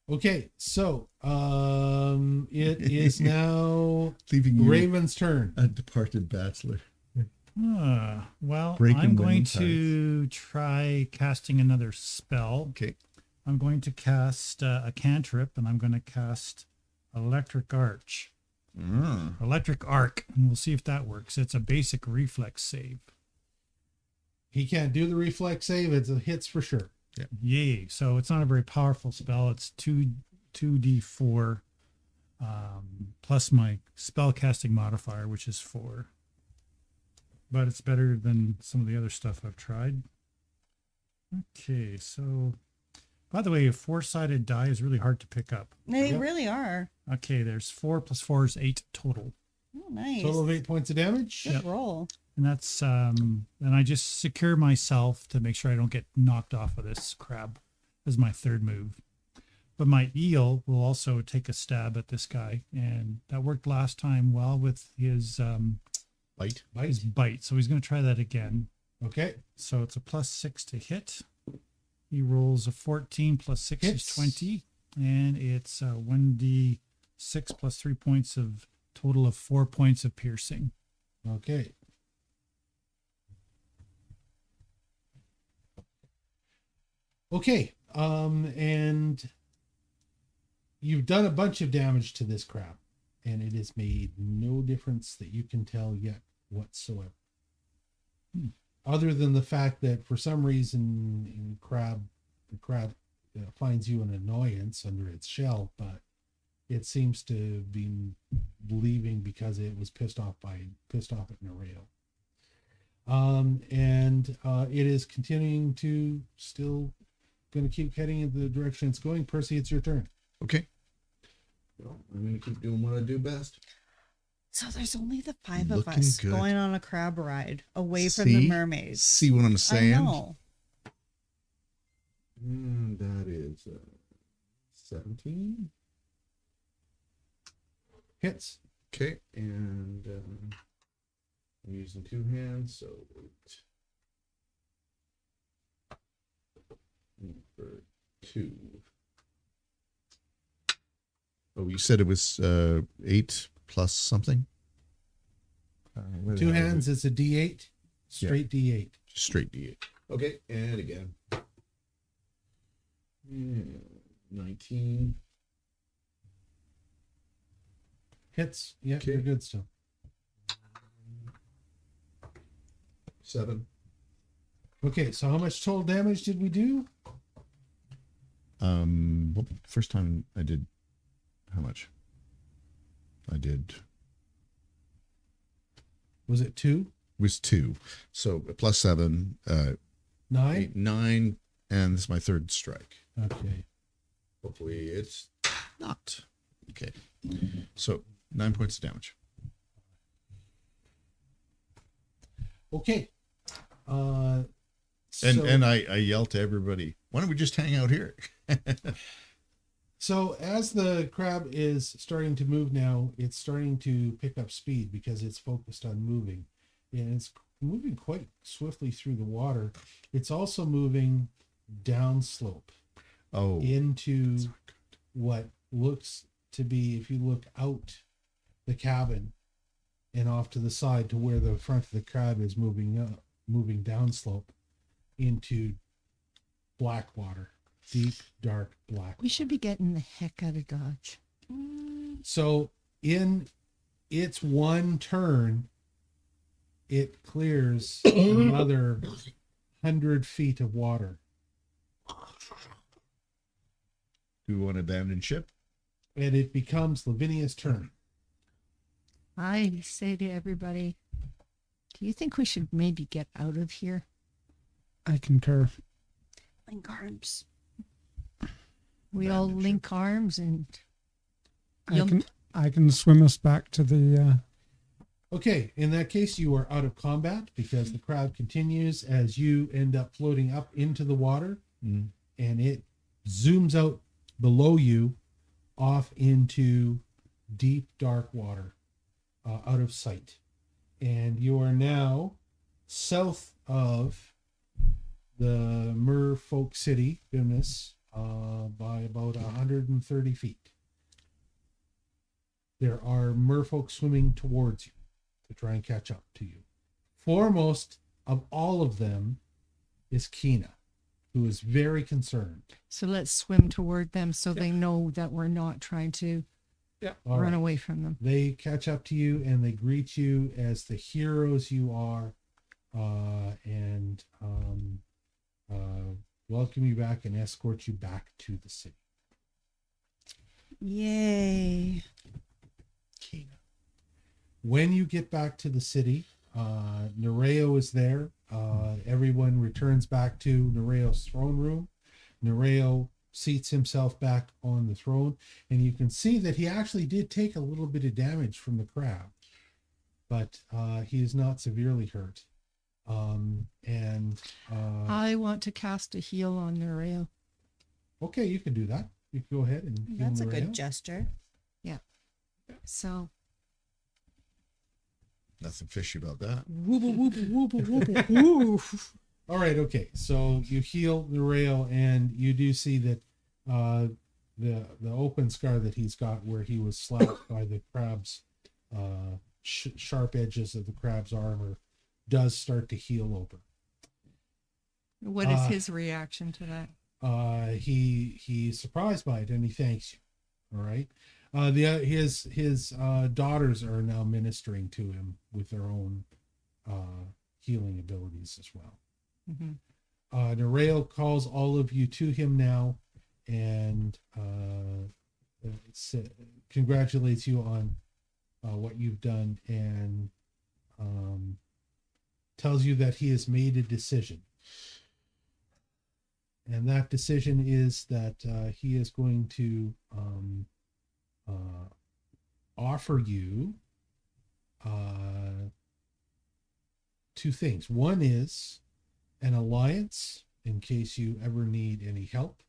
Okay, so it is now Leaving you Raven's turn. a departed bachelor. Well, Breaking I'm going winning to try casting another spell. Okay. I'm going to cast a cantrip, and I'm going to cast Electric Arch. Electric Arc, and we'll see if that works. It's a basic reflex save. He can't do the reflex save. It's a hits for sure. Yay. So it's not a very powerful spell. It's 2d4 plus my spell casting modifier, which is 4. But it's better than some of the other stuff I've tried. Okay, so by the way, a 4-sided die is really hard to pick up. They really are. Okay, there's 4 plus 4 is 8 total. Oh, nice. Total of 8 points of damage. Good roll. And that's and I just secure myself to make sure I don't get knocked off of this crab as my third move. But my eel will also take a stab at this guy, and that worked last time well with his Bite. bite. So he's going to try that again. Okay. So it's a +6 to hit. He rolls a 14 plus 6 Hits. is 20, and it's 1d6 plus 3 points of total of 4 points of piercing. Okay. Okay. And you've done a bunch of damage to this crab, and it has made no difference that you can tell yet whatsoever. Other than the fact that for some reason the crab finds you an annoyance under its shell, but it seems to be leaving because it was pissed off at Nereo. And it is continuing to still going to keep heading in the direction it's going. Percy, it's your turn. Okay. Well, I'm going to keep doing what I do best. So there's only the 5 of Looking us good. going on a crab ride away from See? the mermaids. See what I'm saying? I know. That is 17. Hits. Okay, and I'm using 2 hands, so 8. For 2. Oh, you said it was 8 plus something? 2 hands, it's a D8. Straight D8. Straight D8. Okay, and again. 19. Hits. Yeah, Okay. you're good still. 7. Okay, so how much total damage did we do? Well, first time I did how much? I did Was it 2? was 2. So plus 7, 9? 8, 9, and this is my third strike. Okay. Hopefully it's not. Okay. So 9 points of damage. Okay. And So- and I yell to everybody, why don't we just hang out here? So as the crab is starting to move now, it's starting to pick up speed because it's focused on moving. And it's moving quite swiftly through the water. It's also moving downslope Oh, into what looks to be, if you look out the cabin and off to the side to where the front of the crab is moving downslope into black water. Deep, dark, black. We should be getting the heck out of Dodge. So in its one turn, it clears another 100 feet of water. do we want to abandon ship? And it becomes Lavinia's turn. I say to everybody, do you think we should maybe get out of here? I concur. Link arms. We all link arms and I can swim us back to the Okay, in that case, you are out of combat because the crowd continues as you end up floating up into the water, and it zooms out below you off into deep, dark water out of sight. and you are now south of the Merfolk city, Bimnus, by about 130 feet. There are merfolk swimming towards you to try and catch up to you. Foremost of all of them is Keyna, who is very concerned. So let's swim toward them so they know that we're not trying to All run right. away from them. They catch up to you and they greet you as the heroes you are, and welcome you back and escort you back to the city. Yay. Keyna. When you get back to the city, Nereo is there. Everyone returns back to Nereo's throne room. Nereo seats himself back on the throne, and you can see that he actually did take a little bit of damage from the crab, but he is not severely hurt. I want to cast a heal on Nereo. Okay, you can do that. You can go ahead and heal That's a Nereo. good gesture. So Nothing fishy about that. All right, okay. So you heal Nereo, and you do see that the open scar that he's got where he was slapped by the crab's sharp edges of the crab's armor does start to heal over. what is his reaction to that? He's surprised by it and he thanks you. All right. His daughters are now ministering to him with their own healing abilities as well. Mm-hmm. Nereo calls all of you to him now and congratulates you on what you've done and tells you that he has made a decision. And that decision is that he is going to offer you two things. One is an alliance in case you ever need any help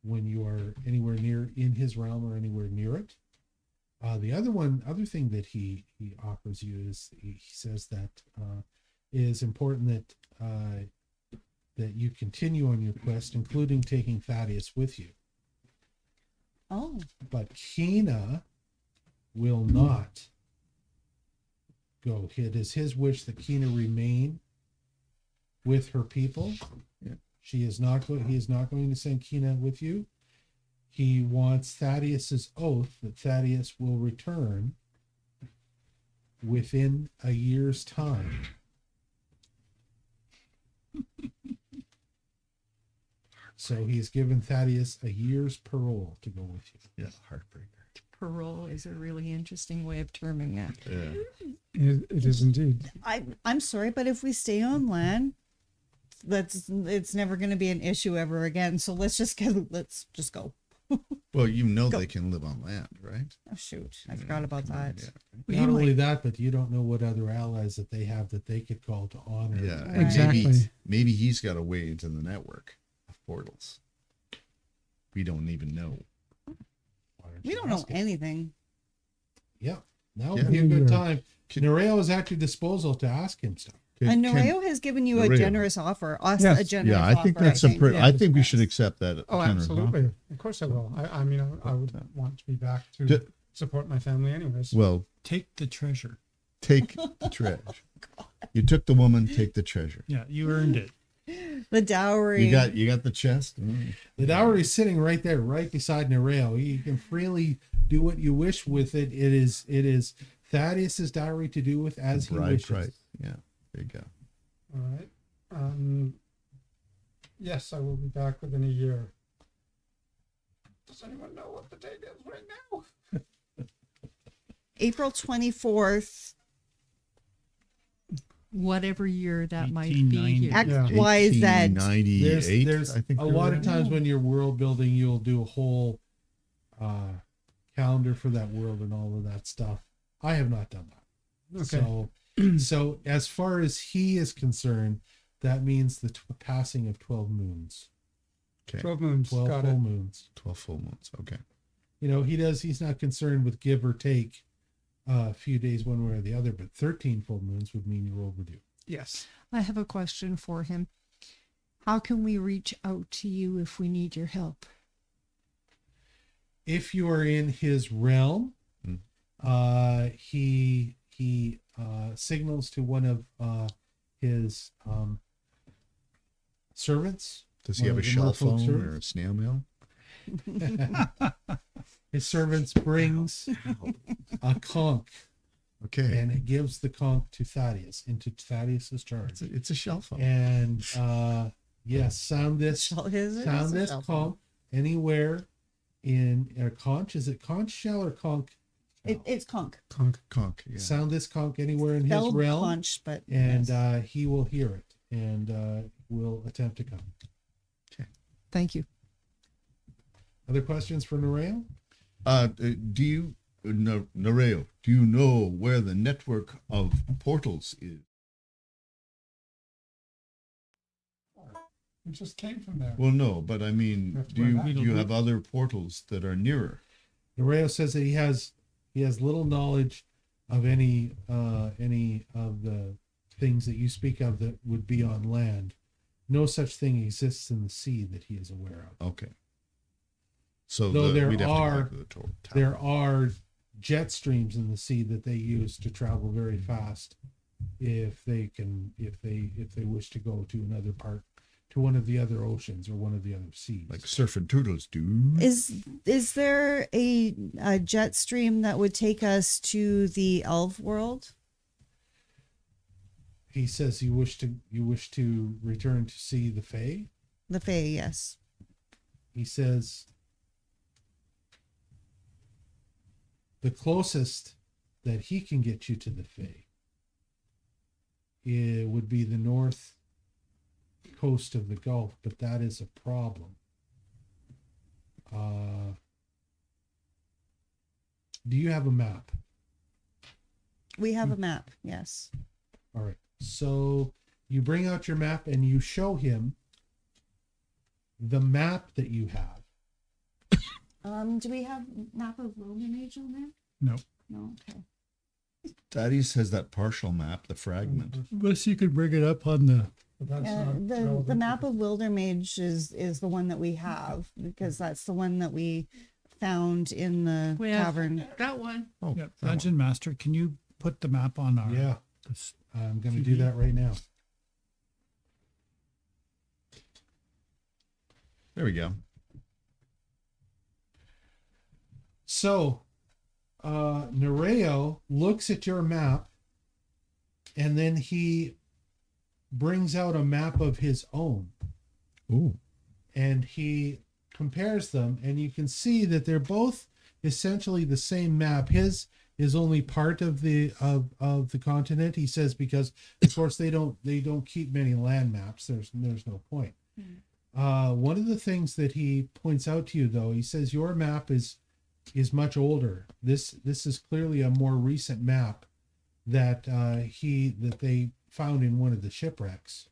when you are anywhere near in his realm or anywhere near it. The other thing that he offers you is he says that it is important that that you continue on your quest, including taking Thaddeus with you. Oh. But Keyna will not go. It is his wish that Keyna remain with her people. Yeah. He is not going to send Keyna with you. He wants Thaddeus's oath that Thaddeus will return within a year's time. So he's given Thaddeus a year's parole to go with you. Yeah, heartbreaker. Parole is a really interesting way of terming that. Yeah. It is indeed. I'm sorry, but if we stay on land, it's never going to be an issue ever again. So let's just go. Well, you know they can live on land, right? Oh shoot, I forgot about that. Yeah. Not only that, but you don't know what other allies that they have that they could call to honor. Yeah, Right. and Exactly. Maybe he's got a way into the network of portals. We don't even know. Why don't We you don't know ask him? anything. Yeah, now Yeah. would be a good Yeah. time. Nereo is at your disposal to ask him stuff. And Nereo has given you a Nereo. generous offer. Us Yes. a generous Yeah, I think offer, that's Yeah. I think we should accept that. Oh, generous offer. absolutely. Of course I will. I mean, I would want to be back to Ju- support my family anyways. Well, Take the treasure. take the treasure. You took the woman, take the treasure. Yeah, you earned it. The dowry. You got the chest. Mm. The dowry is sitting right there, right beside Nereo. You can freely do what you wish with it. It is Thaddeus's dowry to do with as he Bride wishes. price. Yeah, there you go. All right. Yes, I will be back within a year. Does anyone know what the date is right now? April 24th. Whatever year that might be 1890. here. XYZ. 1898. There's I think a you're lot of right. times when you're world building, you'll do a whole calendar for that world and all of that stuff. I have not done that. Okay. So as far as he is concerned, that means the passing of 12 moons, Okay. 12 moons. 12 Got full it. moons. 12 full months. Okay. He's not concerned with give or take a few days one way or the other, but 13 full moons would mean you're overdue. Yes. I have a question for him. How can we reach out to you if we need your help? If you are in his realm, he signals to one of his servants. Does he One have a of the shell Merfolk phone or a servants. snail mail? His servants brings a conch, Okay. and it gives the conch to Thaddeus, into Thaddeus's charge. It's a shell phone. And yes, sound this conch anywhere in a conch. Is it conch shell or conch? It's conch. Conch. Yeah. Sound this conch anywhere in his Spelled realm, conch, but and yes. he will hear it and will attempt to come. Thank you. Other questions for Nereo? Do you, Nereo, do you know where the network of portals is? We just came from there. Well, no, but I mean, That's do where you have other portals that are nearer? Nereo says that he has little knowledge of any of the things that you speak of that would be on land. No such thing exists in the sea that he is aware of. Okay. So Though there we'd have to go are- back to the tower. There are jet streams in the sea that they use to travel very fast if they wish to go to another part, to one of the other oceans or one of the other seas. Like surfing turtles do. Is there a jet stream that would take us to the elf world? He says you wish to return to see the Fae. The Fae, yes. He says the closest that he can get you to the Fae, it would be the north coast of the Gulf, but that is a problem. Do you have a map? We have a map, yes. All right. So you bring out your map and you show him the map that you have. Do we have map of Wyldermage on there? No. No, okay. Thaddeus has that partial map, the fragment. Unless you could bring it up on the. The map of Wyldermage is the one that we have, because that's the one that we found in the tavern. That one. Oh, Yeah, Dungeon Master, can you put the map on our? Yeah. this- I'm going to do that right now. There we go. So, Nereo looks at your map and then he brings out a map of his own. Ooh. And he compares them, and you can see that they're both essentially the same map. His is only part of the continent, he says, because of course they don't keep many land maps. There's no point. One of the things that he points out to you, though, he says your map is much older. This is clearly a more recent map that they found in one of the shipwrecks.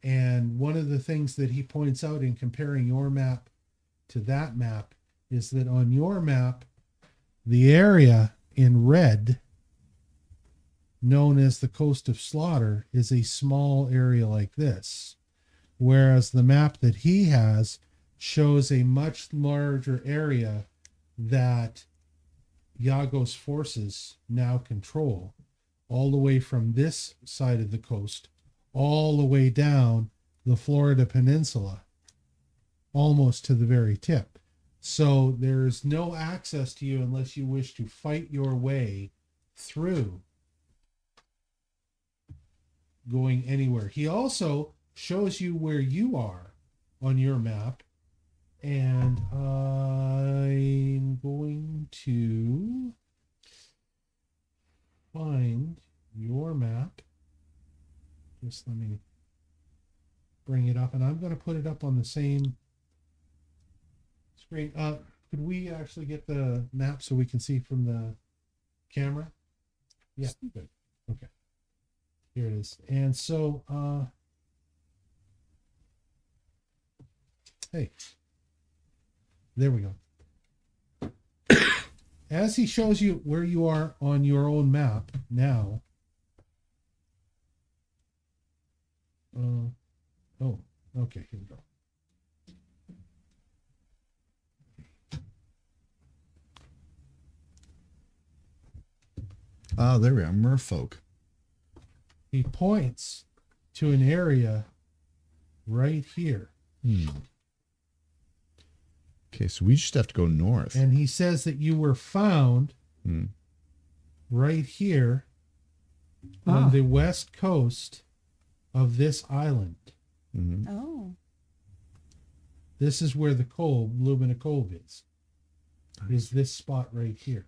And one of the things that he points out in comparing your map to that map is that on your map, the area in red, known as the Coast of Slaughter, is a small area like this, whereas the map that he has shows a much larger area that Iago's forces now control, all the way from this side of the coast all the way down the Florida Peninsula, almost to the very tip. So there's no access to you unless you wish to fight your way through, going anywhere. He also shows you where you are on your map, and I'm going to find your map. Just let me bring it up, and I'm going to put it up on the same screen. Could we actually get the map so we can see from the camera? Yeah, good. Okay. Here it is. And so, hey, there we go. as he shows you where you are on your own map now. Oh, okay, here we go. Oh, there we are. Merfolk. He points to an area right here. Okay, so we just have to go north. And he says that you were found right here on the west coast of this island. Mm-hmm. Oh. This is where the cove, Lumina Cove is. Is this spot right here.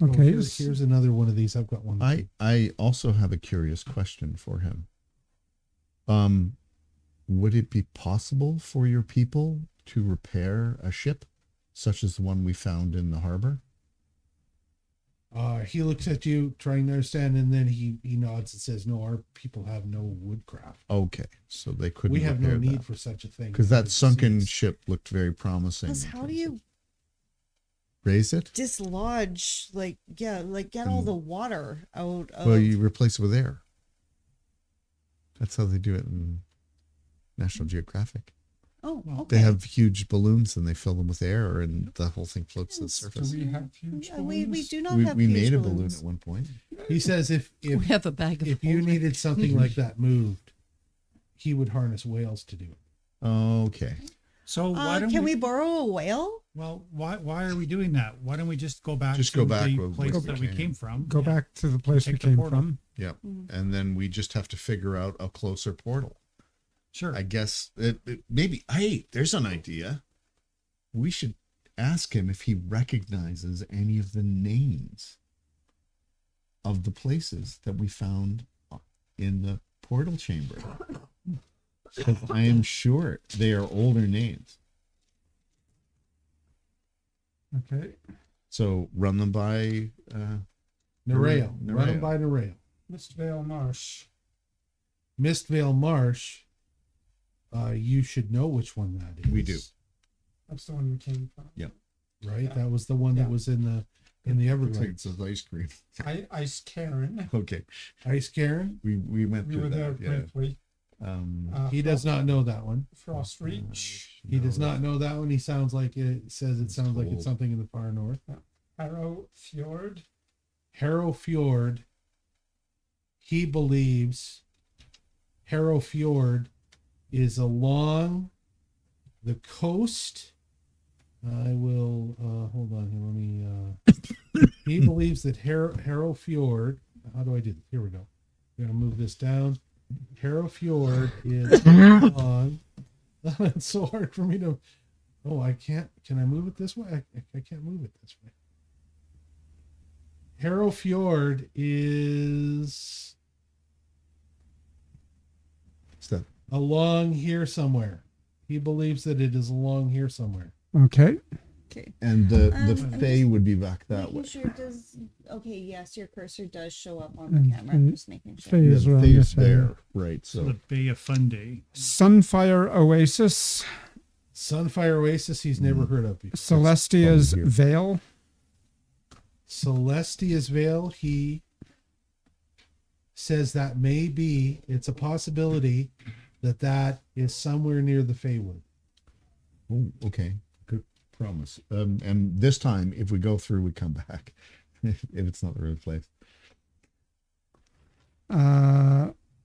Okay. Here's another one of these. I've got one. I also have a curious question for him. Would it be possible for your people to repair a ship such as the one we found in the harbor? He looks at you, trying to understand, and then he nods and says, "No, our people have no woodcraft. Okay, so they couldn't. We have no repair need that. for such a thing." Because that sunken ship looked very promising. Because how do you raise it? dislodge, get all the water out of... Well, you replace it with air. That's how they do it in National Geographic. Oh, okay. They have huge balloons and they fill them with air, and the whole thing floats to the surface. Do we have huge We balloons? do not We have made huge a balloon balloons. at one point. He says if We have a bag of if you holding. needed something like that moved, he would harness whales to do it. Okay. So why don't Can we borrow a whale? Well, why are we doing that? Why don't we just go back Just to go back the with place what that we we came. came from? Go Yeah. back to the place we Take the came portal. from. Yeah. And then we just have to figure out a closer portal. Sure. I guess maybe. Hey, there's an idea. We should ask him if he recognizes any of the names of the places that we found in the portal chamber. Because I am sure they are older names. Okay. So run them by Nereo. Nereo. Run them by Nereo. Mistvale Marsh. Mistvale Marsh. You should know which one that is. We do. That's the one we came from. Right? Yeah. That was the one that Yeah. was in the Looks like it Everglades. says ice cream. Ice Karen. Okay. Ice Karen. We went We through were there that. Yeah. briefly. He does not know that one. Frost Reach. He does not know that one. He sounds like it says it sounds like it's cold. something in the far north. Harrow Fjord. Harrow Fjord. He believes Harrow Fjord is along the coast. I will hold on here. Let me. He believes that Harrow Fjord. How do I do this? Here we go. We're gonna move this down. Harrow Fjord is along. It's so hard for me to. Oh, I can't. Can I move it this way? I can't move it this way. Harrow Fjord is Stuff. along here somewhere. He believes that it is along here somewhere. Okay. Okay. And the I'm Fae would be back that way. Sure does. Okay, yes, your cursor does show up on And the camera. I'm just making sure. Fae is The around Fae this is there, area. right? So So the Bay of Fundy. Sunfire Oasis. Sunfire Oasis, he's never heard of before. Celestia's probably here. Vale. Celestia's Vale, he says that may be, it's a possibility that is somewhere near the Feywood. oh, okay, good promise. And this time, if we go through, we come back. If it's not the right place.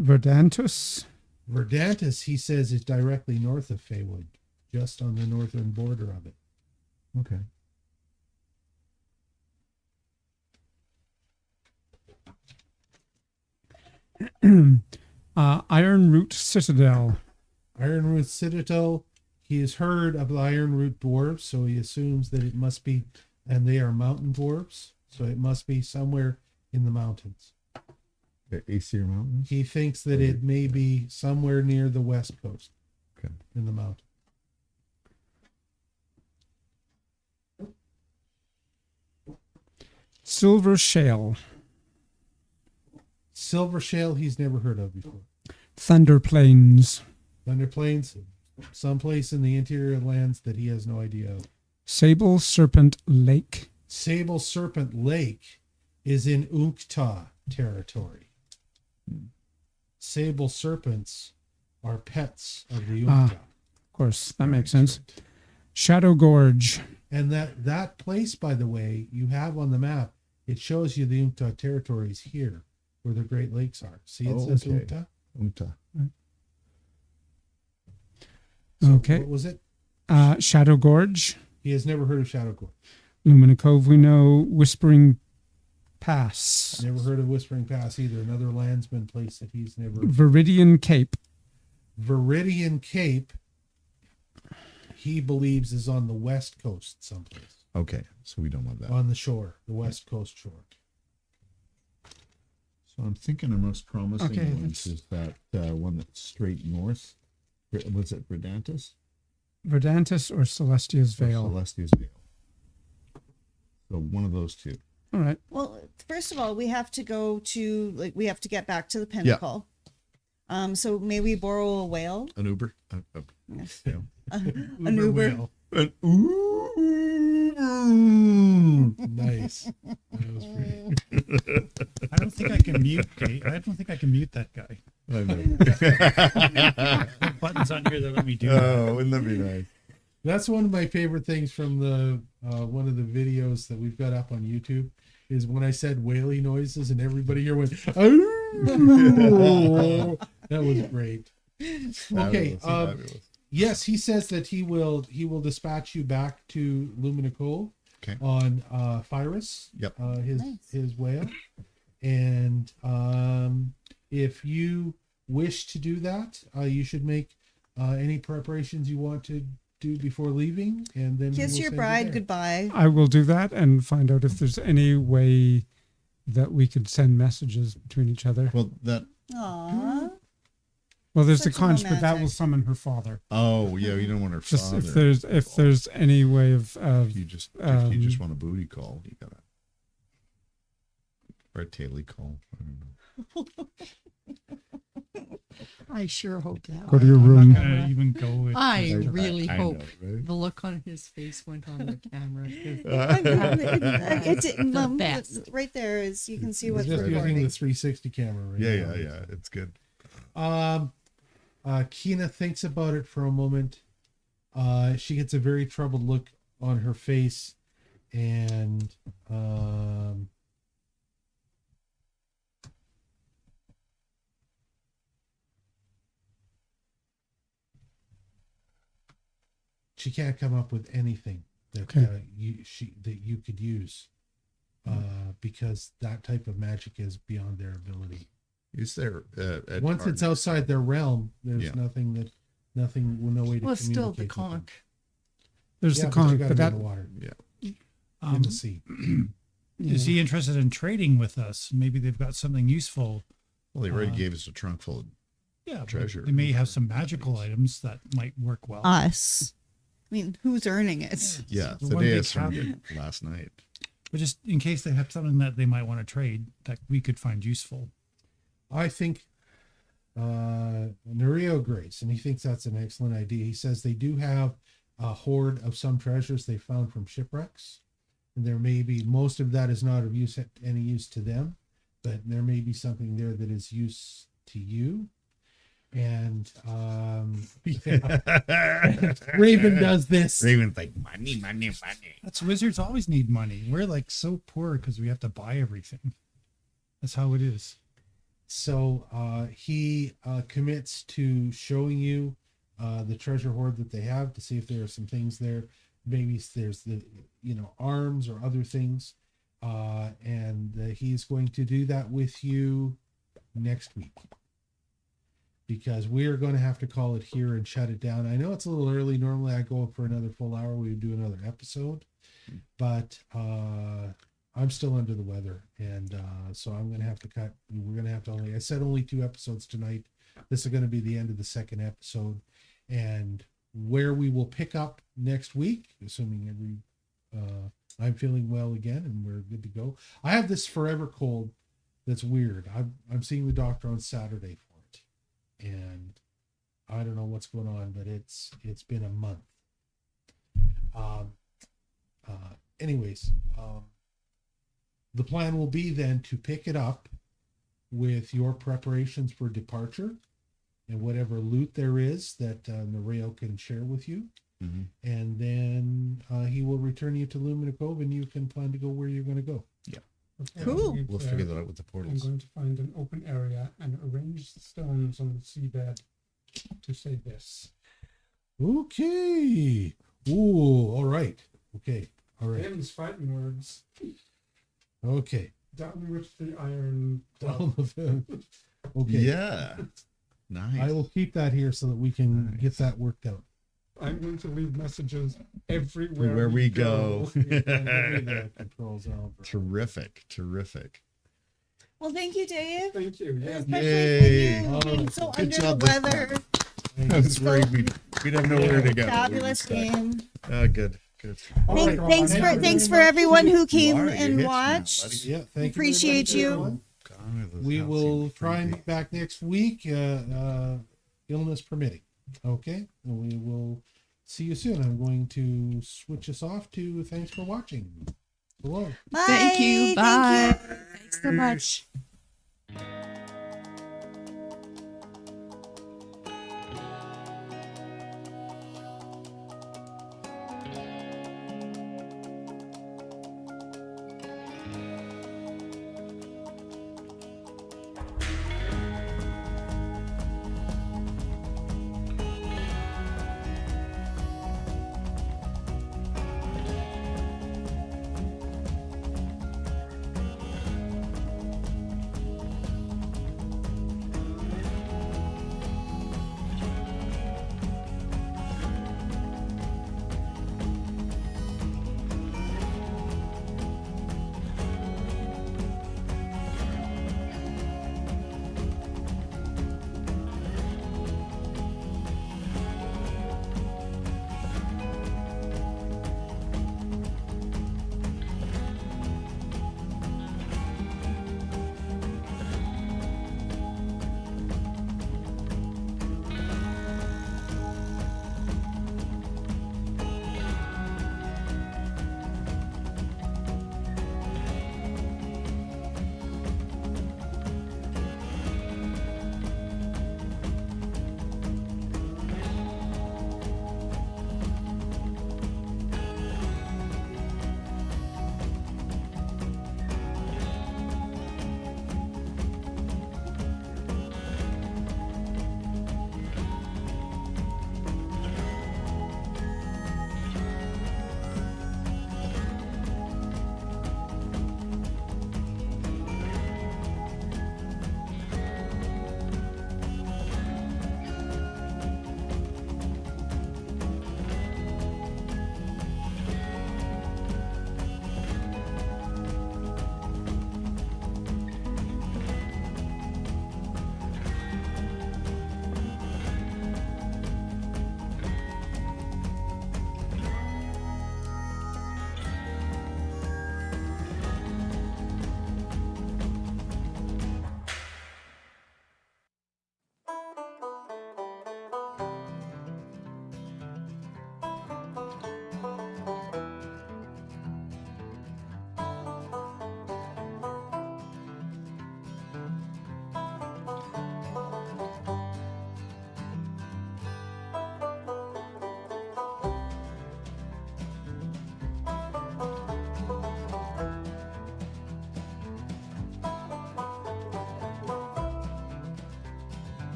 Verdantus. Verdantus, he says, is directly north of Feywood, just on the northern border of it. Okay. Ironroot Citadel. Ironroot Citadel, he has heard of the Ironroot dwarves, so he assumes that it must be, and they are mountain dwarves, so it must be somewhere in the mountains. The Aesir Mountains. He thinks that it may be somewhere near the west coast. Okay. In the mountain. Silver Shale. Silver Shale, he's never heard of before. Thunder Plains. Thunder Plains, someplace in the interior lands that he has no idea of. Sable Serpent Lake. Sable Serpent Lake is in Unkta territory. Sable serpents are pets of the Unkta. Of course, that makes sense. Shadow Gorge. And that place, by the way, you have on the map, it shows you the Unkta territories here, where the Great Lakes are. See, it says okay. Unkta. Okay. What was it? Shadow Gorge. He has never heard of Shadow Gorge. Lumina Cove, we know. Whispering Pass. Never heard of Whispering Pass either. Another landsman place that he's never. Viridian Cape. Viridian Cape, he believes, is on the west coast someplace. Okay, so we don't want that. On the shore, the west coast shore. So I'm thinking the most promising Okay, ones is that one that's straight north. Was it Verdantis? Verdantis or Celestia's Veil. Celestia's Veil. So one of those two. All right. Well, first of all, we have to go to we have to get back to the pinnacle. So may we borrow a whale? An Uber? Yes. Yeah. An Uber. Whale. An Uber. Nice. That was great. I don't think I can mute. I don't think I can mute that guy. I know. There are buttons on here that let me do that. Oh, wouldn't that be nice? That's one of my favorite things from the one of the videos that we've got up on YouTube is when I said whaley noises and everybody here went, "Oh." That was great. Okay. Fabulous. Yes, he says that he will dispatch you back to Lumina Cove on Phyrus. Yep. His whale. And if you wish to do that, you should make any preparations you want to do before leaving, and then Kiss your bride goodbye. I will do that and find out if there's any way that we could send messages between each other. Well, that. Aww. Well, there's Such the conch, but that romantic. will summon her father. Oh yeah, you don't want her Just father. if there's any way of If you just want a booty call, you gotta, or a taily call. I don't know. I sure hope that. go to your I'm room. not gonna even go with. I really I hope know, right? the look on his face went on the camera. 'Cause Mom, best. right there is you can see what's Just using recording. the 360 camera right now. Yeah, it's good. Keyna thinks about it for a moment. She gets a very troubled look on her face, and she can't come up with anything that you could use, because that type of magic is beyond their ability. Is there Once it's outside their realm, there's Yeah. no way to well, it's still communicate the with them. conch. There's Yeah, the but you conch, gotta but be in that the water, Yeah. in the sea. Is he interested in trading with us? Maybe they've got something useful. Well, they already gave us a trunk full of. Yeah, Treasure. They may have some magical items that might work well. Us. I mean, who's earning it? Yeah, The one big Thaddeus earned cabin. it last night. But just in case they have something that they might want to trade that we could find useful. I think Nereo agrees, and he thinks that's an excellent idea. He says they do have a hoard of some treasures they found from shipwrecks, and there may be, most of that is not of any use to them, but there may be something there that is use to you. And Raven does this. Raven's like money. That's wizards always need money. We're like so poor because we have to buy everything. That's how it is. So he commits to showing you the treasure hoard that they have to see if there are some things there. Maybe there's the arms or other things, and he's going to do that with you next week, because we are going to have to call it here and shut it down. I know it's a little early. Normally I go for another full hour. We would do another episode, but I'm still under the weather, and so I'm going to have to cut. We're going to have to I said only 2 episodes tonight. This is going to be the end of the second episode, and where we will pick up next week, assuming I'm feeling well again and we're good to go. I have this forever cold that's weird. I'm seeing the doctor on Saturday for it, and I don't know what's going on, but it's been a month. Anyways, the plan will be then to pick it up with your preparations for departure and whatever loot there is that Nereo can share with you. Mhm. And then he will return you to Lumina Cove and you can plan to go where you're going to go. Okay, Cool. I'll We'll leave figure there. that out with the I'm portals. going to find an open area and arrange the stones on the seabed to say this. Okay. Ooh, all right. Okay. All right. Them's fighting words. Okay. Down with the iron. Down with them. Okay. Yeah. Nice. I will keep that here so that we can Nice. get that worked out. I'm going to leave messages everywhere Where we go. The controls are all- Terrific. Terrific. Well, thank you, Dave. Thank you. Yeah. Especially Yay. when you being Alright. so Good under job the this weather. That's right. We'd have nowhere to go. Fabulous game. Good. Good. All right, Rob, Thanks thank for you thanks very for much. everyone who You came are. You're and hitched now, watched. buddy. Yeah, thank you. Appreciate very much, you. everyone. God, those We houses will are try and be crazy. back next week, illness permitting. Okay, and we will see you soon. I'm going to switch us off to thanks for watching. Hello. Bye. Thank you. Bye. Thanks so much.